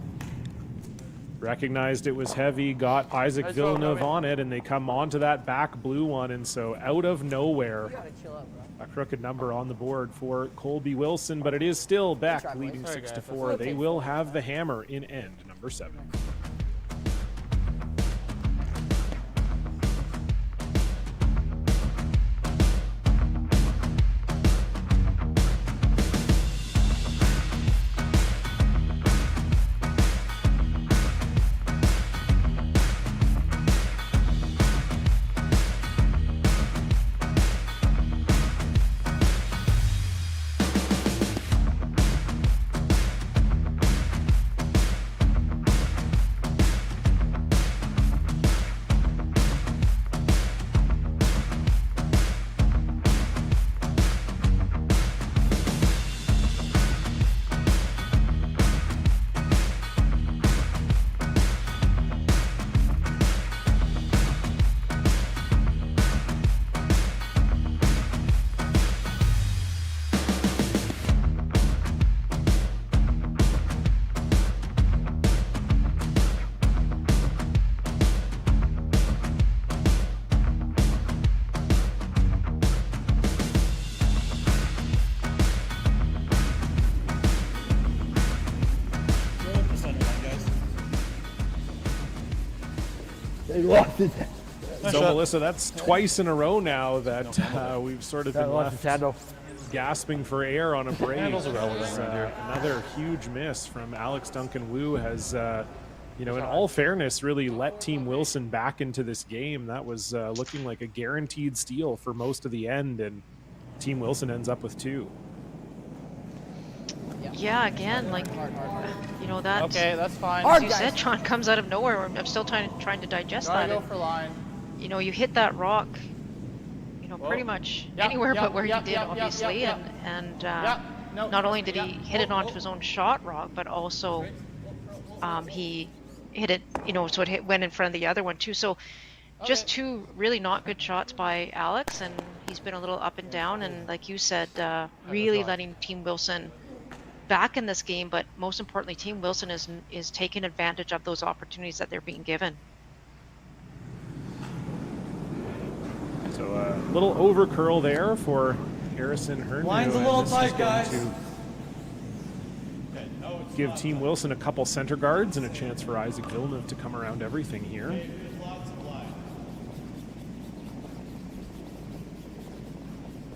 S3: Recognized it was heavy, got Isaac Villeneuve on it, and they come onto that back blue one. And so out of nowhere,
S4: You gotta chill out, bro.
S3: a crooked number on the board for Colby Wilson, but it is still Beck
S4: try, boys.
S3: leading
S2: Sorry,
S3: 6
S2: guys.
S3: to 4. They will have the hammer in end number 7. So Melissa, that's twice in a row now that we've sort of been left gasping for air on a break.
S6: Handles irrelevant
S3: As,
S6: right here.
S3: another huge miss from Alex Duncan-Wu has, you know, in all fairness, really let Team Wilson back into this game. That was looking like a guaranteed steal for most of the end, and Team Wilson ends up with 2.
S5: Yeah, again, like, you know, that,
S2: Okay, that's fine.
S5: as you said, John, comes out of nowhere. I'm still trying to digest
S2: Gotta
S5: that.
S2: go
S5: And,
S2: for line.
S5: you know, you hit that rock, you know, pretty much anywhere but where you did, obviously. And not only did he hit it onto his own shot rock, but also he hit it, you know, so it went in front of the other one too. So just 2 really not good shots by Alex, and he's been a little up and down. And like you said, really letting Team Wilson back in this game, but most importantly, Team Wilson is taking advantage of those opportunities that they're being given.
S3: So a little over curl there for Harrison Hernu.
S6: Line's a little
S3: This is
S6: tight,
S3: going
S6: guys.
S3: to give Team Wilson a couple center guards and a chance for Isaac Villeneuve to come around everything here.
S7: There's lots of line.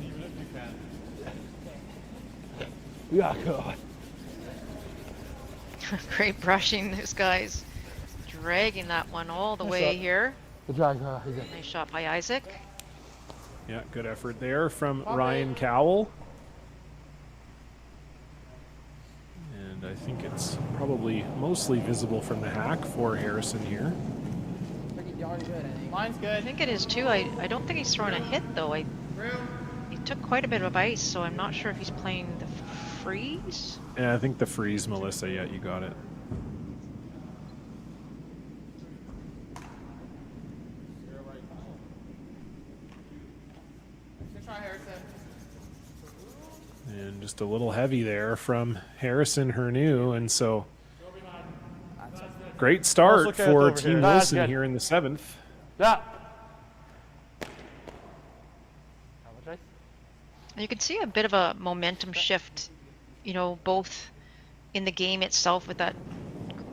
S7: Even if you can.
S6: Yeah, God.
S5: Great brushing. This guy's dragging that one all the way here.
S6: Good job, Isaac.
S5: Nice shot by Isaac.
S3: Yeah, good effort there from Ryan Cowell. And I think it's probably mostly visible from the hack for Harrison here.
S4: Pretty darn good, I think.
S2: Line's
S5: I
S2: good.
S5: think it is too. I don't think he's throwing a hit though. He took quite a bit of ice, so I'm not sure if he's playing the freeze.
S3: Yeah, I think the freeze, Melissa. Yeah, you got it.
S2: Good try, Harrison.
S3: And just a little heavy there from Harrison Hernu. And so great start
S6: look at it
S3: for
S6: over
S3: Team
S6: here. That's
S3: Wilson
S6: good.
S3: here in the 7th.
S6: Yeah.
S5: You can see a bit of a momentum shift, you know, both in the game itself with that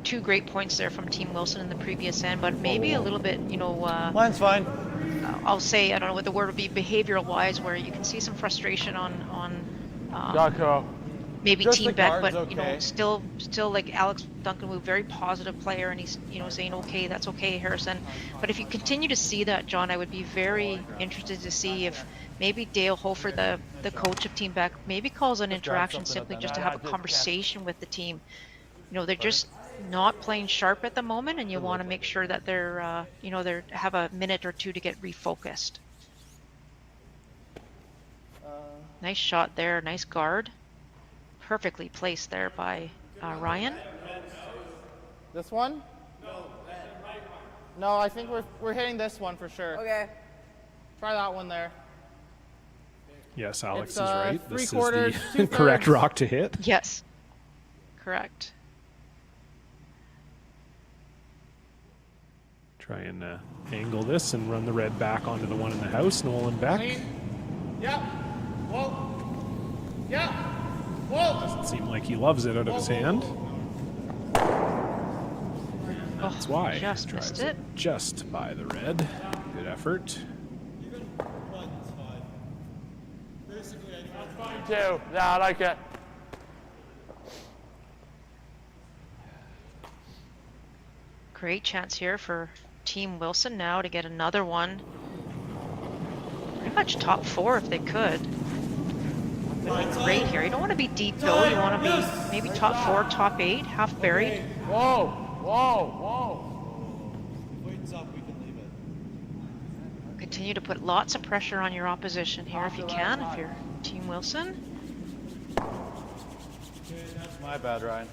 S5: 2 great points there from Team Wilson in the previous end, but maybe a little bit, you know,
S6: Line's fine.
S5: I'll say, I don't know what the word would be, behavioral wise, where you can see some frustration on
S6: Jocko.
S5: maybe
S6: Just
S5: Team
S6: the
S5: Beck,
S6: guard's
S5: but you know,
S6: okay.
S5: still like Alex Duncan, very positive player, and he's, you know, saying, okay, that's okay, Harrison. But if you continue to see that, John, I would be very interested to see if maybe Dale Hofer, the coach of Team Beck, maybe calls an interaction simply just to have a conversation with the team. You know, they're just not playing sharp at the moment, and you want to make sure that they're, you know, they have a minute or 2 to get refocused. Nice shot there, nice guard. Perfectly placed there by Ryan.
S2: This one? No, I think we're hitting this one for sure.
S4: Okay.
S2: Try that one there.
S3: Yes, Alex
S2: It's,
S3: is right. This is
S2: 3/4,
S3: the
S2: 2/3.
S3: correct rock to hit.
S5: Yes, correct.
S3: Try and angle this and run the red back onto the one in the house, Nolan Beck.
S2: Clean. Yep. Whoa. Yep. Whoa.
S3: Doesn't seem like he loves it out of his hand. That's why.
S5: Just
S3: Drives
S5: missed it.
S3: just by the red. Good effort.
S7: Basically, I think
S6: Fine too. Yeah, I like it.
S5: Great chance here for Team Wilson now to get another one. Pretty much top 4 if they could. Great here. You don't want to be deep though. You want to be maybe top 4, top 8, half buried.
S6: Whoa, whoa, whoa.
S7: if Wade's up, we can leave it.
S5: Continue to put lots of pressure on your opposition here if you can, if you're Team Wilson.
S6: My bad, Ryan.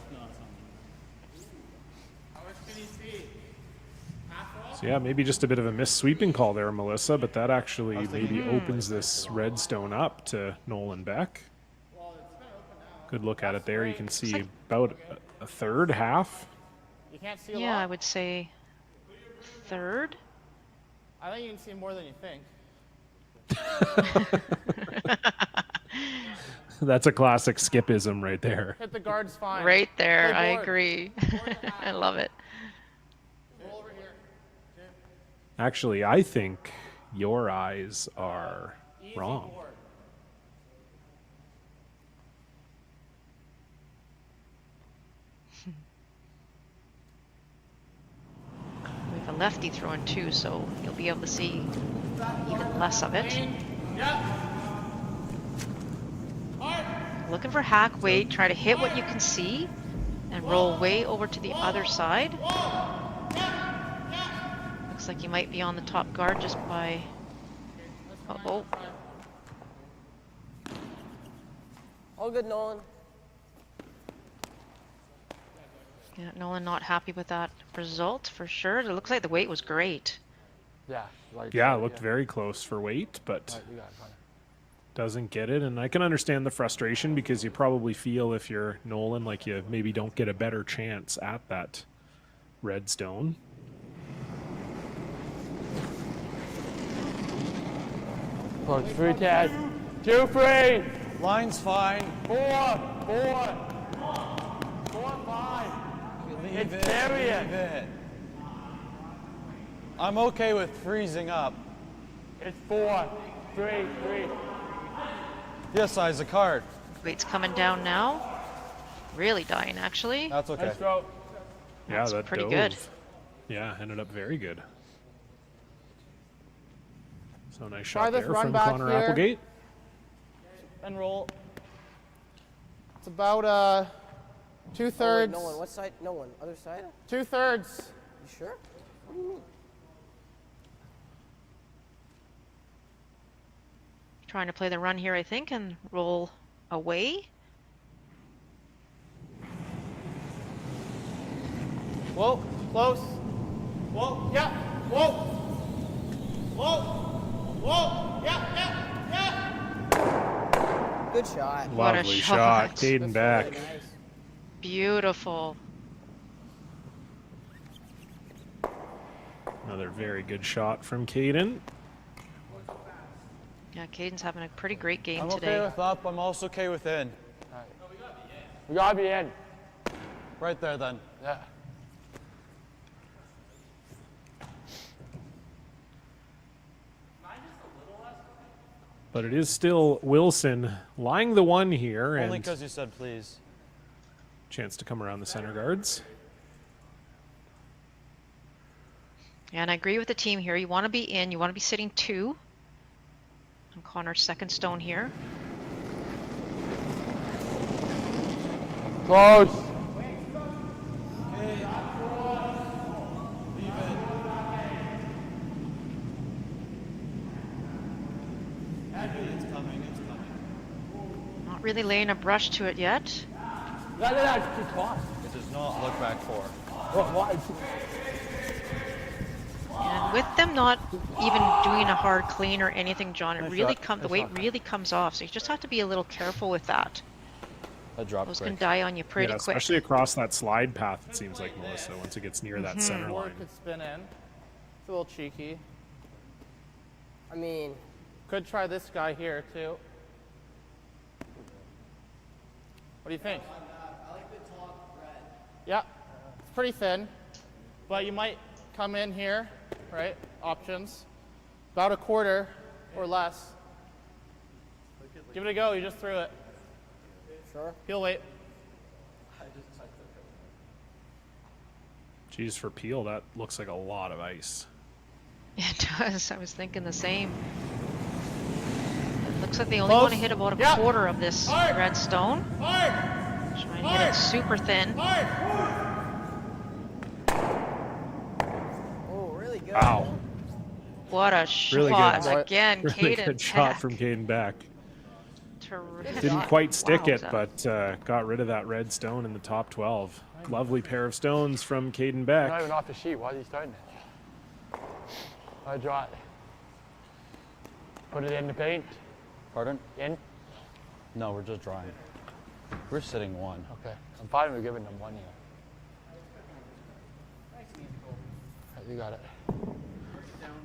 S2: How much can you see?
S3: So yeah, maybe just a bit of a missed sweeping call there, Melissa, but that actually maybe opens this redstone up to Nolan Beck. Good look at it there. You can see about a third, half.
S2: You can't see a
S5: Yeah, I
S2: lot.
S5: would say 3rd.
S2: I think you can see more than you think.
S3: That's a classic skipism right there.
S2: Hit the guards fine.
S5: Right there,
S2: Play
S5: I
S2: board.
S5: agree. I love it.
S2: Roll over here.
S3: Actually, I think your eyes are
S2: Easy
S3: wrong.
S2: board.
S5: We have a lefty throwing too, so you'll be able to see even less of it. Looking for hack, wait, try to hit what you can see, and roll way over to the other side. Looks like you might be on the top guard just by... Uh-oh.
S4: All good, Nolan.
S5: Yeah, Nolan not happy with that result for sure. It looks like the weight was great.
S1: Yeah. Like,
S3: Yeah, it looked very close for weight, but
S1: You got it, Connor.
S3: doesn't get it. And I can understand the frustration because you probably feel if you're Nolan like you maybe don't get a better chance at that red stone.
S1: Push 3, Ted. 2, 3.
S6: Line's fine.
S1: 4, 4. 4, 5.
S6: Leave it.
S1: carry it.
S6: Leave it. I'm okay with freezing up.
S1: It's 4, 3, 3.
S6: Yes, Isaac, hard.
S5: Weight's coming down now. Really dying, actually.
S6: That's okay.
S1: Nice throw.
S3: Yeah,
S5: That's
S3: that
S5: pretty
S3: dove.
S5: good.
S3: Yeah, ended up very good. So nice
S2: Try
S3: shot
S2: this
S3: there
S2: run
S3: from
S2: back
S3: Connor
S2: here.
S3: Applegate.
S2: And roll. It's about
S4: Oh, wait,
S2: 2/3.
S4: Nolan, what side? Nolan, other side?
S2: 2/3.
S4: You sure? What do you mean?
S5: Trying to play the run here, I think, and roll away.
S2: Whoa, close. Whoa, yeah. Whoa. Whoa. Whoa. Yeah, yeah, yeah.
S4: Good shot.
S5: What a
S3: Lovely
S5: shot.
S3: shot. Caden back.
S4: Really nice.
S5: Beautiful.
S3: Another very good shot from Caden.
S5: Yeah, Caden's having a pretty great game
S6: I'm
S5: today.
S6: okay with up. I'm also okay with in.
S1: We gotta be in.
S6: Right there, then.
S1: Yeah.
S3: But it is still Wilson lying the one here
S6: Only
S3: and
S6: because you said please.
S3: chance to come around the center guards.
S5: Yeah, and I agree with the team here. You want to be in. You want to be sitting 2. On Connor's second stone here.
S1: Close.
S6: It's coming. It's coming.
S5: Not really laying a brush to it yet.
S1: No, it's too close.
S6: It does not look back 4.
S1: Why?
S5: And with them not even doing a hard clean or anything, John, it
S1: Nice
S5: really
S1: shot.
S5: the
S1: Nice
S5: weight
S1: shot.
S5: really comes off. So you just have to be a little careful with that.
S6: A drop
S5: Those
S6: quick.
S5: can die on you pretty
S3: Yeah,
S5: quick.
S3: especially across that slide path, it seems like, Melissa, once it gets near that center
S2: Or
S3: line.
S2: could spin in. It's a little cheeky.
S4: I mean,
S2: Could try this guy here too. What do you think?
S8: I like the top red.
S2: Yeah, it's pretty thin, but you might come in here, right? Options, about 1/4 or less. Give it a go. You just threw it.
S4: sure.
S2: He'll wait.
S3: Geez, for Peel, that looks like a lot of ice.
S5: It does. I was thinking the same. It looks like they only
S2: Close.
S5: want to hit about a
S2: Yeah.
S5: 1/4 of this
S2: Hard.
S5: red stone.
S2: Hard.
S5: Trying to get it super thin.
S2: Hard.
S4: Oh, really good.
S3: Wow.
S5: What a
S3: Really
S5: shot.
S3: good.
S5: Again,
S3: Really
S5: Caden
S3: good shot
S5: back.
S3: from Caden back.
S5: Terrific.
S3: Didn't quite stick
S5: Wow,
S3: it, but got rid of that red stone in the top 12. Lovely pair of stones from Caden
S1: Not
S3: Beck.
S1: even off the sheet. Why is he starting it? I draw it. Put it in the paint.
S6: Pardon?
S1: In.
S6: No, we're just drawing. We're sitting 1.
S1: Okay. I'm fine with giving them 1 here. You got it.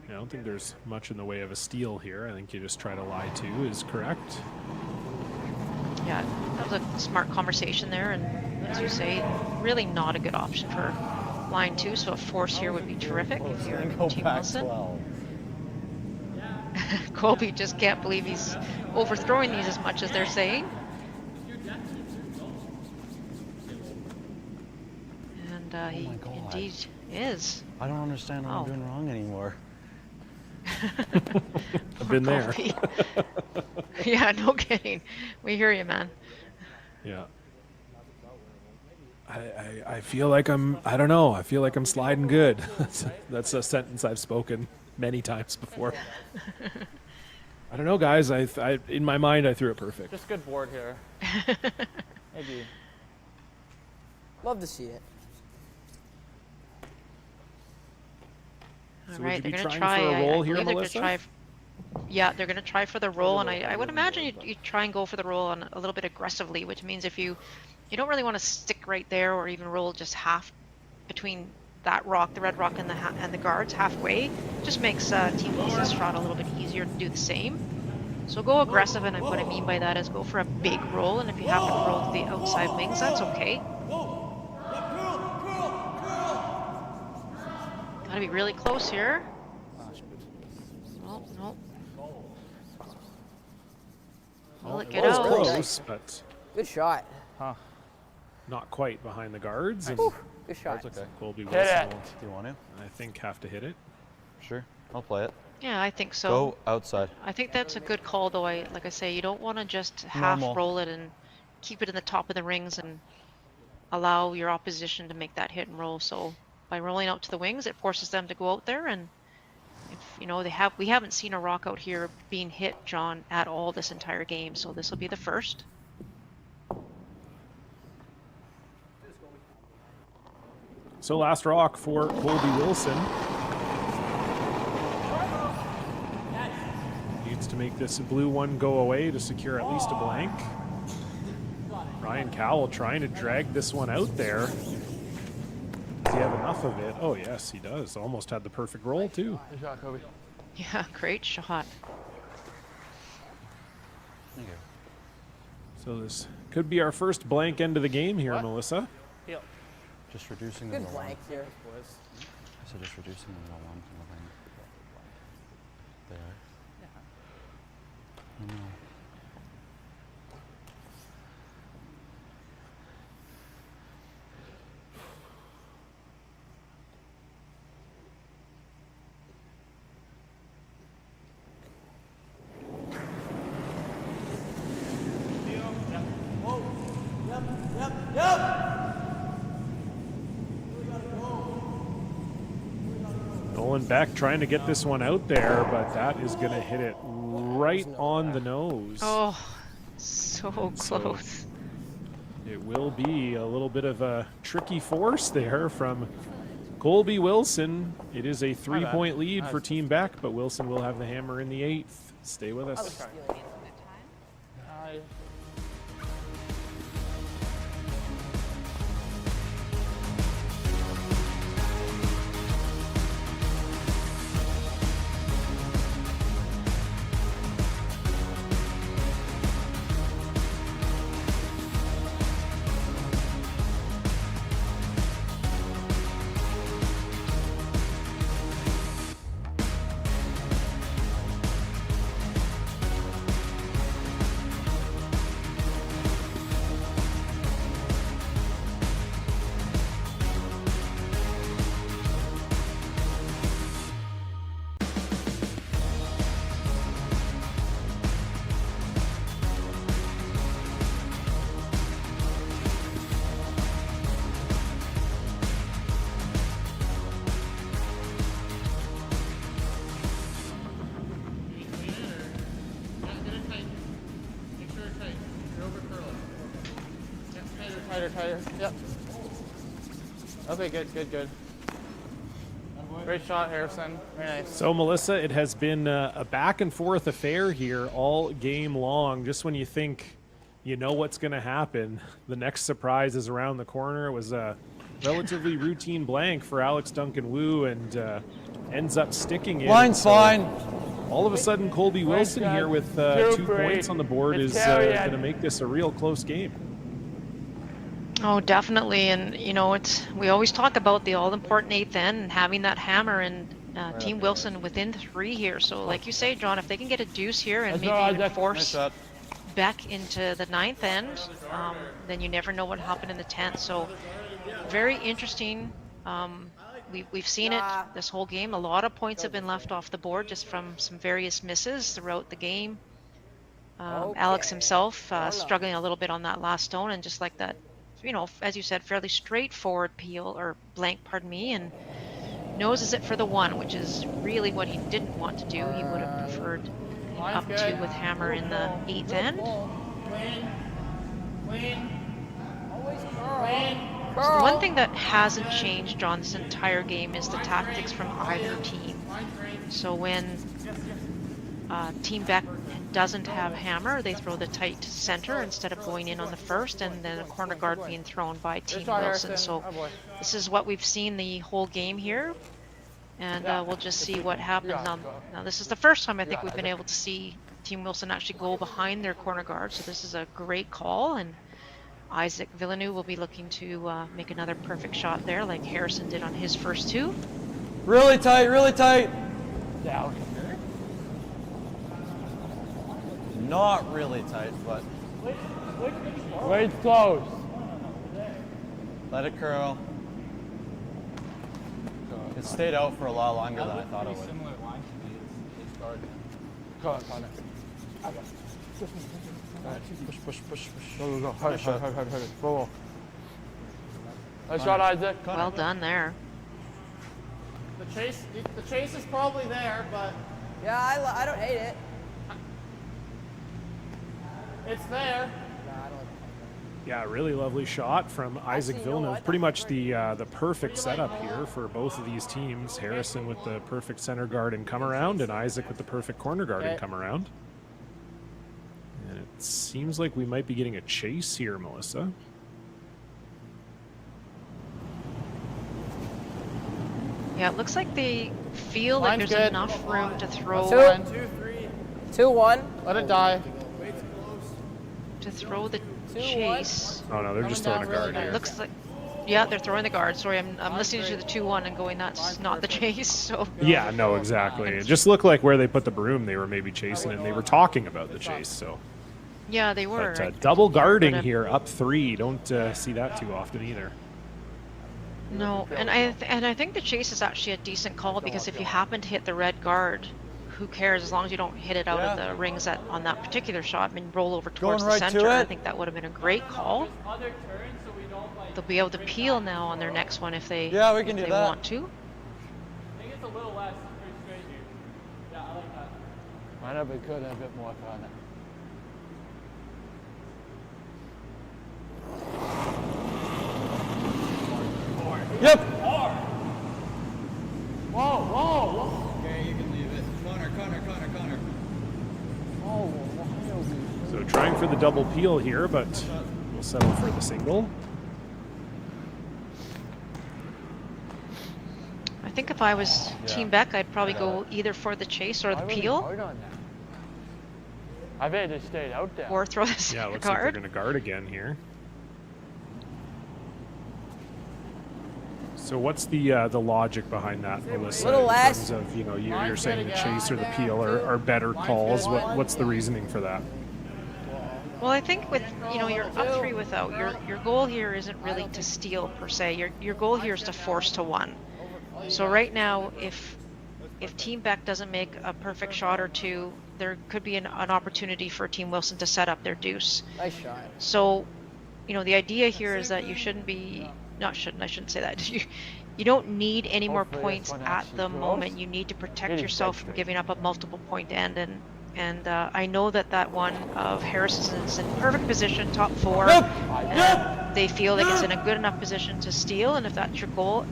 S3: I don't think there's much in the way of a steal here. I think you just try to lie 2 is correct.
S5: Yeah, that was a smart conversation there, and as you say, really not a good option for line 2, so a force here would be terrific if you're
S6: Go
S5: Team
S6: back
S5: Wilson.
S6: 12.
S5: Colby just can't believe he's overthrowing these as much as they're saying. And
S6: Oh
S5: he
S6: my God.
S5: indeed is.
S6: I don't understand what
S5: Oh.
S6: I'm doing wrong anymore.
S3: I've been there.
S5: Colby. Yeah, no kidding. We hear you, man.
S3: Yeah. I feel like I don't know, I feel like I'm sliding good. That's a sentence I've spoken many times before. I don't know, guys. I in my mind, I threw it perfect.
S2: Just good board here. Maybe.
S4: Love to see it.
S5: All
S3: So
S5: right,
S3: would you
S5: they're
S3: be
S5: going to
S3: trying
S5: try.
S3: for a roll
S5: I
S3: here,
S5: believe they're
S3: Melissa?
S5: gonna try. Yeah, they're going to try for the roll, and I would imagine you try and go for the roll on a little bit aggressively, which means if you don't really want to stick right there, or even roll just half between that rock, the red rock, and the guards halfway, just makes Team Wilson's shot a little bit easier to do the same. So go aggressive, and what I mean by that is go for a big roll, and if you have to roll to the outside wings, that's okay. Gotta be really close here. No, no. Will it get
S3: It was
S5: out?
S3: close, but
S4: Good shot.
S3: not quite behind the guards. And
S4: Good shot.
S6: That's okay.
S3: Colby
S1: Hit
S3: Wilson
S1: it.
S3: will,
S6: Do you want to?
S3: I think, have to hit it.
S6: Sure. I'll play it.
S5: Yeah, I think so.
S6: Go outside.
S5: I think that's a good call, though. Like I say, you don't want to just half
S6: Normal.
S5: roll it and keep it in the top of the rings and allow your opposition to make that hit and roll. So by rolling out to the wings, it forces them to go out there, and if we haven't seen a rock out here being hit, John, at all this entire game. So this will be the first.
S3: So last rock for Colby Wilson. Needs to make this blue one go away to secure at least a blank. Ryan Cowell trying to drag this one out there. Does he have enough of it? Oh yes, he does. Almost had the perfect roll too.
S1: Good shot, Kobe.
S5: Yeah, great shot.
S6: Thank you.
S3: So this could be our first blank end of the game here, Melissa.
S2: Heel.
S6: Just reducing them
S4: Good
S6: to one.
S4: blank here.
S6: So just reducing them to one from the thing. There. I know.
S3: Nolan Beck trying to get this one out there, but that is going to hit it right on the nose.
S5: Oh, so
S3: So-
S5: close.
S3: It will be a little bit of a tricky force there from Colby Wilson. It is a 3-point lead for Team Beck, but Wilson will have the hammer in the 8th. Stay with us.
S2: Tighter. Yep. Okay, good. Great shot, Harrison. Very nice.
S3: So, Melissa, it has been a back and forth affair here all game long. Just when you think you know what's going to happen, the next surprise is around the corner. It was a relatively routine blank for Alex Duncan-Wu and ends up sticking in.
S6: Line's
S3: So
S6: fine.
S3: all of a sudden, Colby Wilson
S1: job.
S3: here with
S1: 2
S3: 2
S1: for 8.
S3: points on the board
S1: It's
S3: is
S1: carry
S3: going to
S1: on.
S3: make this a real close game.
S5: Oh, definitely. And, we always talk about the all-important 8th end and having that hammer, and Team Wilson within 3 here. So like you say, John, if they can get a deuce here and
S1: Let's
S5: maybe
S1: go,
S5: even
S1: Isaac.
S6: Nice
S5: force
S6: shot.
S5: back into the 9th end, then you never know what happened in the 10th. So very interesting. We've seen it this whole game. A lot of points have been left off the board just from some various misses throughout the game. Alex himself struggling a little bit on that last stone, and just like that, as you said, fairly straightforward peel or blank, pardon me, and noses it for the 1, which is really what he didn't want to do. He would have preferred up 2 with hammer in the 8th end. So one thing that hasn't changed on this entire game is the tactics from either team. So when Team Beck doesn't have hammer, they throw the tight center instead of going in on the first, and then a corner guard being thrown by Team Wilson. So this is what we've seen the whole game here, and we'll just see what happens. Now this is the first time I think we've been able to see Team Wilson actually go behind their corner guard, so this is a great call, and Isaac Villeneuve will be looking to make another perfect shot there like Harrison did on his first 2.
S6: Really tight, really tight.
S1: Down.
S6: Not really tight, but
S1: Wait close.
S6: let it curl. It stayed out for a lot longer than I thought it would.
S1: Come on, Connor. Push. Go. Hard it. Go. Nice shot, Isaac.
S5: Well done there.
S2: The chase is probably there, but
S4: Yeah, I don't hate it.
S2: it's there.
S3: Yeah, really lovely shot from Isaac
S4: you know
S3: Villeneuve.
S4: what?
S3: Pretty much the perfect setup here for both of these teams. Harrison with the perfect center guard and come around, and Isaac with the perfect corner guard and come around. And it seems like we might be getting a chase here, Melissa.
S5: Yeah, it looks like they feel like
S2: Mine's
S5: there's
S2: good.
S5: enough room to throw
S4: 2-1.
S2: Let it die.
S5: the chase.
S3: Oh no, they're just throwing a guard here.
S5: Looks like, yeah, they're throwing the guard. Sorry, I'm listening to the 2-1 and going, that's not the chase. So
S3: Yeah, no, exactly. It just looked like where they put the broom, they were maybe chasing it, and they were talking about the chase. So,
S5: yeah, they were.
S3: but double guarding here, up 3. Don't see that too often either.
S5: No, and I think the chase is actually a decent call, because if you happen to hit the red guard, who cares, as long as you don't hit it out of the rings on that particular shot. I mean, roll over towards the center. I think that would have been a great call. They'll be able to peel now on their next one if they
S6: we can do that.
S5: want to.
S2: I think it's a little less pretty straight here. Yeah, I like that.
S1: Might have been good a bit more, Connor.
S6: Yep.
S1: Whoa.
S7: Okay, you can leave it. Connor.
S3: So trying for the double peel here, but we'll settle for the single.
S5: I think if I was Team Beck, I'd probably go either for the chase or the peel,
S1: I bet they stayed out there.
S5: or throw the
S3: Yeah,
S5: center
S3: looks like they're
S5: guard.
S3: going to guard again here. So what's the logic behind that, Melissa?
S4: Little
S3: in
S4: less.
S3: terms of, you're saying the chase or the peel are better calls. What's the reasoning for that?
S5: Well, I think with you're up 3 without, your goal here isn't really to steal per se. Your goal here is to force to 1. So right now, if Team Beck doesn't make a perfect shot or 2, there could be an opportunity for Team Wilson to set up their deuce.
S4: Nice shot.
S5: So, the idea here is that you shouldn't be, I shouldn't say that. You don't need any more points at the moment. You need to protect yourself from giving up a multiple point end. And I know that one of Harrison's in perfect position, top 4. And they feel like it's in a good enough position to steal. And if that's your goal,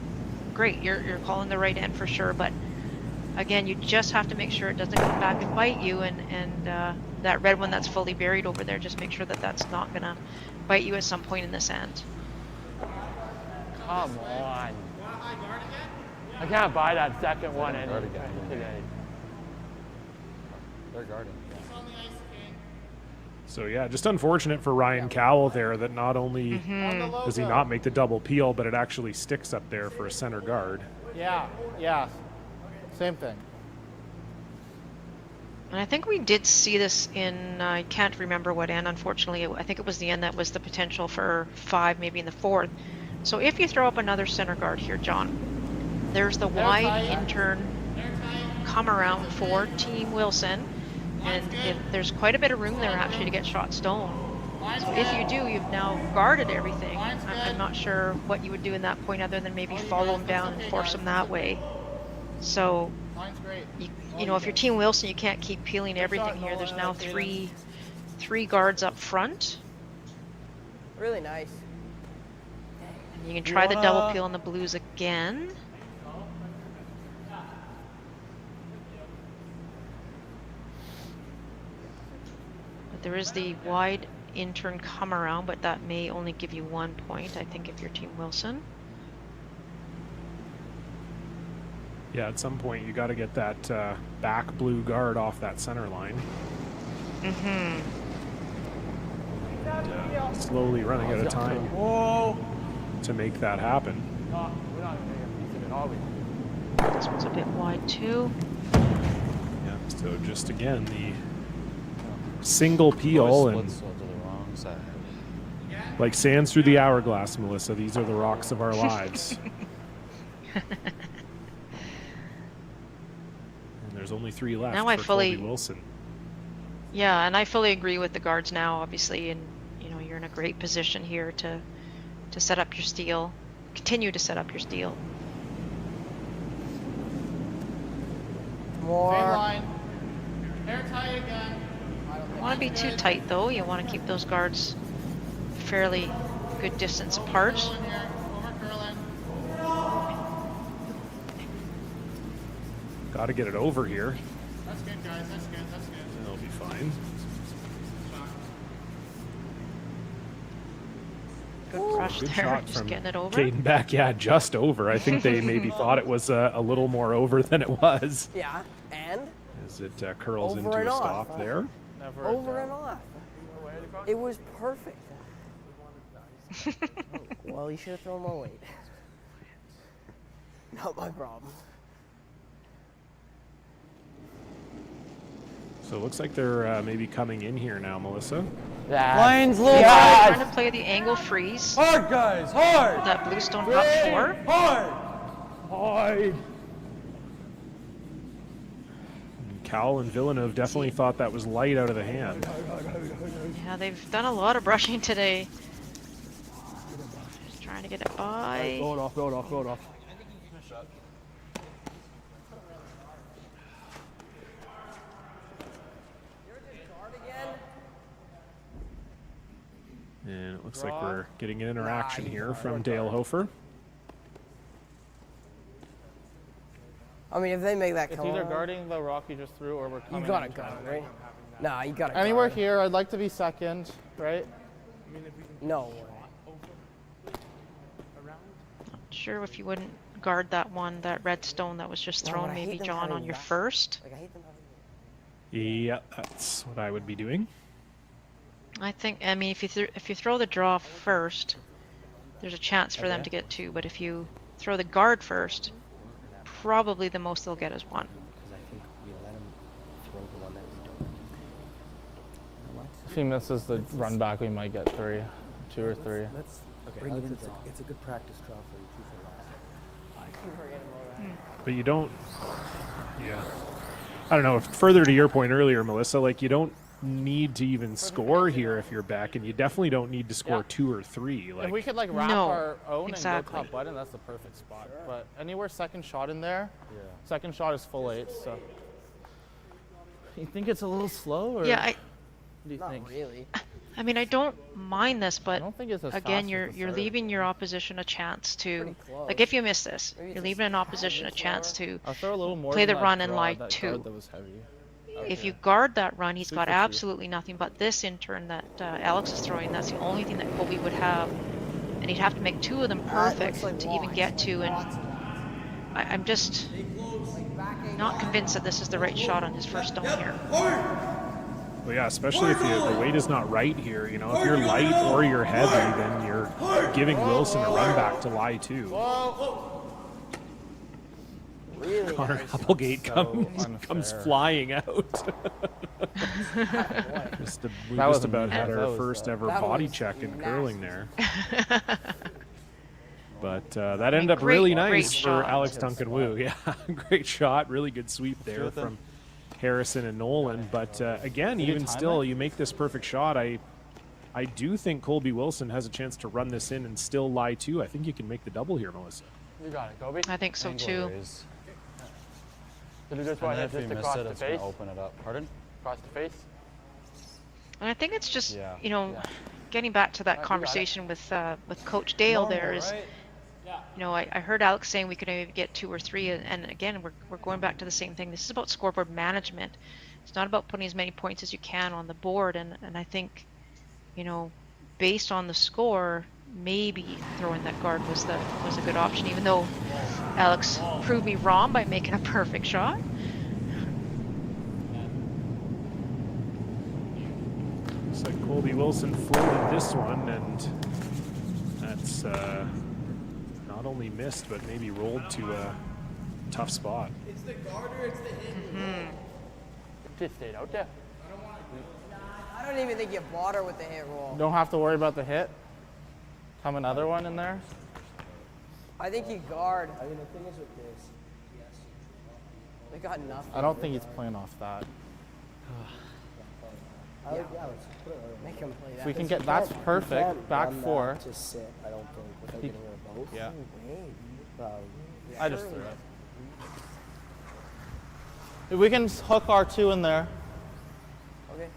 S5: great. You're calling the right end for sure. But again, you just have to make sure it doesn't come back and bite you. And that red one that's fully buried over there, just make sure that that's not going to bite you at some point in this end.
S1: Come on. I can't buy that second one today.
S6: They're guarding.
S3: So yeah, just unfortunate for Ryan Cowell there that not only does he not make the double peel, but it actually sticks up there for a center guard.
S2: Yeah. Same thing.
S5: And I think we did see this in, I can't remember what end, unfortunately. I think it was the end that was the potential for 5, maybe in the 4th. So if you throw up another center guard here, John, there's the wide intern come around for Team Wilson. And there's quite a bit of room there actually to get shot stone. So if you do, you've now guarded everything. I'm not sure what you would do in that point other than maybe follow them down and force them that way. So, you know, if you're Team Wilson, you can't keep peeling everything here. There's now three guards up front.
S4: Really nice.
S5: And you can try the double peel on the Blues again. But there is the wide intern come around, but that may only give you 1 point, I think, if you're Team Wilson.
S3: Yeah, at some point you got to get that back blue guard off that center line.
S5: Mm-hmm.
S3: And, slowly running out of time to make that happen.
S5: This one's a bit wide too.
S3: Yeah, so just again the single peel and
S6: to the wrong side.
S3: like sands through the hourglass, Melissa. These are the rocks of our lives. There's only 3 left
S5: now
S3: for
S5: I fully,
S3: Colby Wilson.
S5: Yeah, and I fully agree with the guards now, obviously, and you know you're in a great position here to set up your steal, continue to set up your steal.
S4: More.
S2: Same line. Hair tie again.
S5: You want to be too tight though. You want to keep those guards fairly good distance apart.
S2: Curling here. Over curling.
S3: Got to get it over here.
S2: That's good, guys. That's good. That's good.
S3: And it'll be fine.
S5: Good rush
S3: Good
S5: there,
S3: shot
S5: just
S3: from
S5: getting it over.
S3: Caden back. Yeah, just over. I think they maybe thought it was a little more over than it was.
S4: Yeah, and
S3: As it curls
S4: Over
S3: into
S4: and
S3: a
S4: off.
S3: stop there.
S2: Never
S4: over and off. It was perfect. Well, you should have thrown more weight. Not my problem.
S3: So it looks like they're maybe coming in here now, Melissa.
S6: Lions low.
S5: Trying to play the angle freeze
S6: Hard, guys, hard.
S5: that Bluestone up for.
S6: Hard.
S1: Hide.
S3: Cowell and Villeneuve definitely thought that was light out of the hand.
S5: Yeah, they've done a lot of brushing today. Just trying to get it by.
S1: Go it off, go it off, go it off.
S3: And it looks like we're getting an interaction here from Dale Hofer.
S4: I mean, if they make that
S2: It's
S4: come
S2: either
S4: on,
S2: guarding the rock you just threw or we're coming
S4: you gotta
S2: in.
S4: guard, right? Nah, you gotta
S2: Anywhere
S4: guard.
S2: here, I'd like to be second, right?
S4: No way.
S5: Sure, if you wouldn't guard that one, that red stone that was just
S4: No,
S5: thrown,
S4: but I hate
S5: maybe
S4: them
S5: John
S4: having
S5: on your
S4: that.
S5: first.
S4: Like, I hate them having
S3: Yeah, that's what I would be doing.
S5: I mean, if you throw the draw first, there's a chance for them to get 2. But if you throw the guard first, probably the most they'll get is 1.
S4: because I think we let him throw the one that we don't.
S2: If he misses the run back, we might get 3. 2 or 3.
S10: Let's bring it in. It's a good practice draw for you too for last.
S3: But you don't, yeah. I don't know, further to your point earlier, Melissa, like you don't need to even score here if you're back, and you definitely don't need to score 2 or 3. Like,
S2: If we could like wrap
S5: No,
S2: our own
S5: exactly.
S2: and go top button, that's the perfect spot. But anywhere second shot in there, second shot is full 8. So you think it's a little slow, or
S5: Yeah,
S2: what do you
S4: Not
S2: think?
S4: really.
S5: I mean, I don't mind this,
S2: I
S5: but
S2: don't think it's as
S5: again,
S2: fast
S5: you're
S2: as the
S5: you're
S2: third.
S5: leaving your opposition a chance to,
S4: Pretty close.
S5: like if you miss this,
S4: Maybe
S5: you're
S4: just
S5: leaving an
S4: half
S5: opposition a
S4: the
S5: chance
S4: floor.
S5: to.
S2: I'll throw a little more
S5: play
S2: than
S5: the
S2: that
S5: run and
S2: draw,
S5: lie
S2: that
S5: 2.
S2: guard that was heavy.
S5: If you guard that run, he's got
S2: 2 for 2.
S5: absolutely nothing but this intern that Alex is throwing. That's the only thing that Colby would have, and he'd have to make 2 of them perfect
S4: like
S5: to even
S4: Watts.
S5: get to. And I'm just not convinced that this is the right shot on his first stone here.
S3: well, yeah, especially if the weight is not right here. You know, if you're light or you're heavy, then you're giving Wilson a run back to lie 2.
S4: Really
S3: Connor
S4: nice.
S3: Applegate
S2: So
S3: comes
S2: unfair.
S3: flying out.
S4: Boy.
S3: We
S2: That
S3: just
S2: was
S3: about
S2: amazing.
S3: had
S2: That
S3: our
S2: was,
S3: first ever
S4: that
S3: body
S4: was
S3: check in
S4: nasty.
S3: curling there. But that ended up
S5: great-
S3: really
S5: great
S3: nice for
S5: shot.
S3: Alex Duncan Wu. Yeah, great shot, really good sweep there
S6: with him.
S3: from Harrison and Nolan. But again,
S6: Did he
S3: even
S6: time
S3: still,
S6: it?
S3: you make this perfect shot. I do think Colby Wilson has a chance to run this in and still lie two. I think you can make the double here, Melissa.
S1: You got it, Kobe.
S5: I think so
S6: Angle
S5: too.
S6: raise.
S1: Did you just
S6: And
S1: want
S6: then
S1: to
S6: if you
S1: just
S6: miss
S1: across
S6: it,
S1: the
S6: it's going
S1: face?
S6: to open it up. Pardon?
S1: Across the face?
S5: And I think it's just,
S6: Yeah.
S5: you know,
S1: Yeah.
S5: getting back to that
S1: you got it.
S5: conversation with Coach Dale there
S6: Normal,
S5: is,
S6: right?
S5: you know, I heard Alex saying we could maybe get 2 or 3, and again, we're going back to the same thing. This is about scoreboard management. It's not about putting as many points as you can on the board, and I think, you know, based on the score, maybe throwing that guard was a good option, even though Alex proved me wrong by making a perfect shot.
S3: Looks like Colby Wilson floated this one, and that's not only missed, but maybe rolled to a tough spot.
S8: It's the garter, it's the hit.
S1: Just stayed out there.
S4: I don't even think you bought her with the hit roll.
S2: Don't have to worry about the hit. Come another one in there.
S4: I think you guard. I mean, the thing is with this, they got nothing.
S2: I don't think he's playing off that.
S10: Yeah, let's put it
S4: Make him play that.
S2: If we can get, that's perfect. Back four.
S10: Just sit, I don't think, without getting rid of both.
S2: Yeah.
S10: Probably.
S2: I just threw it. If we can hook R2 in there.
S4: Okay.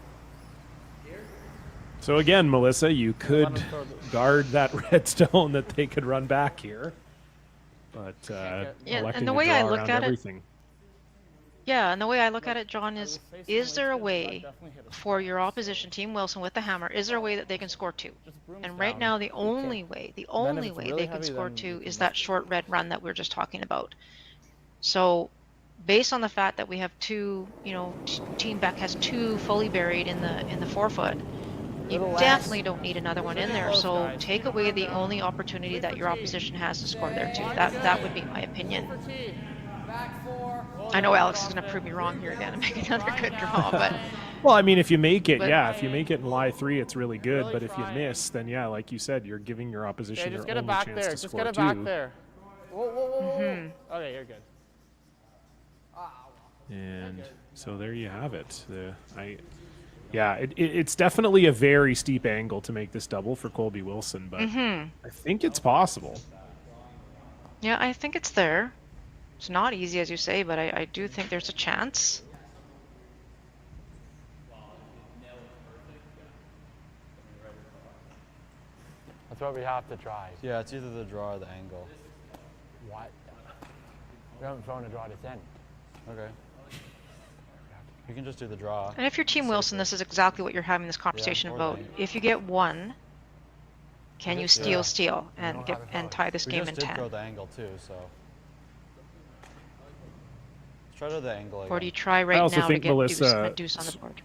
S3: So again, Melissa, you could guard that red stone that they could run back here, but
S5: Yeah,
S3: electing
S5: and the
S3: to
S5: way
S3: draw
S5: I look
S3: around
S5: at it,
S3: everything.
S5: yeah, and the way I look at it, John, is there a way for your opposition team, Wilson with the hammer, is there a way that they can score 2? And right now, the only way
S2: it's
S5: they
S2: really
S5: can
S2: heavy,
S5: score
S2: then
S5: 2
S2: you
S5: is
S2: can
S5: that short red run that we are just talking about. So, based on the fact that we have 2, you know, Team Beck has 2 fully buried in the 4-foot, you definitely don't need another one in there. So take away the only opportunity that your opposition has to score there too. That would be my opinion. I know Alex is going to prove me wrong here again and make another good draw, but
S3: Well, I mean, if you make it,
S5: But-
S3: yeah, if you make it in lie 3, it's really good. But if you miss, then yeah, like you said, you're giving your opposition
S2: Okay,
S3: their
S2: just get it
S3: only
S2: back
S3: chance
S2: there.
S3: to
S2: Just
S3: score
S2: get it
S3: 2.
S2: back there.
S4: Whoa, whoa, whoa, whoa.
S2: Okay, you're good.
S3: And so there you have it. It's definitely a very steep angle to make this double for Colby Wilson, but I think it's possible.
S5: yeah, I think it's there. It's not easy, as you say, but I do think there's a chance.
S1: That's what we have to try.
S6: Yeah, it's either the draw or the angle.
S1: What? We haven't thrown a draw this end.
S6: Okay. You can just do the draw.
S5: And if you're Team Wilson, this is exactly what you're having this conversation
S6: or
S5: about.
S6: they-
S5: If you get 1, can you steal,
S6: Yeah.
S5: steal, and
S1: don't
S5: get
S1: have it
S5: and tie this
S6: We
S5: game
S6: just
S5: in
S6: did
S5: 10?
S6: throw the angle too, so. Let's try to the angle again.
S5: Or do you try right
S3: also
S5: now to
S3: think,
S5: get
S3: Melissa,
S5: deuce on the board?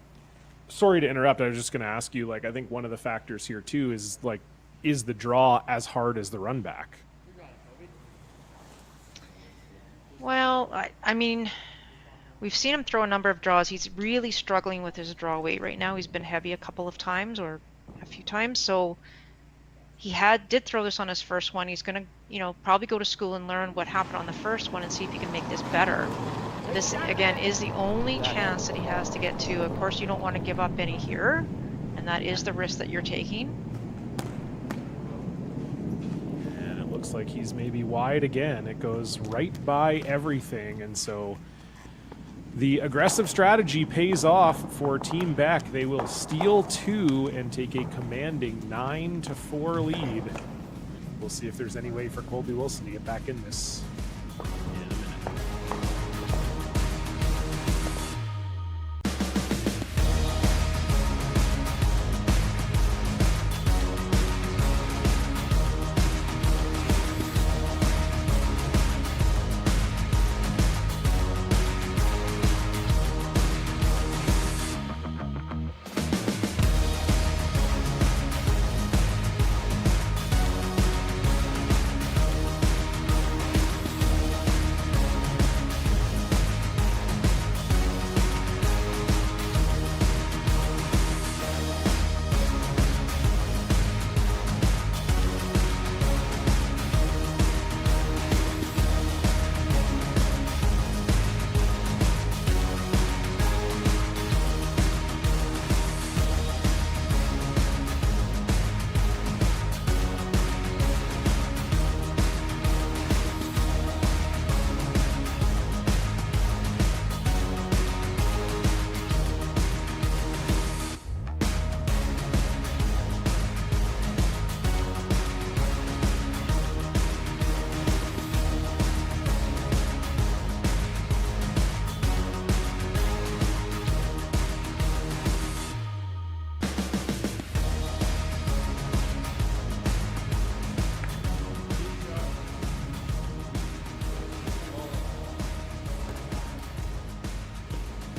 S3: Sorry to interrupt. I was just going to ask you, like, I think one of the factors here too is like, is the draw as hard as the run back?
S5: Well, I mean, we've seen him throw a number of draws. He's really struggling with his draw weight right now. He's been heavy a couple of times or a few times. So he did throw this on his first one. He's going to, you know, probably go to school and learn what happened on the first one and see if he can make this better. This, again, is the only chance that he has to get to. Of course, you don't want to give up any here, and that is the risk that you're taking.
S3: And it looks like he's maybe wide again. It goes right by everything. And so the aggressive strategy pays off for Team Beck. They will steal 2 and take a commanding 9-4 lead. We'll see if there's any way for Colby Wilson to get back in this in a minute.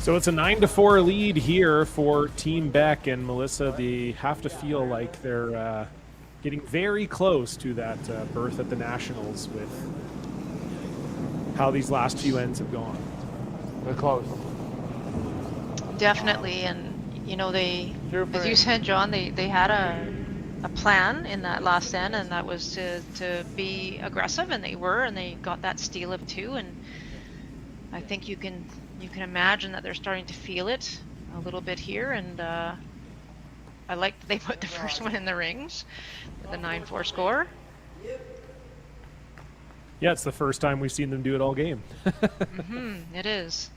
S3: So it's a 9-4 lead here for Team Beck, and Melissa, they have to feel like they're getting very close to that berth at the Nationals with how these last few ends have gone.
S1: We're close.
S5: Definitely, and you know, as you said, John, they had a plan in that last end, and that was to be aggressive, and they were, and they got that steal of 2, and I think you can imagine that they're starting to feel it a little bit here, and I like that they put the first one in the rings with the 9-4 score.
S3: Yeah, it's the first time we've seen them do it all game.
S5: It is.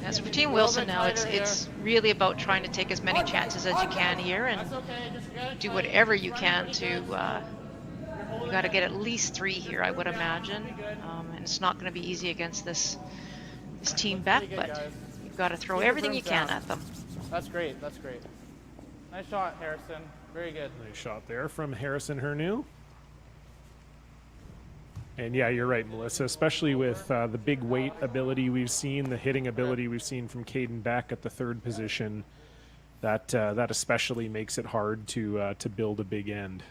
S5: As for Team Wilson now, it's really about trying to take as many chances as you can here and do whatever you can to. You got to get at least 3 here, I would imagine, and it's not going to be easy against this Team Beck, but you've got to throw everything you can at them.
S2: That's great. That's great. Nice shot, Harrison. Very good.
S3: Nice shot there from Harrison Hernew. And yeah, you're right, Melissa, especially with the big weight ability we've seen, the hitting ability we've seen from Caden Beck at the 3rd position, that especially makes it hard to build a big end.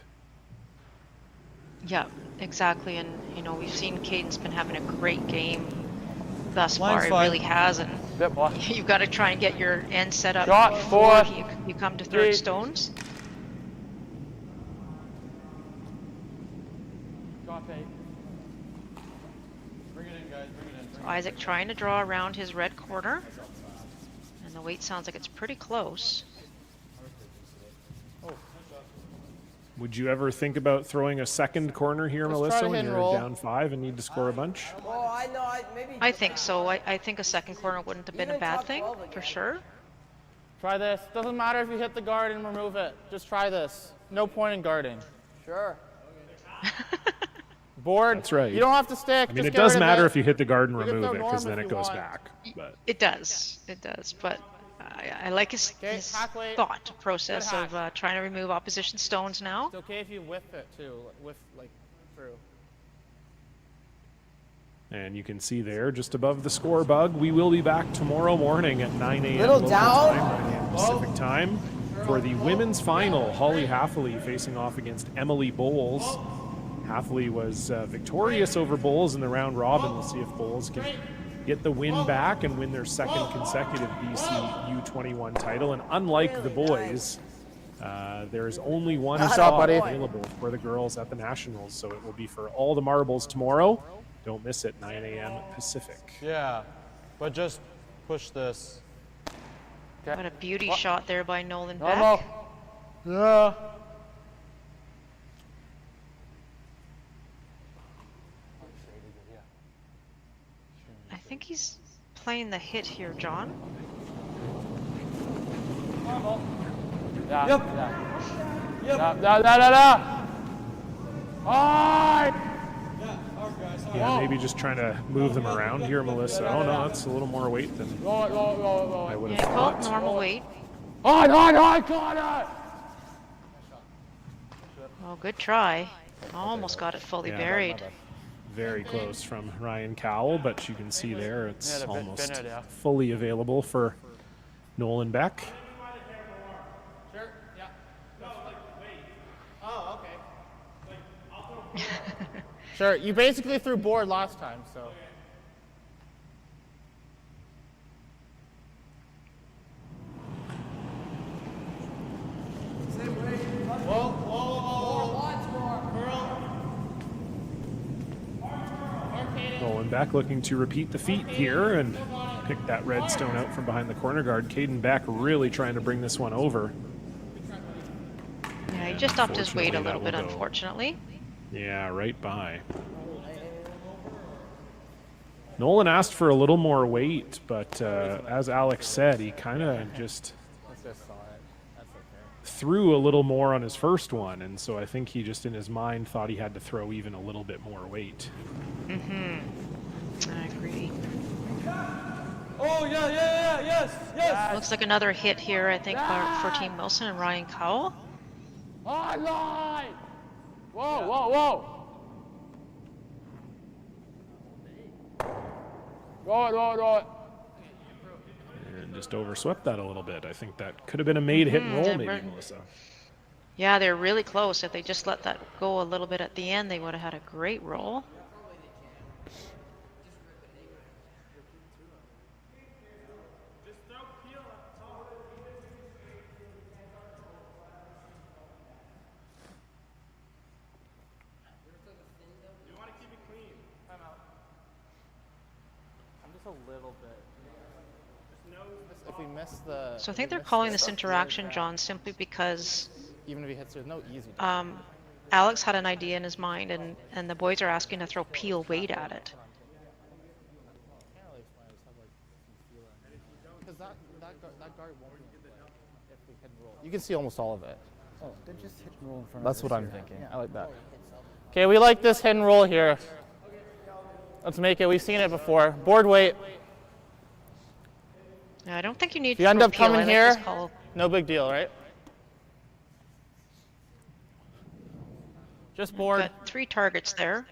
S5: Yeah, exactly. And, you know, we've seen Caden's been having a great game thus far. It really has. And you've got to try and get your end set up before you come to 3rd stones. So Isaac trying to draw around his red corner. And the weight sounds like it's pretty close.
S3: Would you ever think about throwing a second corner here, Melissa, when you're down 5 and need to score a bunch?
S5: I think so. I think a second corner wouldn't have been a bad thing, for sure.
S2: Try this. Doesn't matter if you hit the guard and remove it. Just try this. No point in guarding.
S4: Sure.
S2: Board.
S3: That's right.
S2: You don't have to stick.
S3: I mean, it does matter if you hit the guard and remove it, because then it goes back. But.
S5: It does. It does. But I like his thought process of trying to remove opposition stones now.
S2: It's okay if you whiff it too, like through.
S3: And you can see there, just above the score bug, we will be back tomorrow morning at 9 a.m.
S4: Little
S3: local
S4: down.
S3: time, 9 a.m. Pacific time, for the women's final. Holly Haffley facing off against Emily Bowles. Haffley was victorious over Bowles in the round robin. We'll see if Bowles can get the win back and win their 2nd consecutive BC U21 title. And unlike the boys, there's only one spot available for the girls at the Nationals, so it will be for all the marbles tomorrow. Don't miss it, 9 a.m. Pacific.
S6: Yeah, but just push this.
S5: What a beauty shot there by Nolan Beck.
S6: Yeah.
S5: I think he's playing the hit here, John.
S1: Yeah.
S8: Yep.
S1: Yeah. Yeah.
S3: Yeah, maybe just trying to move them around here, Melissa. Oh no, that's a little more weight than I would have thought.
S5: Normal weight.
S1: On, got it!
S5: Oh, good try. Almost got it fully buried.
S3: Very close from Ryan Cowell, but you can see there it's almost fully available for Nolan Beck.
S2: Sure. Yeah. Oh, okay. Sure. You basically threw board last time, so.
S3: Nolan Beck looking to repeat the feat here and pick that red stone out from behind the corner guard. Caden Beck really trying to bring this one over.
S5: Yeah, he just upped his weight a little bit, unfortunately.
S3: Yeah, right by. Nolan asked for a little more weight, but as Alex said, he kind of just threw a little more on his first one, and so I think he just in his mind thought he had to throw even a little bit more weight.
S5: I agree.
S8: Oh, yes.
S5: Looks like another hit here, I think, for Team Wilson and Ryan Cowell.
S1: On line! Whoa. Roll it.
S3: And just overswept that a little bit. I think that could have been a made hit and roll, maybe, Melissa.
S5: Yeah, they're really close. If they just let that go a little bit at the end, they would have had a great roll.
S2: A little bit. If we miss the.
S5: So I think they're calling this interaction, John, simply because
S2: even if he hits, there's no easy.
S5: Alex had an idea in his mind, and the boys are asking to throw peel weight at it.
S2: Because that guard won't be if we hit and roll. You can see almost all of it.
S10: Oh, then just hit and roll in front
S2: That's
S10: of
S2: what
S10: us
S2: I'm
S10: here.
S2: thinking.
S10: Yeah.
S2: I like that. Okay, we like this hit and roll here. Let's make it. We've seen it before. Board weight.
S5: I don't think you need
S2: If
S5: to
S2: you end
S5: throw
S2: up
S5: peel.
S2: coming here, no big deal, right? Just board.
S5: Got 3 targets there.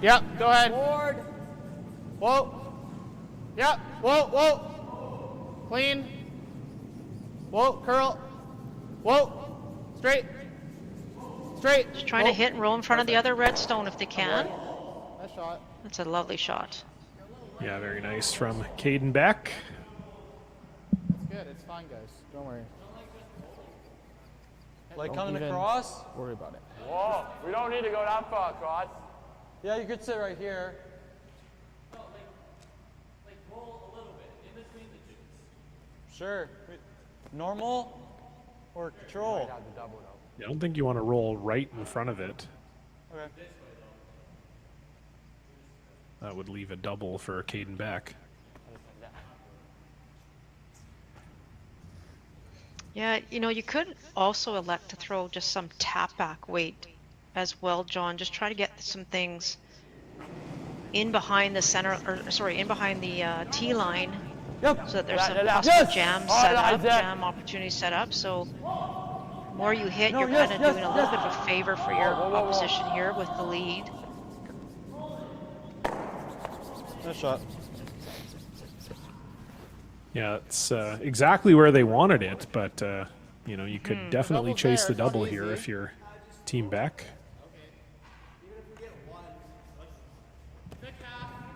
S2: Yep, go ahead.
S4: Board.
S2: Whoa. Yep, whoa. Clean. Whoa, curl. Whoa. Straight.
S5: Just trying to hit and roll in front of the other redstone if they can.
S2: Nice shot.
S5: That's a lovely shot.
S3: Yeah, very nice from Caden Beck.
S2: It's good. It's fine, guys. Don't worry.
S6: Like
S2: Don't
S6: coming
S2: even
S6: across?
S2: worry about it.
S1: Whoa, we don't need to go that far across.
S6: Yeah, you could sit right here. Sure. Wait, normal or control?
S3: I don't think you want to roll right in front of it.
S6: Okay.
S3: That would leave a double for Caden Beck.
S5: Yeah, you know, you could also elect to throw just some tap back weight as well, John. Just try to get some things in behind the center, or sorry, in behind the tee line.
S1: Yep.
S5: So that there's some
S1: Yes.
S5: possible jam
S1: Oh,
S5: set
S1: nice,
S5: up,
S1: Zach.
S5: jam opportunities set up. So the more you hit, you're
S6: yes,
S5: kind of
S6: yes,
S5: doing a little bit of a favor for your opposition here with the lead.
S6: Nice shot.
S3: Yeah, it's exactly where they wanted it, but you know, you could definitely
S2: Double's
S3: chase
S2: there,
S3: the
S2: it's not
S3: double
S2: easy.
S3: here if you're Team Beck.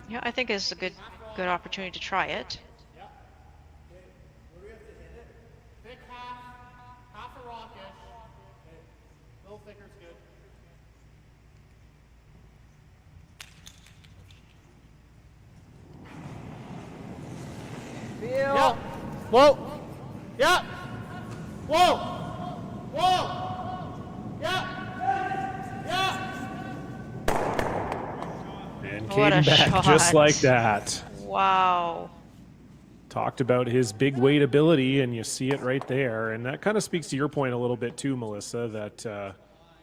S5: Yeah, I think it's a good opportunity to try it.
S2: Thick half a rockish. A little thicker is good.
S4: Feel.
S2: Yep. Whoa. Yep. Whoa. Whoa. Yep. Yep.
S3: And
S5: What a
S3: Caden Beck,
S5: shot.
S3: just like that.
S5: Wow.
S3: Talked about his big weight ability, and you see it right there. And that kind of speaks to your point a little bit too, Melissa, that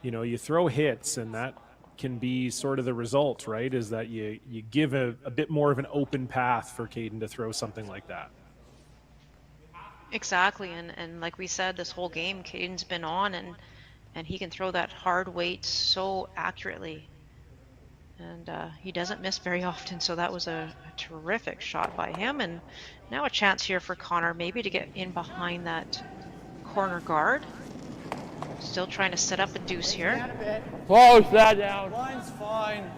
S3: you know, you throw hits, and that can be sort of the result, right? Is that you give a bit more of an open path for Caden to throw something like that.
S5: Exactly, and like we said, this whole game, Caden's been on, and he can throw that hard weight so accurately. And he doesn't miss very often, so that was a terrific shot by him. And now a chance here for Connor, maybe to get in behind that corner guard. Still trying to set up a deuce here.
S1: Close that down.
S6: Line's fine.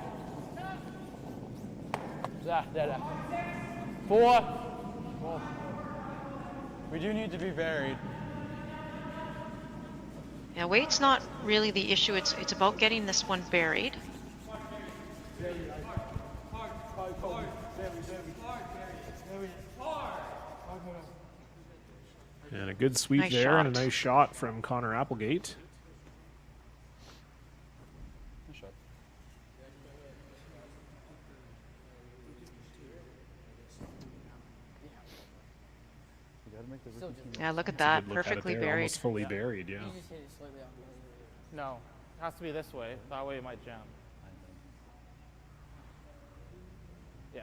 S1: That. 4.
S6: We do need to be buried.
S5: Now weight's not really the issue, it's about getting this one buried.
S3: And a good sweep
S5: Nice
S3: there, and a
S5: shot.
S3: nice shot from Connor Applegate.
S6: Nice shot. You gotta make the rookie team.
S5: Yeah, look at
S3: Good
S5: that,
S3: look at it
S5: perfectly
S3: there,
S5: buried.
S3: almost fully buried, yeah.
S4: You just hit it slightly off.
S2: No. It has to be this way. That way it might jam. Yeah.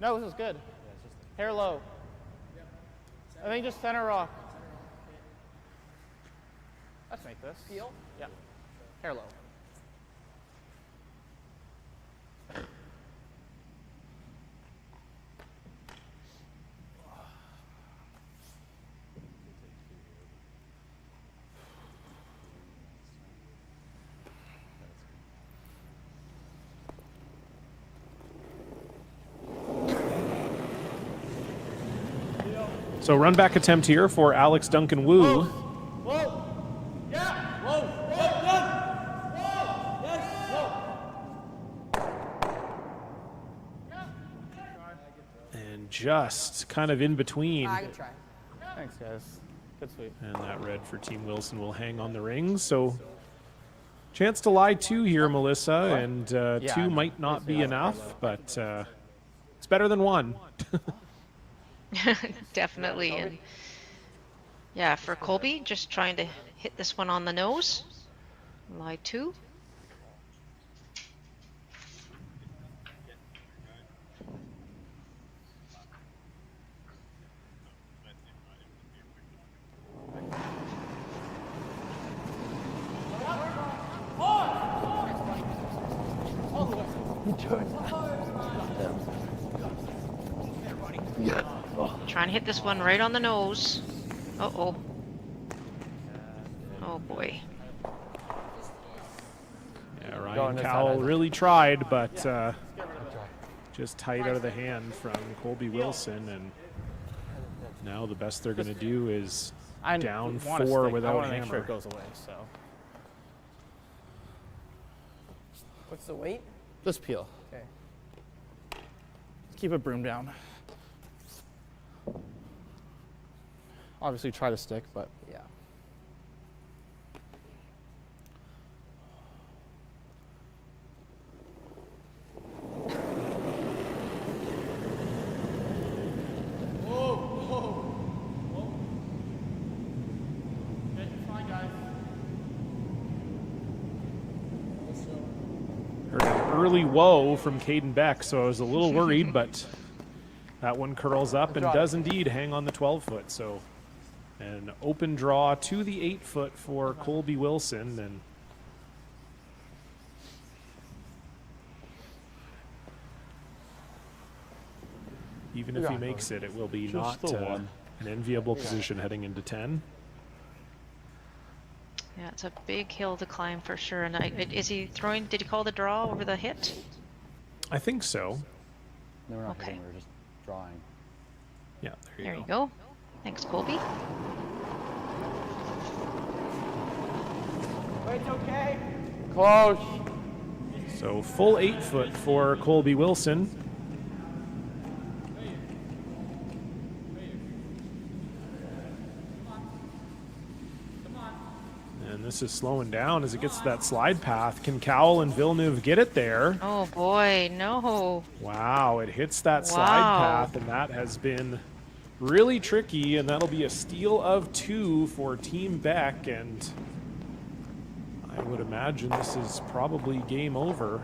S2: No, this is good. Hair low. I think just center rock. Let's make this.
S4: Peel?
S2: Yeah. Hair low.
S3: So run back attempt here for Alex Duncan Wu.
S8: Whoa. Yeah. Whoa. Whoa. Done. Whoa. Yes. Whoa.
S3: And just kind of in between.
S4: I can try.
S2: Thanks, guys. Good sweep.
S3: And that red for Team Wilson will hang on the rings. So chance to lie 2 here, Melissa, and 2 might not be enough, but it's better than 1.
S5: Definitely. And yeah, for Colby, just trying to hit this one on the nose. Lie 2. Trying to hit this one right on the nose. Uh-oh. Oh boy.
S3: Yeah, Ryan Cowell really tried, but just tight out of the hand from Colby Wilson, and now the best they're going to do is down 4 without
S2: I want to
S3: hammer.
S2: make sure it goes away, so.
S4: What's the weight?
S2: Just peel.
S4: Okay.
S2: Keep a broom down. Obviously try to stick, but
S4: Yeah.
S2: fine, guys.
S3: Heard an early whoa from Caden Beck, so I was a little worried, but that one curls up and does indeed hang on the 12-foot. So an open draw to the 8-foot for Colby Wilson, and even if he makes it, it will be not an enviable position heading into 10.
S5: Yeah, it's a big hill to climb for sure. And is he throwing, did he call the draw over the hit?
S3: I think so.
S6: No, we're not
S5: Okay.
S6: hitting, we're just drawing.
S3: Yeah,
S5: There you go. Thanks, Colby.
S4: Weight's okay.
S1: Close.
S3: So full 8-foot for Colby Wilson. And this is slowing down as it gets to that slide path. Can Cowell and Villeneuve get it there?
S5: Oh boy, no.
S3: Wow, it hits that slide path, and that has been really tricky, and that'll be a steal of 2 for Team Beck, and I would imagine this is probably game over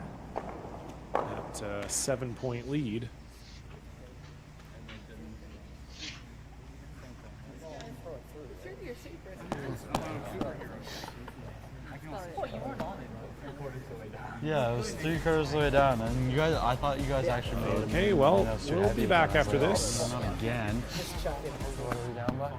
S3: at a 7-point lead.
S6: Yeah, it was 3 curves the way down, and you guys, I thought you guys actually made it.
S3: Okay, well, we'll be back after this.
S6: Again.
S1: What are we down by?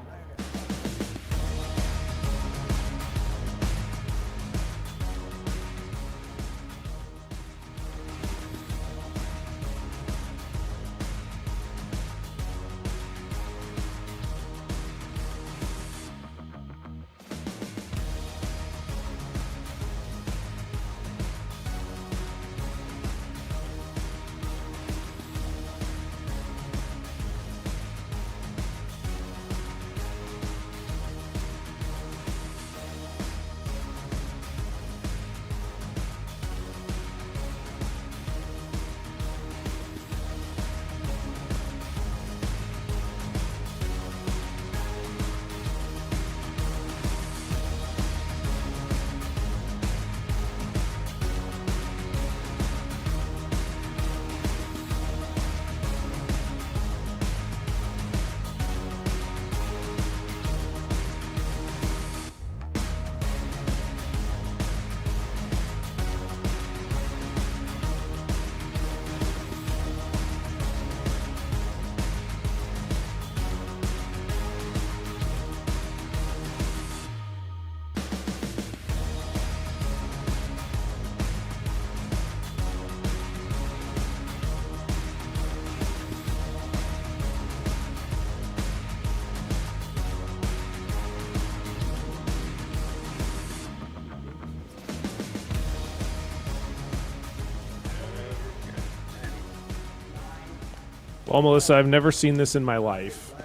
S3: Well, Melissa, I've never seen this in my life.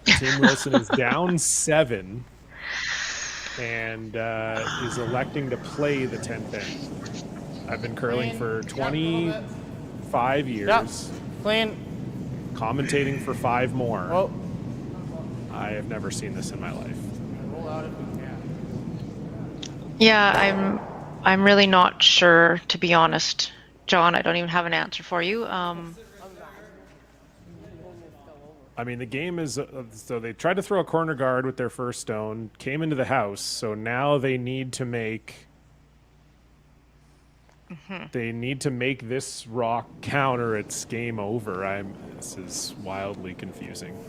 S3: Tim Wilson is down 7 and is electing to play the 10th end. I've been curling for 25 years.
S2: Yep. Clean.
S3: Commentating for 5 more.
S2: Whoa.
S3: I have never seen this in my life.
S2: Roll out if we can.
S5: Yeah, I'm really not sure, to be honest. John, I don't even have an answer for you.
S3: I mean, the game is so they tried to throw a corner guard with their first stone, came into the house, so now they need to make this rock count or it's game over. This is wildly confusing.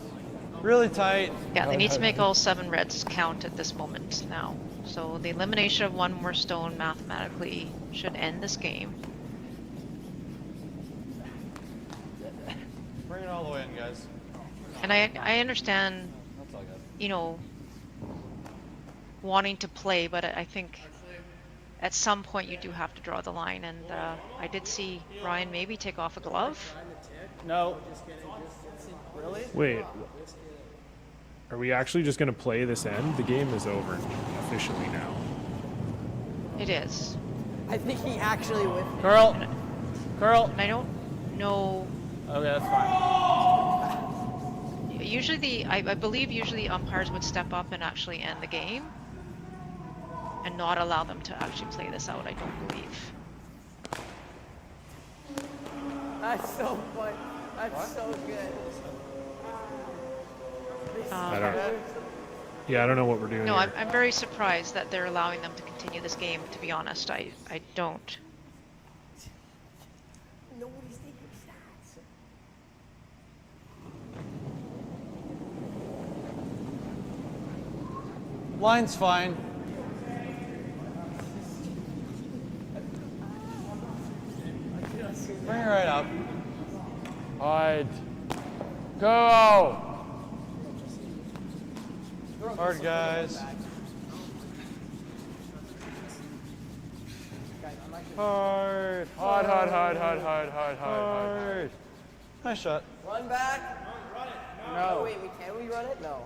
S6: Really tight.
S5: Yeah, they need to make all 7 reds count at this moment now. So the elimination of 1 more stone mathematically should end this game.
S6: Bring it all the way in, guys.
S5: And I understand, you know, wanting to play, but I think at some point you do have to draw the line. And I did see Ryan maybe take off a glove.
S2: No. Really?
S3: Wait, are we actually just going to play this end? The game is over officially now.
S5: It is.
S4: I think he actually whipped it.
S2: Curl. Curl.
S5: And I don't know.
S2: Okay, that's fine.
S5: Usually I believe usually umpires would step up and actually end the game and not allow them to actually play this out, I don't believe.
S4: That's so funny. That's so good.
S3: I don't know what we're doing
S5: No,
S3: here.
S5: I'm very surprised that they're allowing them to continue this game, to be honest. I don't.
S4: Nobody's taking stats.
S6: Line's fine. Bring it right up.
S1: Hide. Go!
S6: Hard, guys. Hard.
S1: Hard, hard, hard, hard, hard, hard, hard.
S6: Nice shot.
S4: Run back.
S2: No.
S4: Oh, wait, can we run it? No.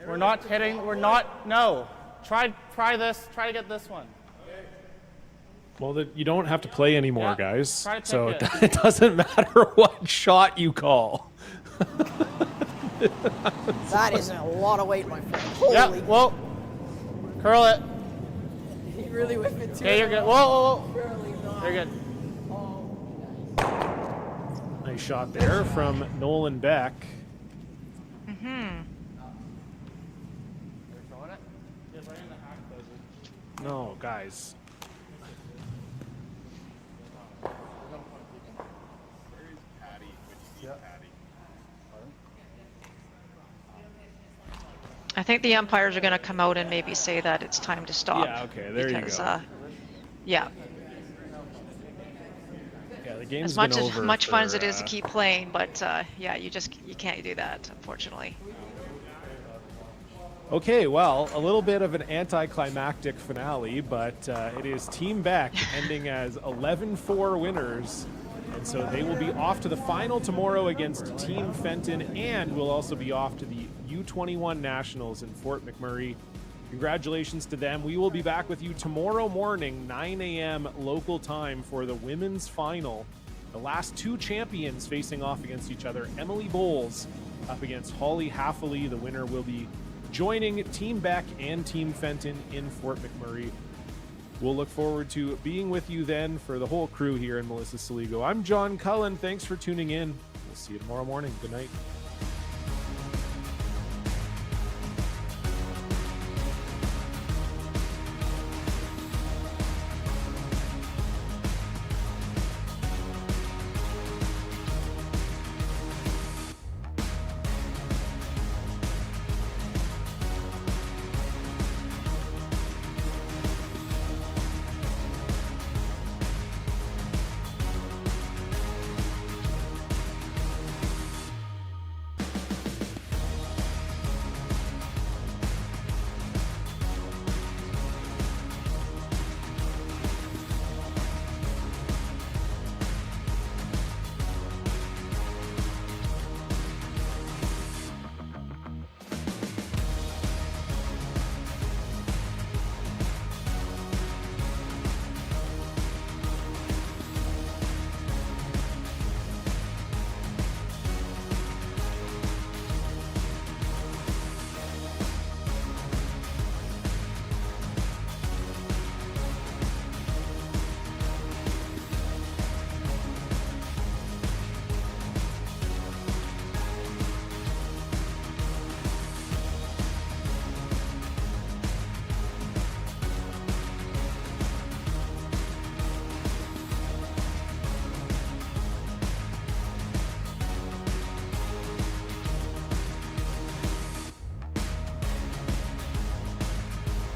S2: We're not hitting. We're not. No. Try this. Try to get this one.
S3: Well, you don't have to play anymore,
S2: Yeah,
S3: guys.
S2: try to
S3: So
S2: take
S3: it doesn't matter what shot you call.
S4: That is a lot of weight, my friend. Holy.
S2: Yeah. Whoa. Curl it.
S4: He really whipped it too.
S2: Okay, you're good. Whoa, whoa, whoa. You're good.
S3: Nice shot there from Nolan Beck. No, guys.
S5: I think the umpires are going to come out and maybe say that it's time to stop.
S3: Yeah, okay, there you go.
S5: Yeah.
S3: Yeah, the game's
S5: As much
S3: been
S5: as
S3: over
S5: much fun as
S3: for,
S5: it is to keep playing, but yeah, you can't do that, unfortunately.
S3: Okay, well, a little bit of an anticlimactic finale, but it is Team Beck ending as 11-4 winners. And so they will be off to the final tomorrow against Team Fenton, and will also be off to the U21 Nationals in Fort McMurray. Congratulations to them. We will be back with you tomorrow morning, 9 a.m. local time, for the women's final. The last 2 champions facing off against each other. Emily Bowles up against Holly Haffley. The winner will be joining Team Beck and Team Fenton in Fort McMurray. We'll look forward to being with you then. For the whole crew here in Melissa Saligo, I'm John Cullen. Thanks for tuning in. We'll see you tomorrow morning. Good night.